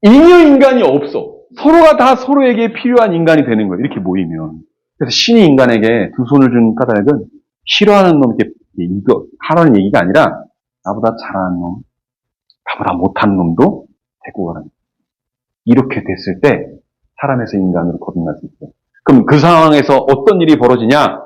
잉여인간이 없어. 서로가 다 서로에게 필요한 인간이 되는 거예요. 이렇게 모이면. 그래서 신이 인간에게 두 손을 준 까닭은 싫어하는 놈, 이거 하라는 얘기가 아니라 나보다 잘하는 놈, 나보다 못하는 놈도 데리고 가라는 거예요. 이렇게 됐을 때 사람에서 인간으로 거듭날 수 있어요. 그럼 그 상황에서 어떤 일이 벌어지냐?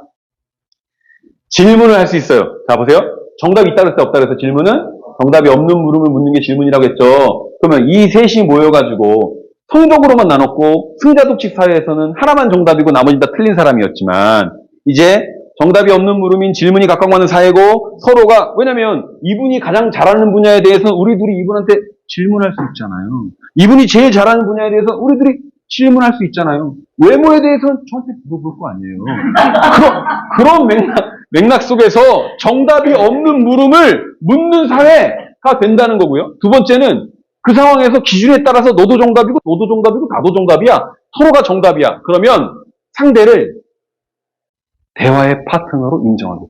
질문을 할 수 있어요. 자, 보세요. 정답이 있다 그랬다 없다 그래서 질문은 정답이 없는 물음을 묻는 게 질문이라고 했죠. 그러면 이 셋이 모여가지고 성적으로만 나눴고 승자독식 사회에서는 하나만 정답이고 나머지 다 틀린 사람이었지만 이제 정답이 없는 물음인 질문이 각광받는 사회고 서로가 왜냐면 이분이 가장 잘하는 분야에 대해서 우리 둘이 이분한테 질문할 수 있잖아요. 이분이 제일 잘하는 분야에 대해서 우리 둘이 질문할 수 있잖아요. 외모에 대해서는 저한테 물어볼 거 아니에요. 그런 맥락 속에서 정답이 없는 물음을 묻는 사회가 된다는 거고요. 두 번째는 그 상황에서 기준에 따라서 너도 정답이고 너도 정답이고 나도 정답이야. 서로가 정답이야. 그러면 상대를 대화의 파트너로 인정하게 돼요.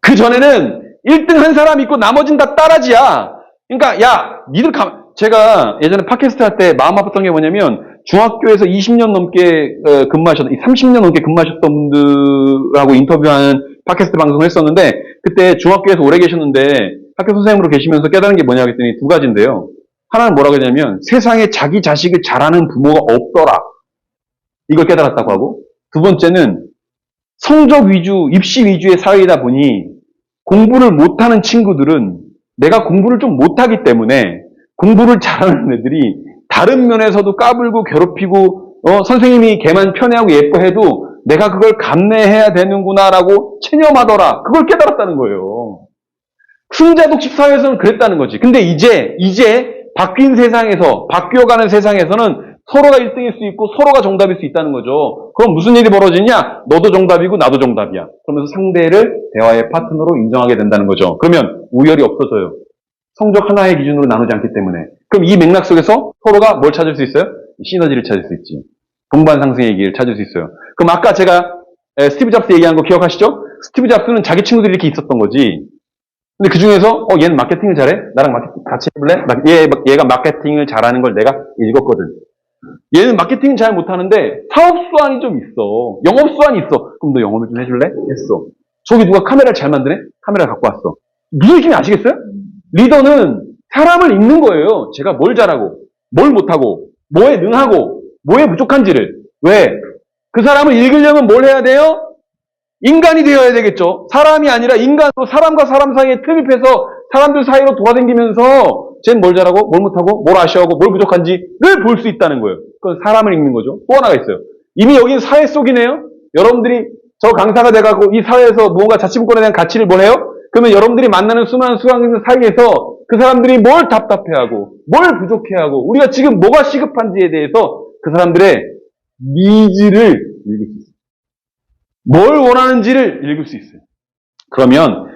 그 전에는 1등 한 사람 있고 나머지는 다 따라지야. 그러니까 니들 제가 예전에 팟캐스트 할 때 마음 아팠던 게 뭐냐면 중학교에서 20년 넘게 30년 넘게 근무하셨던 분들하고 인터뷰하는 팟캐스트 방송을 했었는데 그때 중학교에서 오래 계셨는데 학교 선생님으로 계시면서 깨달은 게 뭐냐고 했더니 두 가지인데요. 하나는 뭐라고 했냐면 세상에 자기 자식을 잘하는 부모가 없더라. 이걸 깨달았다고 하고 두 번째는 성적 위주, 입시 위주의 사회이다 보니 공부를 못하는 친구들은 내가 공부를 좀 못하기 때문에 공부를 잘하는 애들이 다른 면에서도 까불고 괴롭히고 선생님이 걔만 편애하고 예뻐해도 내가 그걸 감내해야 되는구나라고 체념하더라. 그걸 깨달았다는 거예요. 승자독식 사회에서는 그랬다는 거지. 근데 이제 바뀐 세상에서 바뀌어가는 세상에서는 서로가 1등일 수 있고 서로가 정답일 수 있다는 거죠. 그럼 무슨 일이 벌어지냐? 너도 정답이고 나도 정답이야. 그러면서 상대를 대화의 파트너로 인정하게 된다는 거죠. 그러면 우열이 없어져요. 성적 하나의 기준으로 나누지 않기 때문에. 그럼 이 맥락 속에서 서로가 뭘 찾을 수 있어요? 시너지를 찾을 수 있지. 동반 상승의 길을 찾을 수 있어요. 그럼 아까 제가 스티브 잡스 얘기한 거 기억하시죠? 스티브 잡스는 자기 친구들이 이렇게 있었던 거지. 근데 그 중에서 얘는 마케팅을 잘해? 나랑 마케팅 같이 해볼래? 얘가 마케팅을 잘하는 걸 내가 읽었거든. 얘는 마케팅은 잘 못하는데 사업 수완이 좀 있어. 영업 수완이 있어. 그럼 너 영업을 좀 해줄래? 했어. 저기 누가 카메라를 잘 만드네? 카메라 갖고 왔어. 무슨 느낌인지 아시겠어요? 리더는 사람을 읽는 거예요. 제가 뭘 잘하고, 뭘 못하고, 뭐에 능하고, 뭐에 부족한지를. 왜? 그 사람을 읽으려면 뭘 해야 돼요? 인간이 되어야 되겠죠. 사람이 아니라 인간으로 사람과 사람 사이에 틈입해서 사람들 사이로 돌아다니면서 쟤는 뭘 잘하고, 뭘 못하고, 뭘 아쉬워하고, 뭘 부족한지를 볼 수 있다는 거예요. 그건 사람을 읽는 거죠. 또 하나가 있어요. 이미 여기는 사회 속이네요. 여러분들이 저 강사가 돼가고 이 사회에서 무언가 자치분권에 대한 가치를 뭘 해요? 그러면 여러분들이 만나는 수많은 수강생들 사이에서 그 사람들이 뭘 답답해하고, 뭘 부족해하고, 우리가 지금 뭐가 시급한지에 대해서 그 사람들의 니즈를 읽을 수 있어요. 뭘 원하는지를 읽을 수 있어요. 그러면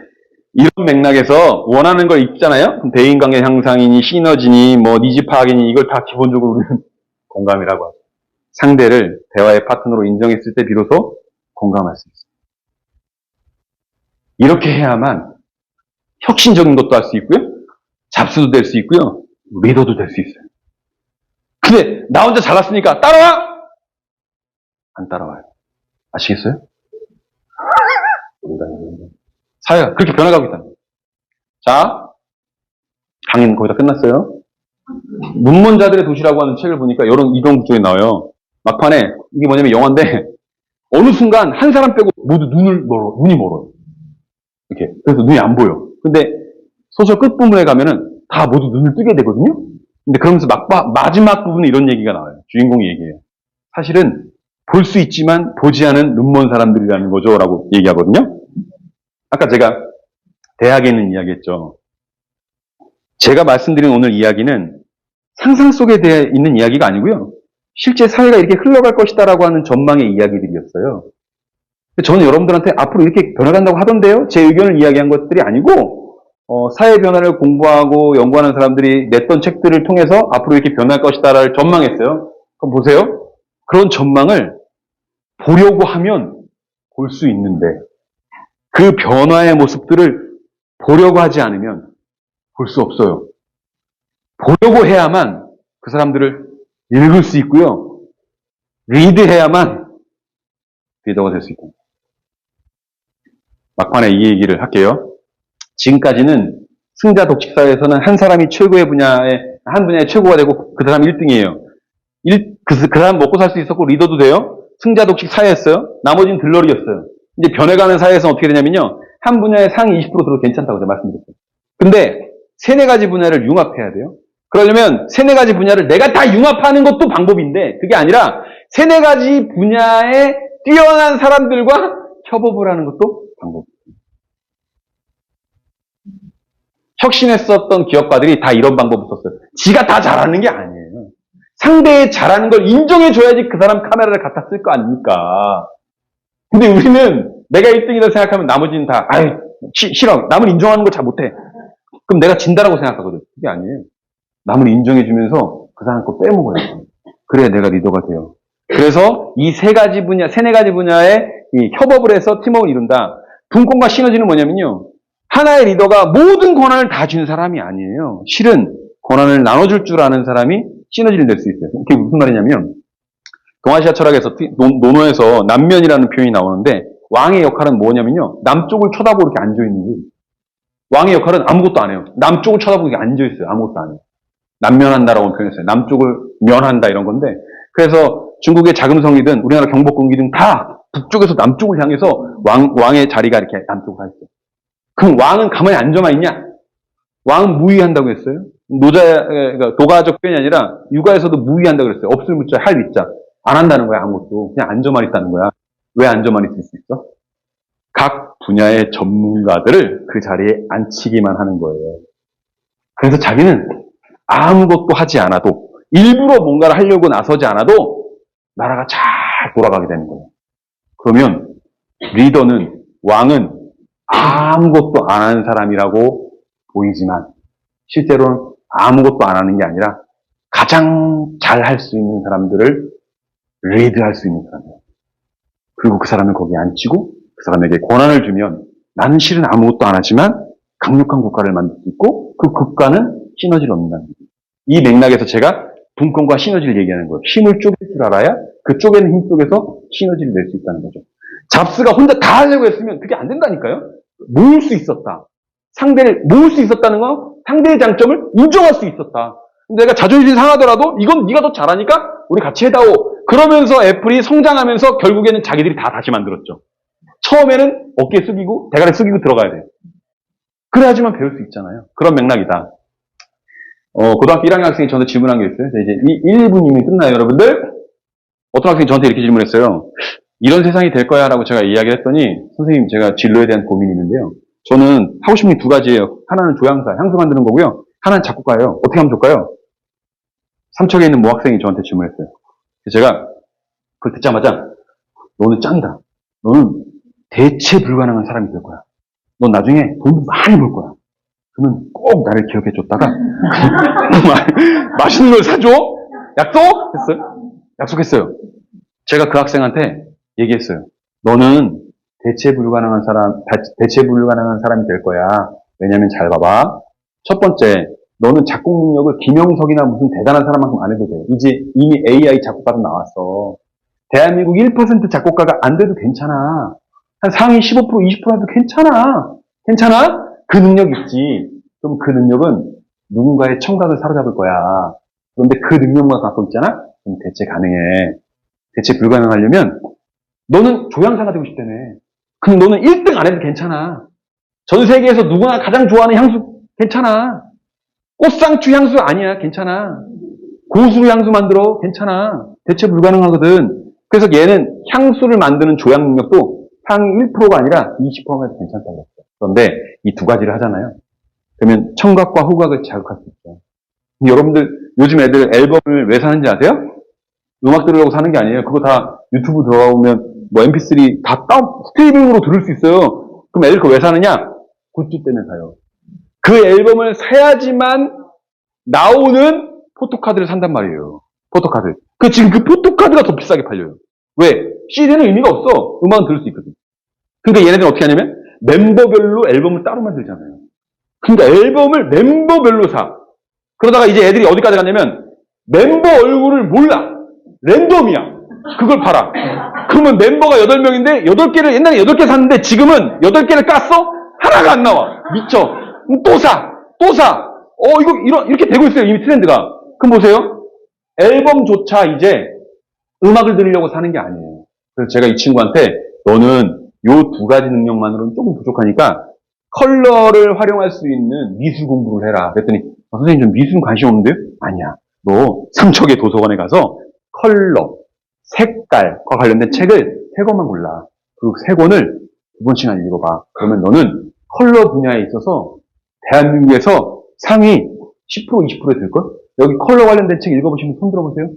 이런 맥락에서 원하는 걸 읽잖아요? 그럼 대인관계 향상이니 시너지니 뭐 니즈 파악이니 이걸 다 기본적으로 우리는 공감이라고 하죠. 상대를 대화의 파트너로 인정했을 때 비로소 공감할 수 있어요. 이렇게 해야만 혁신적인 것도 할 수 있고요. 잡스도 될 수 있고요. 리더도 될 수 있어요. 근데 나 혼자 잘났으니까 따라와! 안 따라와요. 아시겠어요? 사회가 그렇게 변해가고 있다는 거예요. 자, 강의는 거의 다 끝났어요. 문문자들의 도시라고 하는 책을 보니까 이런 구조에 나와요. 막판에 이게 뭐냐면 영화인데 어느 순간 한 사람 빼고 모두 눈이 멀어요. 이렇게. 그래서 눈이 안 보여. 근데 소설 끝부분에 가면은 다 모두 눈을 뜨게 되거든요. 근데 그러면서 마지막 부분에 이런 얘기가 나와요. 주인공이 얘기해요. 사실은 볼 수 있지만 보지 않은 눈먼 사람들이라는 거죠. 라고 얘기하거든요. 아까 제가 대학에 있는 이야기 했죠. 제가 말씀드린 오늘 이야기는 상상 속에 있는 이야기가 아니고요. 실제 사회가 이렇게 흘러갈 것이다라고 하는 전망의 이야기들이었어요. 저는 여러분들한테 앞으로 이렇게 변해간다고 하던데요? 제 의견을 이야기한 것들이 아니고 사회 변화를 공부하고 연구하는 사람들이 냈던 책들을 통해서 앞으로 이렇게 변할 것이다를 전망했어요. 그럼 보세요. 그런 전망을 보려고 하면 볼 수 있는데 그 변화의 모습들을 보려고 하지 않으면 볼 수 없어요. 보려고 해야만 그 사람들을 읽을 수 있고요. 리드해야만 리더가 될 수 있다. 막판에 이 얘기를 할게요. 지금까지는 승자 독식 사회에서는 한 사람이 한 분야의 최고가 되고 그 사람이 1등이에요. 그 사람 먹고 살 수 있었고 리더도 돼요. 승자 독식 사회였어요. 나머지는 들러리였어요. 이제 변해가는 사회에서는 어떻게 되냐면요. 한 분야의 상위 20% 들어도 괜찮다고 제가 말씀드렸어요. 근데 세네 가지 분야를 융합해야 돼요. 그러려면 세네 가지 분야를 내가 다 융합하는 것도 방법인데 그게 아니라 세네 가지 분야에 뛰어난 사람들과 협업을 하는 것도 방법이에요. 혁신했었던 기업가들이 다 이런 방법을 썼어요. 지가 다 잘하는 게 아니에요. 상대의 잘하는 걸 인정해줘야지 그 사람 카메라를 갖다 쓸 거 아닙니까? 근데 우리는 내가 1등이라고 생각하면 나머지는 다 싫어. 남을 인정하는 거 잘 못해. 그럼 내가 진다라고 생각하거든. 그게 아니에요. 남을 인정해주면서 그 사람 거 빼먹어요. 그래야 내가 리더가 돼요. 그래서 이 세네 가지 분야에 이 협업을 해서 팀워크를 이룬다. 분권과 시너지는 뭐냐면요. 하나의 리더가 모든 권한을 다 준 사람이 아니에요. 실은 권한을 나눠줄 줄 아는 사람이 시너지를 낼 수 있어요. 그게 무슨 말이냐면 동아시아 철학에서 논어에서 남면이라는 표현이 나오는데 왕의 역할은 뭐냐면요. 남쪽을 쳐다보고 이렇게 앉아있는 거예요. 왕의 역할은 아무것도 안 해요. 남쪽을 쳐다보고 이렇게 앉아있어요. 아무것도 안 해요. 남면한다라고 표현했어요. 남쪽을 면한다 이런 건데 그래서 중국의 자금성이든 우리나라 경복궁이든 다 북쪽에서 남쪽을 향해서 왕의 자리가 이렇게 남쪽으로 가 있어요. 그럼 왕은 가만히 앉아만 있냐? 왕은 무위한다고 했어요. 그러니까 도가적 표현이 아니라 육아에서도 무위한다고 그랬어요. 없을 무자, 할 위자. 안 한다는 거야, 아무것도. 그냥 앉아만 있다는 거야. 왜 앉아만 있을 수 있어? 각 분야의 전문가들을 그 자리에 앉히기만 하는 거예요. 그래서 자기는 아무것도 하지 않아도, 일부러 뭔가를 하려고 나서지 않아도 나라가 잘 돌아가게 되는 거예요. 그러면 리더는, 왕은 아무것도 안 하는 사람이라고 보이지만 실제로는 아무것도 안 하는 게 아니라 가장 잘 할 수 있는 사람들을 리드할 수 있는 사람이에요. 그리고 그 사람을 거기에 앉히고 그 사람에게 권한을 주면 나는 실은 아무것도 안 하지만 강력한 국가를 만들 수 있고 그 국가는 시너지를 얻는다는 거예요. 이 맥락에서 제가 분권과 시너지를 얘기하는 거예요. 힘을 쪼갤 줄 알아야 그 쪼개는 힘 속에서 시너지를 낼 수 있다는 거죠. 잡스가 혼자 다 하려고 했으면 그게 안 된다니까요. 모을 수 있었다. 상대를 모을 수 있었다는 건 상대의 장점을 인정할 수 있었다. 내가 자존심 상하더라도 이건 네가 더 잘하니까 우리 같이 해다오. 그러면서 애플이 성장하면서 결국에는 자기들이 다 다시 만들었죠. 처음에는 어깨 숙이고 대가리 숙이고 들어가야 돼요. 그래야지만 배울 수 있잖아요. 그런 맥락이다. 고등학교 1학년 학생이 저한테 질문한 게 있어요. 이제 1, 2분이면 끝나요, 여러분들. 어떤 학생이 저한테 이렇게 질문했어요. 이런 세상이 될 거야 라고 제가 이야기를 했더니 선생님 제가 진로에 대한 고민이 있는데요. 저는 하고 싶은 게 두 가지예요. 하나는 조향사, 향수 만드는 거고요. 하나는 작곡가예요. 어떻게 하면 좋을까요? 삼척에 있는 모학생이 저한테 질문했어요. 그래서 제가 그걸 듣자마자 너는 짱이다. 너는 대체 불가능한 사람이 될 거야. 넌 나중에 돈 많이 벌 거야. 그러면 꼭 나를 기억해 줬다가 맛있는 걸 사줘? 약속? 했어요. 약속했어요. 제가 그 학생한테 얘기했어요. 너는 대체 불가능한 사람이 될 거야. 왜냐면 잘 봐봐. 첫 번째, 너는 작곡 능력을 김영석이나 무슨 대단한 사람만큼 안 해도 돼. 이제 이미 AI 작곡가도 나왔어. 대한민국 1% 작곡가가 안 돼도 괜찮아. 한 상위 15%, 20%라도 괜찮아. 괜찮아? 그 능력 있지. 그럼 그 능력은 누군가의 청각을 사로잡을 거야. 그런데 그 능력만 갖고 있잖아? 그럼 대체 가능해. 대체 불가능하려면 너는 조향사가 되고 싶다며. 그럼 너는 1등 안 해도 괜찮아. 전 세계에서 누구나 가장 좋아하는 향수 괜찮아. 꽃상추 향수 아니야. 괜찮아. 고수로 향수 만들어. 괜찮아. 대체 불가능하거든. 그래서 얘는 향수를 만드는 조향 능력도 상위 1%가 아니라 20%가 해도 괜찮다고 그랬어요. 그런데 이 두 가지를 하잖아요. 그러면 청각과 후각을 자극할 수 있죠. 여러분들 요즘 애들 앨범을 왜 사는지 아세요? 음악 들으려고 사는 게 아니에요. 그거 다 유튜브 들어가보면 뭐 mp3 다 스트리밍으로 들을 수 있어요. 그럼 애들 그거 왜 사느냐? 굿즈 때문에 사요. 그 앨범을 사야지만 나오는 포토카드를 산단 말이에요. 포토카드. 지금 그 포토카드가 더 비싸게 팔려요. 왜? CD는 의미가 없어. 음악은 들을 수 있거든. 그러니까 얘네들은 어떻게 하냐면 멤버별로 앨범을 따로 만들잖아요. 그러니까 앨범을 멤버별로 사. 그러다가 이제 애들이 어디까지 갔냐면 멤버 얼굴을 몰라. 랜덤이야. 그걸 팔아. 그러면 멤버가 8명인데 8개를 옛날에 8개 샀는데 지금은 8개를 깠어? 하나가 안 나와. 미쳐. 또 사. 또 사. 이렇게 되고 있어요. 이미 트렌드가. 그럼 보세요. 앨범조차 이제 음악을 들으려고 사는 게 아니에요. 그래서 제가 이 친구한테 너는 요 두 가지 능력만으로는 조금 부족하니까 컬러를 활용할 수 있는 미술 공부를 해라. 그랬더니 선생님 좀 미술은 관심 없는데요? 아니야. 너 삼척의 도서관에 가서 컬러, 색깔과 관련된 책을 3권만 골라. 그 3권을 2번씩만 읽어봐. 그러면 너는 컬러 분야에 있어서 대한민국에서 상위 10%, 20%에 들걸? 여기 컬러 관련된 책 읽어보시면 손 들어보세요.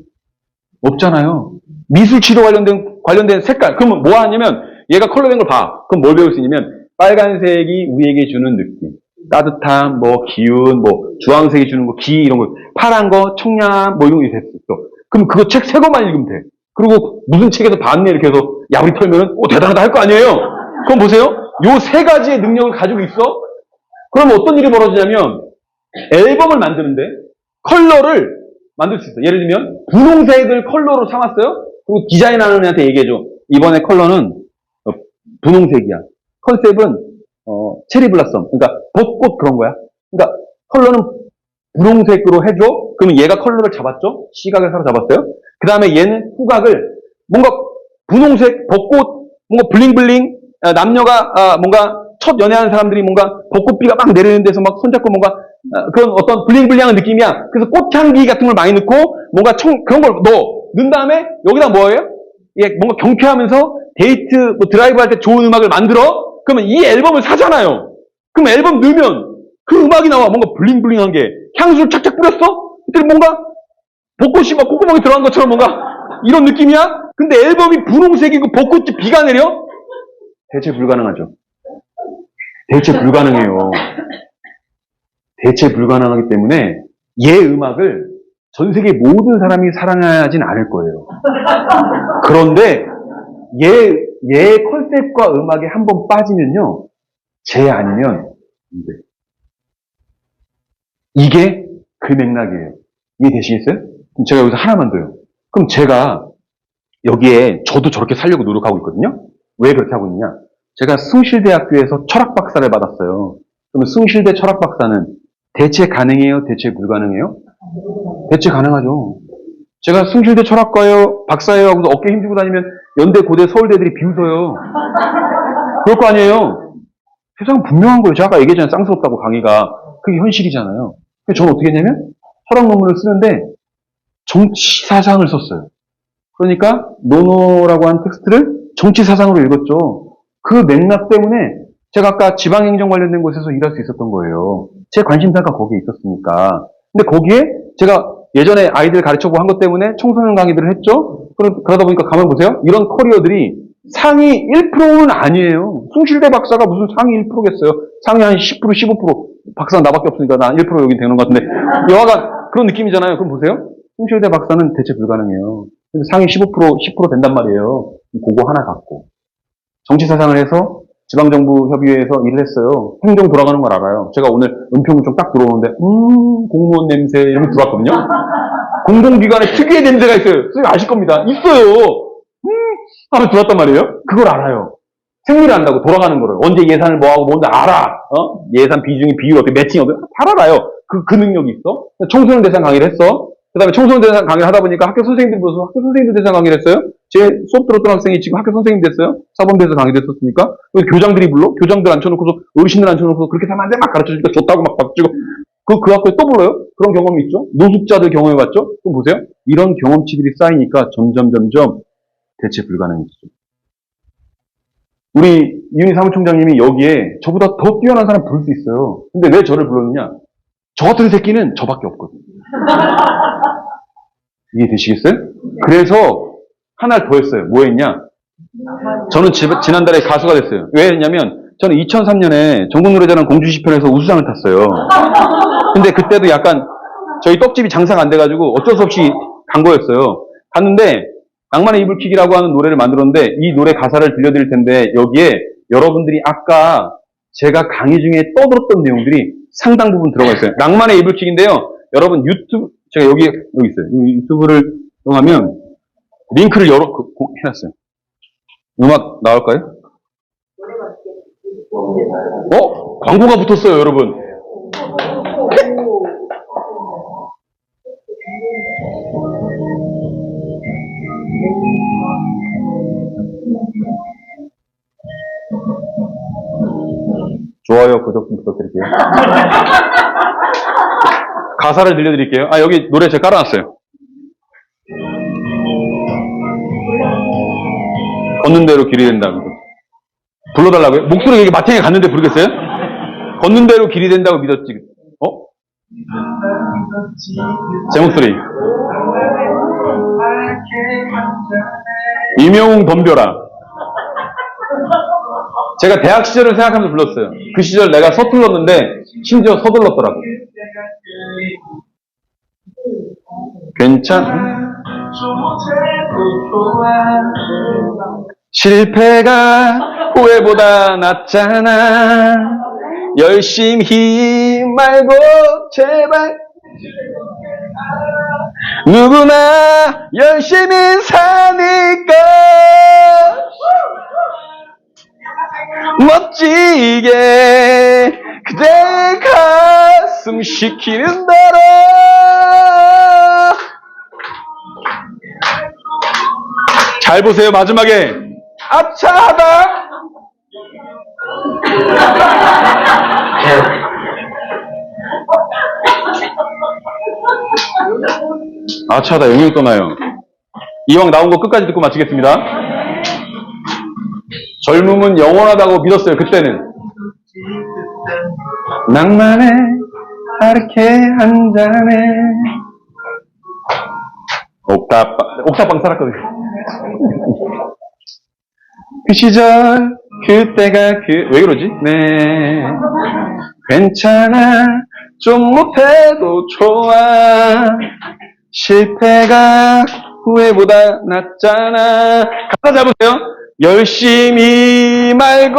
없잖아요. 미술 치료 관련된 색깔. 그러면 뭐 하냐면 얘가 컬러된 걸 봐. 그럼 뭘 배울 수 있냐면 빨간색이 우리에게 주는 느낌. 따뜻함, 기운, 주황색이 주는 기 이런 거. 파란 거, 청량, 이런 거 있어. 그럼 그거 책 3권만 읽으면 돼. 그리고 무슨 책에서 봤네 이렇게 해서 야구리 털면은 대단하다 할 거 아니에요. 그럼 보세요. 요 3가지의 능력을 가지고 있어. 그럼 어떤 일이 벌어지냐면 앨범을 만드는데 컬러를 만들 수 있어. 예를 들면 분홍색을 컬러로 삼았어요. 그리고 디자인하는 애한테 얘기해줘. 이번에 컬러는 분홍색이야. 컨셉은 체리 블라썸. 그러니까 벚꽃 그런 거야. 그러니까 컬러는 분홍색으로 해줘. 그러면 얘가 컬러를 잡았죠. 시각을 사로잡았어요. 그 다음에 얘는 후각을 뭔가 분홍색, 벚꽃, 뭔가 블링블링, 남녀가 뭔가 첫 연애하는 사람들이 뭔가 벚꽃비가 막 내리는 데서 막 손잡고 뭔가 그런 어떤 블링블링한 느낌이야. 그래서 꽃향기 같은 걸 많이 넣고 뭔가 그런 걸 넣은 다음에 여기다 뭐예요? 뭔가 경쾌하면서 데이트, 드라이브 할 때 좋은 음악을 만들어? 그러면 이 앨범을 사잖아요. 그럼 앨범 넣으면 그 음악이 나와. 뭔가 블링블링한 게. 향수를 착착 뿌렸어? 그때 뭔가 벚꽃이 막 콧구멍에 들어간 것처럼 뭔가 이런 느낌이야? 근데 앨범이 분홍색이고 벚꽃이 비가 내려? 대체 불가능하죠. 대체 불가능해요. 대체 불가능하기 때문에 얘 음악을 전 세계 모든 사람이 사랑하진 않을 거예요. 그런데 얘 컨셉과 음악에 한번 빠지면요. 쟤 아니면 안 돼. 이게 그 맥락이에요. 이해되시겠어요? 그럼 제가 여기서 하나만 더요. 그럼 제가 여기에 저도 저렇게 살려고 노력하고 있거든요. 왜 그렇게 하고 있느냐? 제가 숭실대학교에서 철학 박사를 받았어요. 그러면 숭실대 철학 박사는 대체 가능해요? 대체 불가능해요? 대체 가능하죠. 제가 숭실대 철학과요, 박사예요 하고서 어깨 힘주고 다니면 연대, 고대, 서울대들이 비웃어요. 그럴 거 아니에요? 세상은 분명한 거예요. 제가 아까 얘기했잖아요. 쌍스럽다고 강의가. 그게 현실이잖아요. 그래서 저는 어떻게 했냐면 철학 논문을 쓰는데 정치 사상을 썼어요. 그러니까 노노라고 한 텍스트를 정치 사상으로 읽었죠. 그 맥락 때문에 제가 아까 지방행정 관련된 곳에서 일할 수 있었던 거예요. 제 관심사가 거기에 있었으니까. 근데 거기에 제가 예전에 아이들 가르쳐보고 한 것 때문에 청소년 강의들을 했죠. 그러다 보니까 가만 보세요. 이런 커리어들이 상위 1%는 아니에요. 숭실대 박사가 무슨 상위 1%겠어요. 상위 한 10%, 15%. 박사는 나밖에 없으니까 나 1% 여기 되는 것 같은데. 여하간 그런 느낌이잖아요. 그럼 보세요. 숭실대 박사는 대체 불가능해요. 상위 15%, 10% 된단 말이에요. 그거 하나 갖고. 정치사상을 해서 지방정부협의회에서 일을 했어요. 행정 돌아가는 걸 알아요. 제가 오늘 은평구청 딱 들어오는데 공무원 냄새 이런 게 들어왔거든요. 공공기관에 특유의 냄새가 있어요. 선생님 아실 겁니다. 있어요. 하면 들어왔단 말이에요. 그걸 알아요. 생리를 안다고 돌아가는 거를. 언제 예산을 뭐하고 뭔지 알아. 예산 비중이 비율 어떻게 매칭 어떻게 잘 알아요. 그 능력이 있어. 청소년 대상 강의를 했어. 그 다음에 청소년 대상 강의를 하다 보니까 학교 선생님들 불러서 학교 선생님들 대상 강의를 했어요. 제 수업 들었던 학생이 지금 학교 선생님 됐어요. 사범대에서 강의 됐었으니까. 교장들이 불러? 교장들 앉혀놓고서, 어르신들 앉혀놓고서 그렇게 하면 안 돼? 막 가르쳐주니까 좋다고 막 박주고. 그 학교에 또 불러요? 그런 경험이 있죠? 노숙자들 경험해봤죠? 그럼 보세요. 이런 경험치들이 쌓이니까 점점 대체 불가능해지죠. 우리 이윤희 사무총장님이 여기에 저보다 더 뛰어난 사람 부를 수 있어요. 근데 왜 저를 불렀느냐? 저 같은 새끼는 저밖에 없거든요. 이해되시겠어요? 그래서 하나를 더 했어요. 뭐 했냐? 저는 지난달에 가수가 됐어요. 왜 했냐면 저는 2003년에 전국노래자랑 공주시편에서 우수상을 탔어요. 근데 그때도 약간 저희 떡집이 장사가 안 돼가지고 어쩔 수 없이 간 거였어요. 갔는데 낭만의 이불킥이라고 하는 노래를 만들었는데 이 노래 가사를 들려드릴 텐데 여기에 여러분들이 아까 제가 강의 중에 떠들었던 내용들이 상당 부분 들어가 있어요. 낭만의 이불킥인데요. 여러분 유튜브 제가 여기 있어요. 유튜브를 이용하면 링크를 해놨어요. 음악 나올까요? 광고가 붙었어요, 여러분. 좋아요, 구독 좀 부탁드릴게요. 가사를 들려드릴게요. 여기 노래 제가 깔아놨어요. 걷는 대로 길이 된다고. 불러달라고요? 목소리 여기 마탱에 갔는데 부르겠어요? 걷는 대로 길이 된다고 믿었지. 제 목소리. 임영웅 덤벼라. 제가 대학 시절을 생각하면서 불렀어요. 그 시절 내가 서툴렀는데 심지어 서둘렀더라고. 괜찮아. 실패가 후회보다 낫잖아. 열심히 말고 제발 누구나 열심히 사니까 멋지게 그대 가슴 시키는 대로 잘 보세요. 마지막에 아차하다 아차하다 영역이 떠나요. 이왕 나온 거 끝까지 듣고 마치겠습니다. 젊음은 영원하다고 믿었어요. 그때는 낭만의 하르케 한 잔에 옥탑방 살았거든요. 그 시절 그때가 왜 그러지? 네 괜찮아 좀 못해도 좋아 실패가 후회보다 낫잖아. 가사 잡으세요. 열심히 말고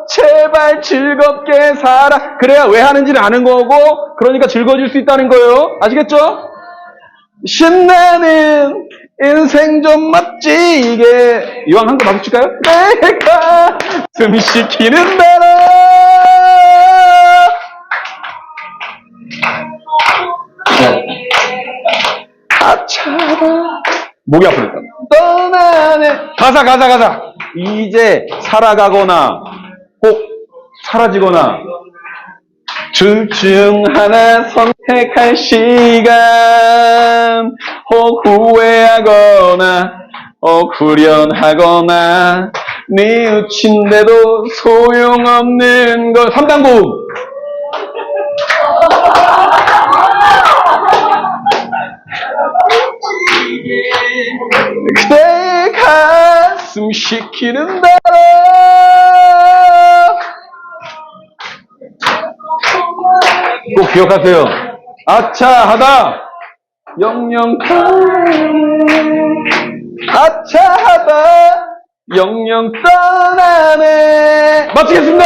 제발 즐겁게 살아. 그래야 왜 하는지를 아는 거고, 그러니까 즐거워질 수 있다는 거예요. 아시겠죠? 신나는 인생 좀 멋지게. 이왕 한 거 마주칠까요? 내가 숨 쉬키는 대로. 아차라. 목이 아프니까. 떠나네. 가사. 이제 살아가거나, 혹 사라지거나, 둘 중 하나 선택할 시간. 혹 후회하거나, 혹 후련하거나, 뉘우친데도 소용없는 걸. 3단 고음. 그대의 가슴 시키는 대로. 꼭 기억하세요. 아차하다 영영 아차하다 영영 떠나네. 마치겠습니다.